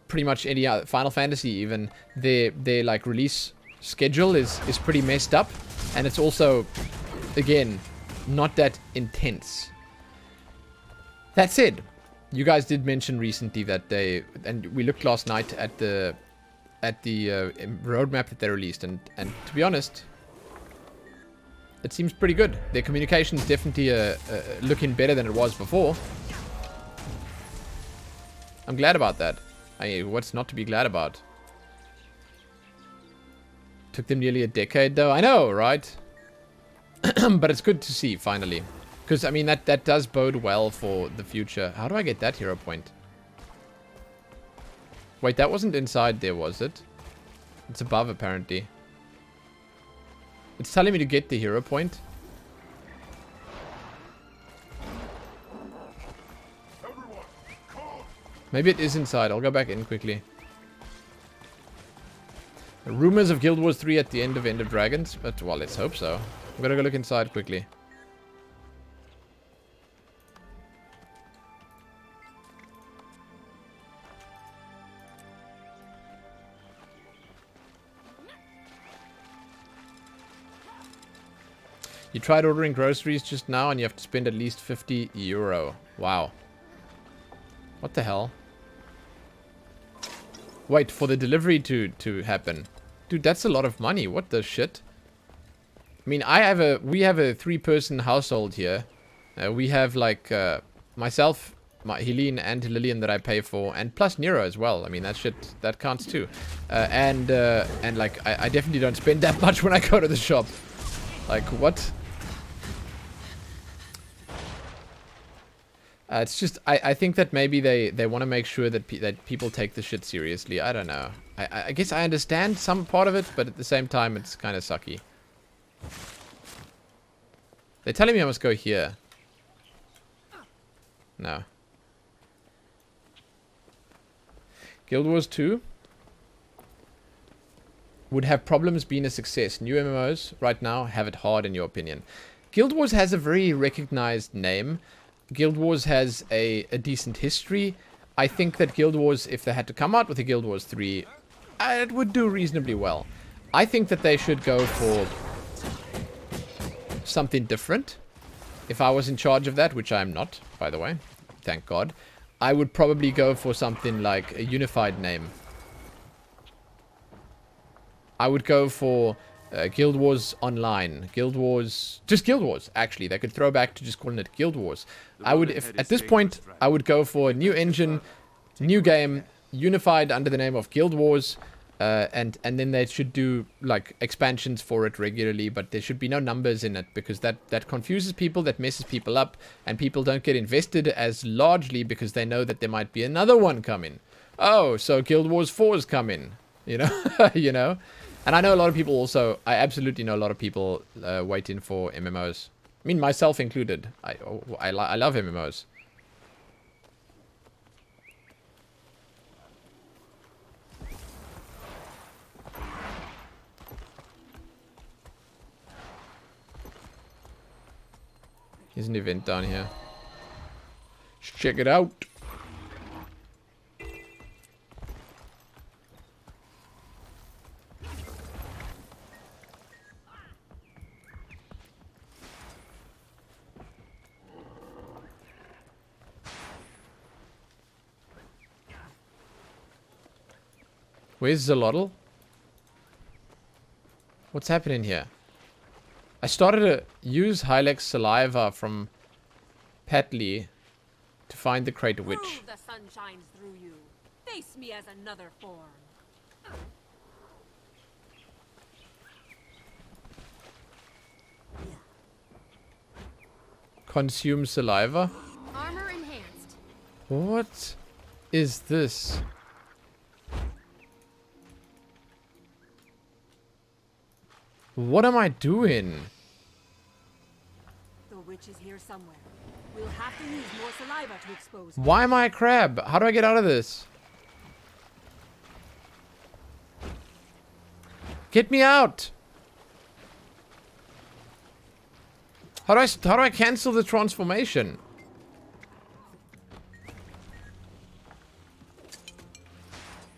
pretty much any other, Final Fantasy even, their like release schedule is pretty messed up, and it's also again not that intense. That said, you guys did mention recently that and we looked last night at the roadmap that they released, and to be honest, it seems pretty good. Their communication is definitely looking better than it was before. I'm glad about that. What's not to be glad about? Took them nearly a decade, though. I know, right? But it's good to see, finally. Because, I mean, that does bode well for the future. How do I get that hero point? Wait, that wasn't inside there, was it? It's above, apparently. It's telling me to get the hero point. Maybe it is inside. I'll go back in quickly. Rumors of Guild Wars 3 at the end of Dragons. But, well, let's hope so. I'm gonna go look inside quickly. You tried ordering groceries just now and you have to spend at least €50. Wow. What the hell? Wait, for the delivery to happen. Dude, that's a lot of money. What the shit? I mean, we have a 3-person household here. We have like myself, Helene and Lillian that I pay for, and plus Nero as well. I mean, that shit, that counts too. And like, I definitely don't spend that much when I go to the shop. Like, what? It's just, I think that maybe they want to make sure that people take the shit seriously. I don't know. I guess I understand some part of it, but at the same time, it's kind of sucky. They're telling me I must go here. No. Guild Wars 2 would have problems being a success. New MMOs right now have it hard, in your opinion. Guild Wars has a very recognized name. Guild Wars has a decent history. I think that Guild Wars, if they had to come out with a Guild Wars 3, it would do reasonably well. I think that they should go for something different. If I was in charge of that, which I'm not, by the way, thank God, I would probably go for something like a unified name. I would go for Guild Wars Online, Guild Wars, just Guild Wars, actually. They could throw back to just calling it Guild Wars. I would, at this point, I would go for a new engine, new game, unified under the name of Guild Wars, and then they should do, like, expansions for it regularly, but there should be no numbers in it, because that confuses people, that messes people up, and people don't get invested as largely because they know that there might be another one coming. Oh, so Guild Wars 4 is coming, you know, you know? And I know a lot of people also, I absolutely know a lot of people waiting for MMOs. I mean, myself included. I love MMOs. Here's an event down here. Let's check it out. Where's Zalotl? What's happening here? I started to use Hylex saliva from Petley to find the Crater Witch. Prove the sun shines through you. Face me as another form. Consume saliva? Armor enhanced. What is this? What am I doing? The witch is here somewhere. We'll have to use more saliva to expose her. Why am I a crab? How do I get out of this? Get me out! How do I cancel the transformation?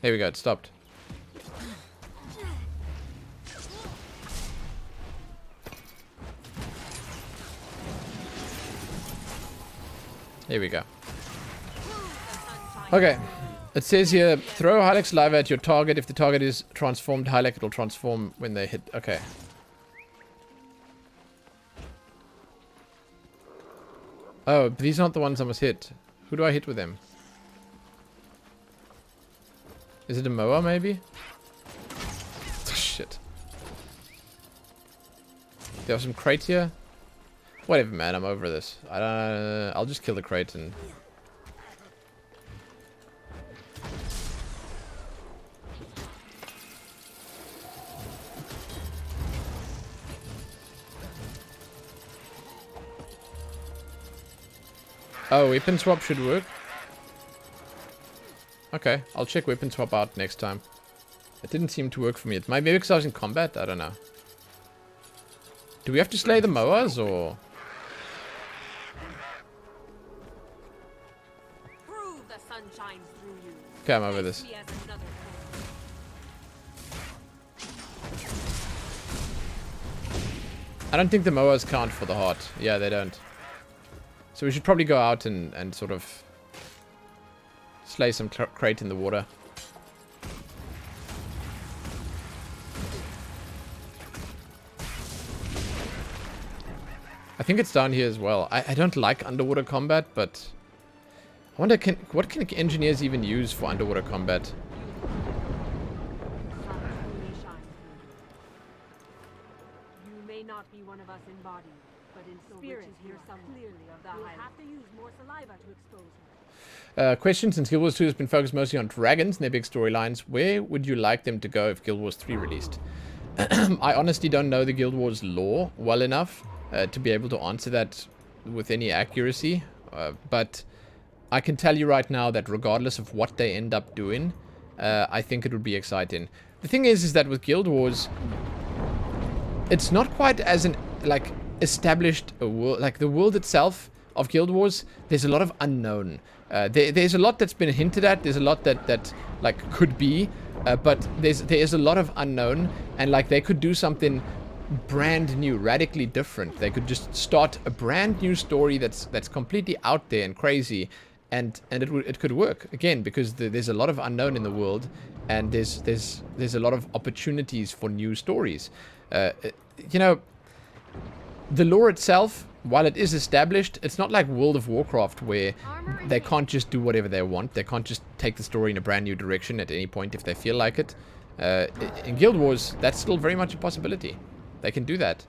There we go, it stopped. Here we go. Okay. It says here, throw Hylic saliva at your target. If the target is transformed Hylic, it will transform when they hit. Okay. Oh, but these aren't the ones I must hit. Who do I hit with them? Is it a Moa, maybe? Oh, shit. There are some crate here. Whatever, man. I'm over this. I'll just kill the crate and... Oh, weapon swap should work. Okay, I'll check weapon swap out next time. It didn't seem to work for me. Maybe because I was in combat? I don't know. Do we have to slay the Moas, or...? Prove the sun shines through you. Okay, I'm over this. Face me as another foe. I don't think the Moas count for the heart. Yeah, they don't. So we should probably go out and sort of slay some crate in the water. I think it's down here as well. I don't like underwater combat, but I wonder what can engineers even use for underwater combat? The sun truly shines through you. You may not be one of us in body, but in spirit you are some clearly of the We'll have to use more saliva to expose her. Question, since Guild Wars 2 has been focused mostly on dragons and their big storylines, where would you like them to go if Guild Wars 3 released? I honestly don't know the Guild Wars lore well enough to be able to answer that with any accuracy, but I can tell you right now that regardless of what they end up doing, I think it would be exciting. The thing is that with Guild Wars, it's not quite as an, like, established a world, like the world itself of Guild Wars. There's a lot of unknown. There's a lot that's been hinted at. There's a lot that like could be, but there is a lot of unknown, and like they could do something brand new, radically different. They could just start a brand new story that's completely out there and crazy, and it could work again because there's a lot of unknown in the world, and there's a lot of opportunities for new stories. You know, the lore itself, while it is established, it's not like World of Warcraft where they can't just do whatever they want. They can't just take the story in a brand new direction at any point if they feel like it. In Guild Wars, that's still very much a possibility. They can do that.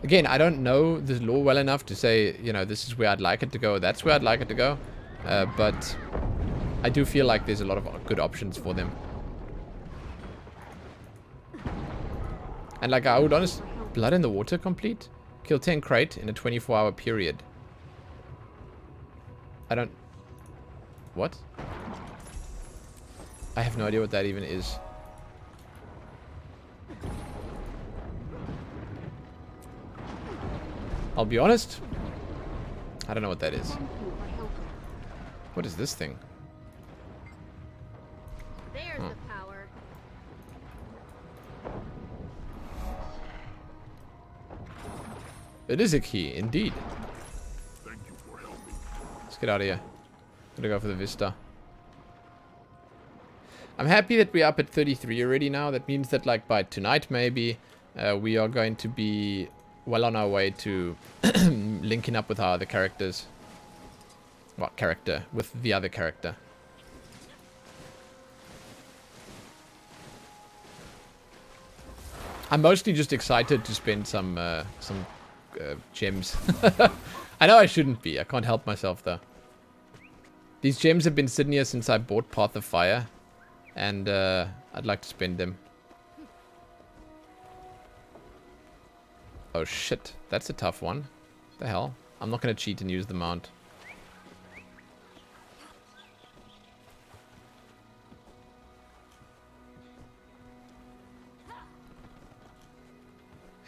Again, I don't know the lore well enough to say, you know, this is where I'd like it to go, that's where I'd like it to go. But I do feel like there's a lot of good options for them. And like, I would honestly... Blood in the Water complete? Kill 10 crate in a 24-hour period. I don't... What? I have no idea what that even is. I'll be honest. I don't know what that is. What is this thing? There's the power. It is a key, indeed. Thank you for helping. Let's get out of here. I'm gonna go for the Vista. I'm happy that we're up at 33 already now. That means that, like, by tonight maybe, we are going to be well on our way to linking up with our other characters. What character? With the other character. I'm mostly just excited to spend some gems. I know I shouldn't be. I can't help myself though. These gems have been sitting here since I bought Path of Fire. And I'd like to spend them. Oh shit, that's a tough one. The hell? I'm not going to cheat and use the mount.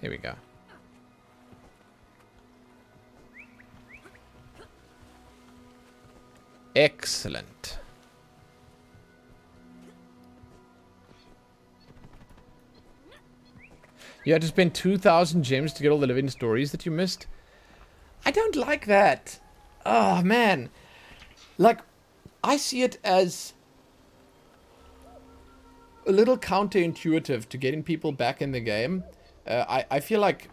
Here we go. Excellent. You had to spend 2,000 gems to get all the living stories that you missed? I don't like that. Oh, man. Like, I see it as a little counterintuitive to getting people back in the game. I feel like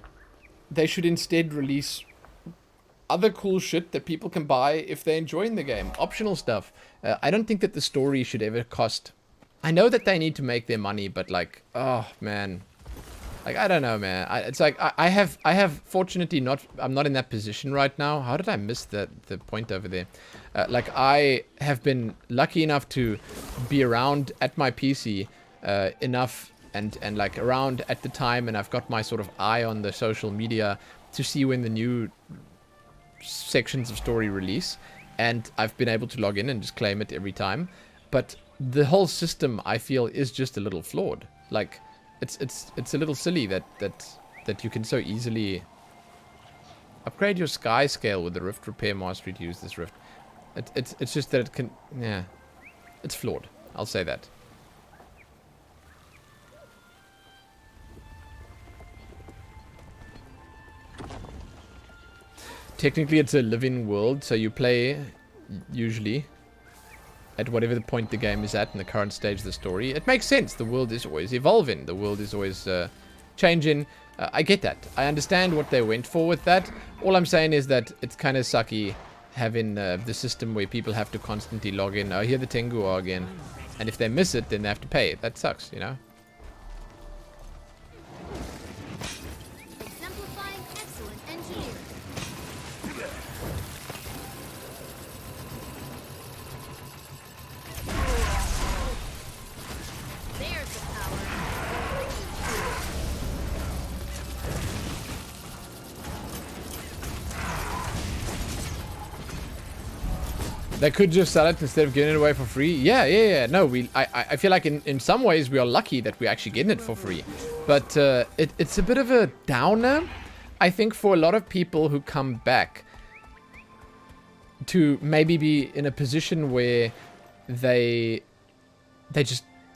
they should instead release other cool shit that people can buy if they're enjoying the game. Optional stuff. I don't think that the story should ever cost... I know that they need to make their money, but like, oh, man... Like, I don't know, man. It's like, I have fortunately not, I'm not in that position right now. How did I miss the point over there? Like, I have been lucky enough to be around at my PC enough and like around at the time, and I've got my sort of eye on the social media to see when the new sections of story release, and I've been able to log in and just claim it every time. But the whole system, I feel, is just a little flawed. Like, it's a little silly that you can so easily upgrade your sky scale with the Rift Repair Mastery to use this Rift. It's just that it can, yeah, it's flawed. I'll say that. Technically, it's a living world, so you play usually at whatever the point the game is at in the current stage of the story. It makes sense. The world is always evolving. The world is always changing. I get that. I understand what they went for with that. All I'm saying is that it's kind of sucky having the system where people have to constantly log in. Oh, here the Tengu are again. And if they miss it, then they have to pay. That sucks, you know? Exemplifying excellent engineering. There's the power. They could just sell it instead of giving it away for free. Yeah. No, I feel like in some ways we are lucky that we're actually getting it for free. But it's a bit of a downer, I think, for a lot of people who come back to maybe be in a position where they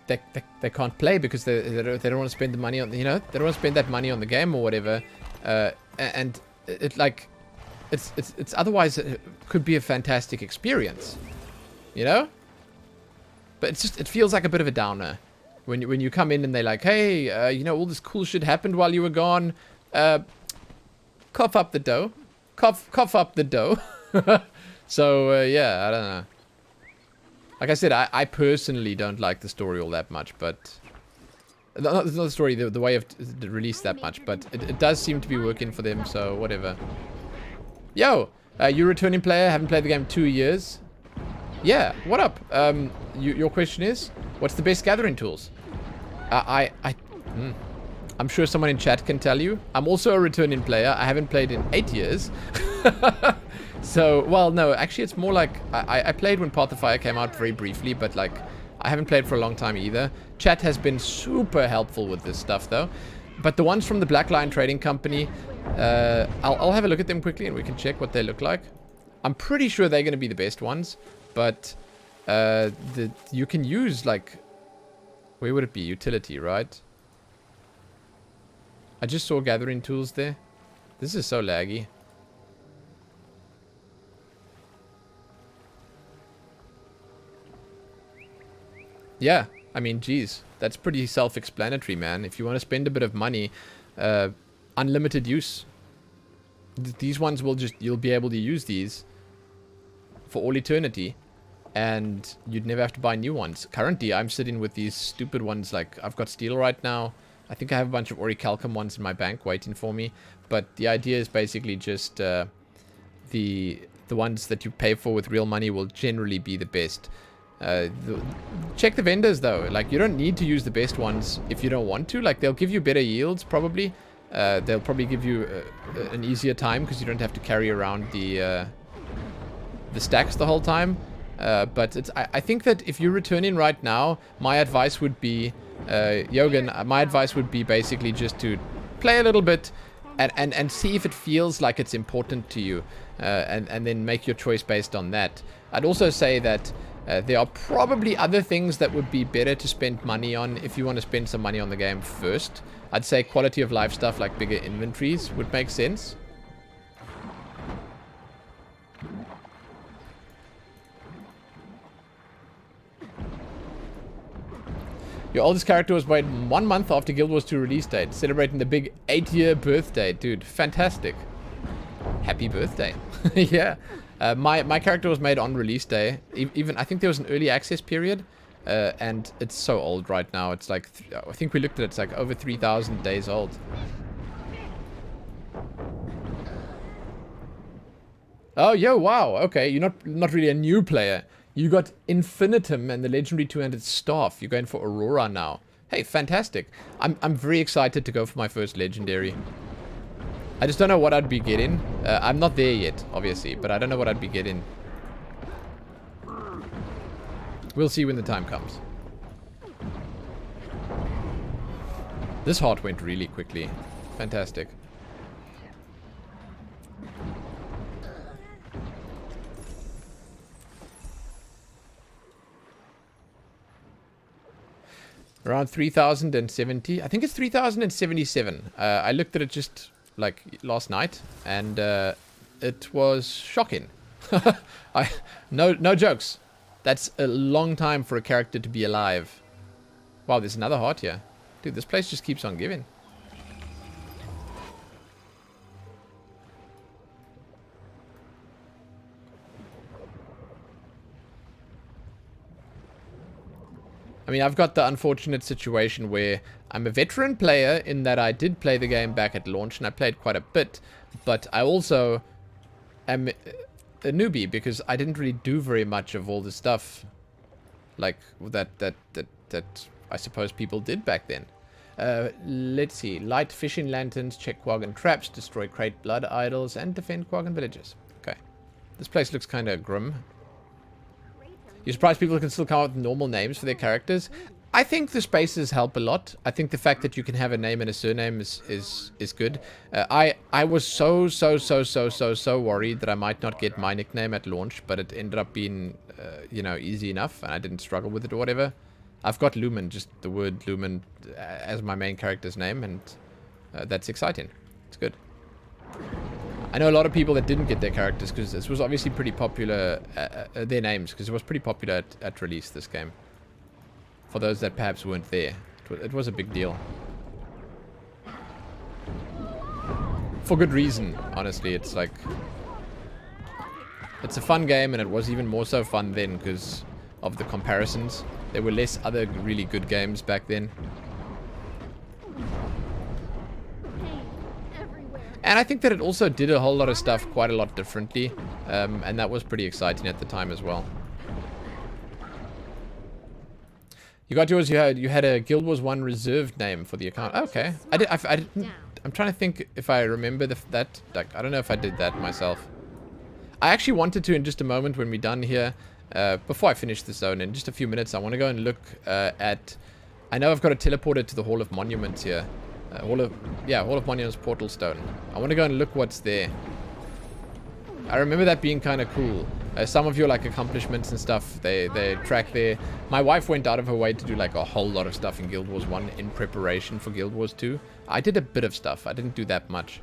can't play because they don't want to spend the money on, you know, they don't want to spend that money on the game or whatever. And it like... It's otherwise it could be a fantastic experience, you know. But it's just, it feels like a bit of a downer when you come in and they're like, hey, you know, all this cool shit happened while you were gone. Cough up the dough, cough up the dough. So yeah, I don't know. Like I said, I personally don't like the story all that much, but not the story, the way of the release that much. But it does seem to be working for them, so whatever. Yo, you returning player, haven't played the game 2 years. Yeah, what up? Your question is, what's the best gathering tools? I'm sure someone in chat can tell you. I'm also a returning player. I haven't played in 8 years. So, well, no, actually it's more like, I played when Path of Fire came out very briefly, but like, I haven't played for a long time either. Chat has been super helpful with this stuff though. But the ones from the Black Lion Trading Company, I'll have a look at them quickly and we can check what they look like. I'm pretty sure they're going to be the best ones, but you can use, like, where would it be? Utility, right? I just saw gathering tools there. This is so laggy. Yeah, I mean, geez. That's pretty self-explanatory, man. If you want to spend a bit of money, unlimited use. These ones will just, you'll be able to use these for all eternity. And you'd never have to buy new ones. Currently, I'm sitting with these stupid ones. Like, I've got steel right now. I think I have a bunch of orichalcum ones in my bank waiting for me. But the idea is basically just the the ones that you pay for with real money will generally be the best. Check the vendors though. Like, you don't need to use the best ones if you don't want to. Like, they'll give you better yields probably. They'll probably give you an easier time because you don't have to carry around the stacks the whole time. But I think that if you return in right now, my advice would be, Yogan, my advice would be basically just to play a little bit and see if it feels like it's important to you, and then make your choice based on that. I'd also say that there are probably other things that would be better to spend money on if you want to spend some money on the game first. I'd say quality of life stuff like bigger inventories would make sense. Your oldest character was made 1 month after Guild Wars 2 release date, celebrating the big 8-year birthday. Dude, fantastic. Happy birthday. Yeah. My character was made on release day. Even I think there was an early access period, and it's so old right now. It's like, I think we looked at it, it's like over 3,000 days old. Oh, yo, wow. Okay, you're not really a new player. You got Infinitum and the Legendary 200 Staff. You're going for Aurora now. Hey, fantastic. I'm very excited to go for my first Legendary. I just don't know what I'd be getting. I'm not there yet, obviously, but I don't know what I'd be getting. We'll see when the time comes. This heart went really quickly. Fantastic. Around 3,070. I think it's 3,077. I looked at it just like last night, and it was shocking. No jokes. That's a long time for a character to be alive. Wow, there's another heart here. Dude, this place just keeps on giving. I mean, I've got the unfortunate situation where I'm a veteran player in that I did play the game back at launch and I played quite a bit, but I also am a newbie because I didn't really do very much of all the stuff like that I suppose people did back then. Let's see. Light fishing lanterns, check Quaggan traps, destroy crate blood idols, and defend Quaggan villages. Okay. This place looks kind of grim. You're surprised people can still come up with normal names for their characters? I think the spaces help a lot. I think the fact that you can have a name and a surname is good. I was so worried that I might not get my nickname at launch, but it ended up being, you know, easy enough, and I didn't struggle with it or whatever. I've got Lumen, just the word Lumen, as my main character's name, and that's exciting. It's good. I know a lot of people that didn't get their characters because this was obviously pretty popular, their names, because it was pretty popular at release, this game. For those that perhaps weren't there, it was a big deal. For good reason, honestly. It's like, it's a fun game, and it was even more so fun then because of the comparisons. There were less other really good games back then. And I think that it also did a whole lot of stuff quite a lot differently. And that was pretty exciting at the time as well. You got yours, you had a Guild Wars 1 reserved name for the account. Okay. I didn't, I'm trying to think if I remember that. Like, I don't know if I did that myself. I actually wanted to in just a moment when we're done here. Before I finish the zone, in just a few minutes, I want to go and look at... I know I've got to teleport it to the Hall of Monuments here. Hall of Monuments Portal Stone. I want to go and look what's there. I remember that being kind of cool. Some of your like accomplishments and stuff, they track there. My wife went out of her way to do like a whole lot of stuff in Guild Wars 1 in preparation for Guild Wars 2. I did a bit of stuff. I didn't do that much.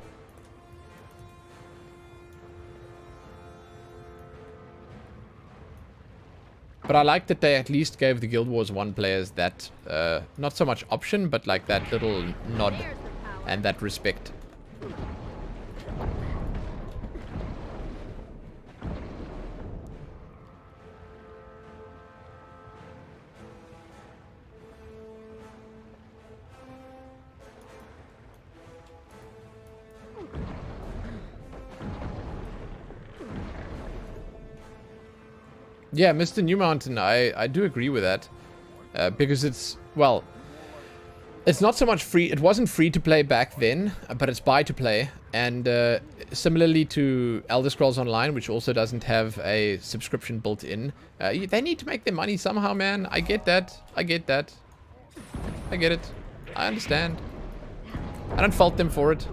But I like that they at least gave the Guild Wars 1 players that, not so much option, but like that little nod and that respect. Yeah, Mr. New Mountain, I do agree with that. Because it's, well, it's not so much free. It wasn't free to play back then, but it's buy to play. And similarly to Elder Scrolls Online, which also doesn't have a subscription built in, they need to make their money somehow, man. I get that. I get that. I get it. I understand. I don't fault them for it.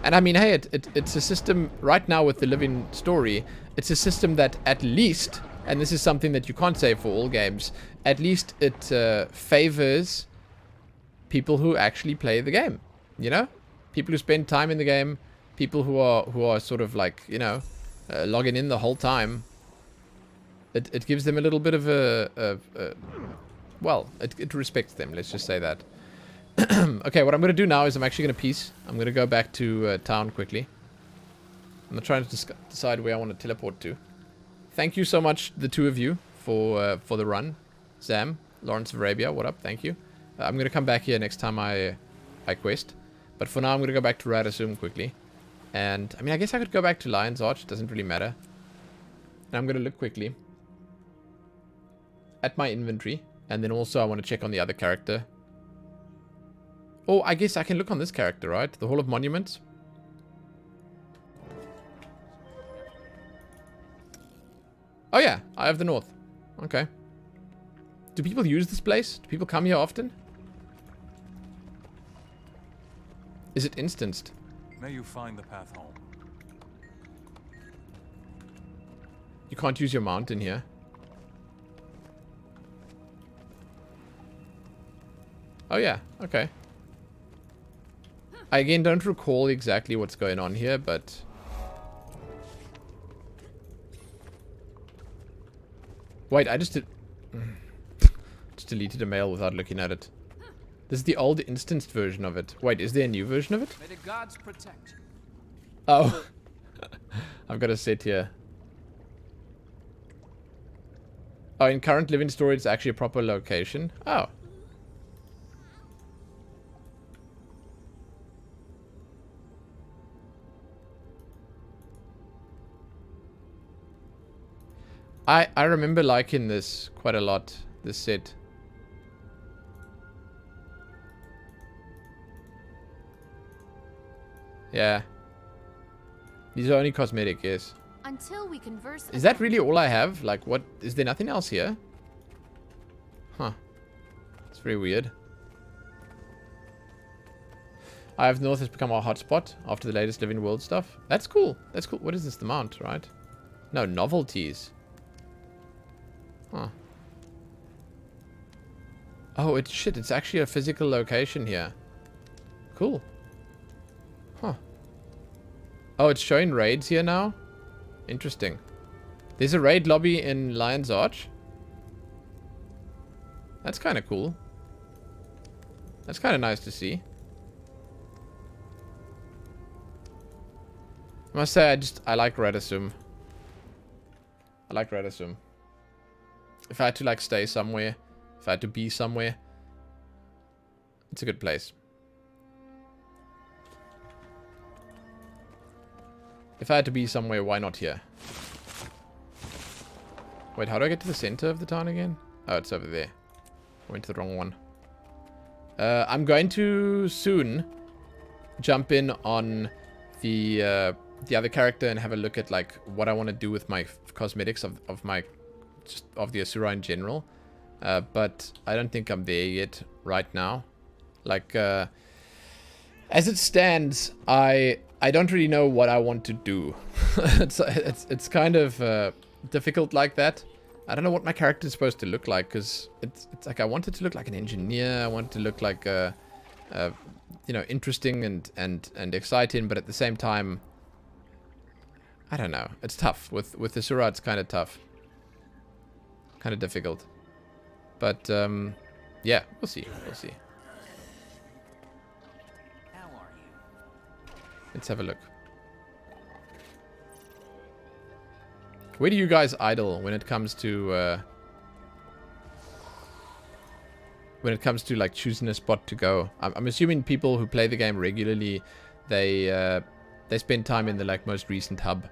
And I mean, hey, it's a system right now with the living story. It's a system that at least, and this is something that you can't say for all games, at least it favors people who actually play the game. You know, people who spend time in the game, people who are sort of like, you know, logging in the whole time. It gives them a little bit of well, it respects them. Let's just say that. Okay, what I'm going to do now is I'm actually going to peace. I'm going to go back to town quickly. I'm trying to decide where I want to teleport to. Thank you so much, the two of you, for the run. Sam, Lawrence of Arabia, what up? Thank you. I'm going to come back here next time I quest. But for now, I'm going to go back to Radisum quickly. And, I mean, I guess I could go back to Lion's Arch. It doesn't really matter. And I'm going to look quickly at my inventory. And then also I want to check on the other character. Oh, I guess I can look on this character, right? The Hall of Monuments. Oh yeah, Eye of the North. Okay. Do people use this place? Do people come here often? Is it instanced? May you find the path home. You can't use your mount in here. Oh yeah, okay. I again don't recall exactly what's going on here, but... Wait, I just just deleted a mail without looking at it. This is the old instanced version of it. Wait, is there a new version of it? May the gods protect you. Oh. I've got a set here. Oh, in current living story, it's actually a proper location. Oh. I remember liking this quite a lot, this set. Yeah. These are only cosmetic, yes. Until we converse. Is that really all I have? Like, what? Is there nothing else here? Huh. It's very weird. Eye of the North has become our hotspot after the latest Living World stuff. That's cool. That's cool. What is this? The mount, right? No, novelties. Huh. Oh, it's shit. It's actually a physical location here. Cool. Huh. Oh, it's showing raids here now? Interesting. There's a raid lobby in Lion's Arch. That's kind of cool. That's kind of nice to see. I must say, I like Radisum. I like Radisum. If I had to, like, stay somewhere, if I had to be somewhere, it's a good place. If I had to be somewhere, why not here? Wait, how do I get to the center of the town again? Oh, it's over there. I went to the wrong one. I'm going to soon jump in on the other character and have a look at, like, what I want to do with my cosmetics of the Asura in general. But I don't think I'm there yet right now. Like, as it stands, I don't really know what I want to do. it's kind of difficult like that. I don't know what my character is supposed to look like, because it's like I want it to look like an engineer. I want it to look like you know, interesting and exciting, but at the same time, I don't know. It's tough with Asura. It's kind of tough, kind of difficult. But yeah, we'll see. We'll see. How are you? Let's have a look. Where do you guys idle when it comes to like choosing a spot to go? I'm assuming people who play the game regularly, they spend time in the like most recent hub.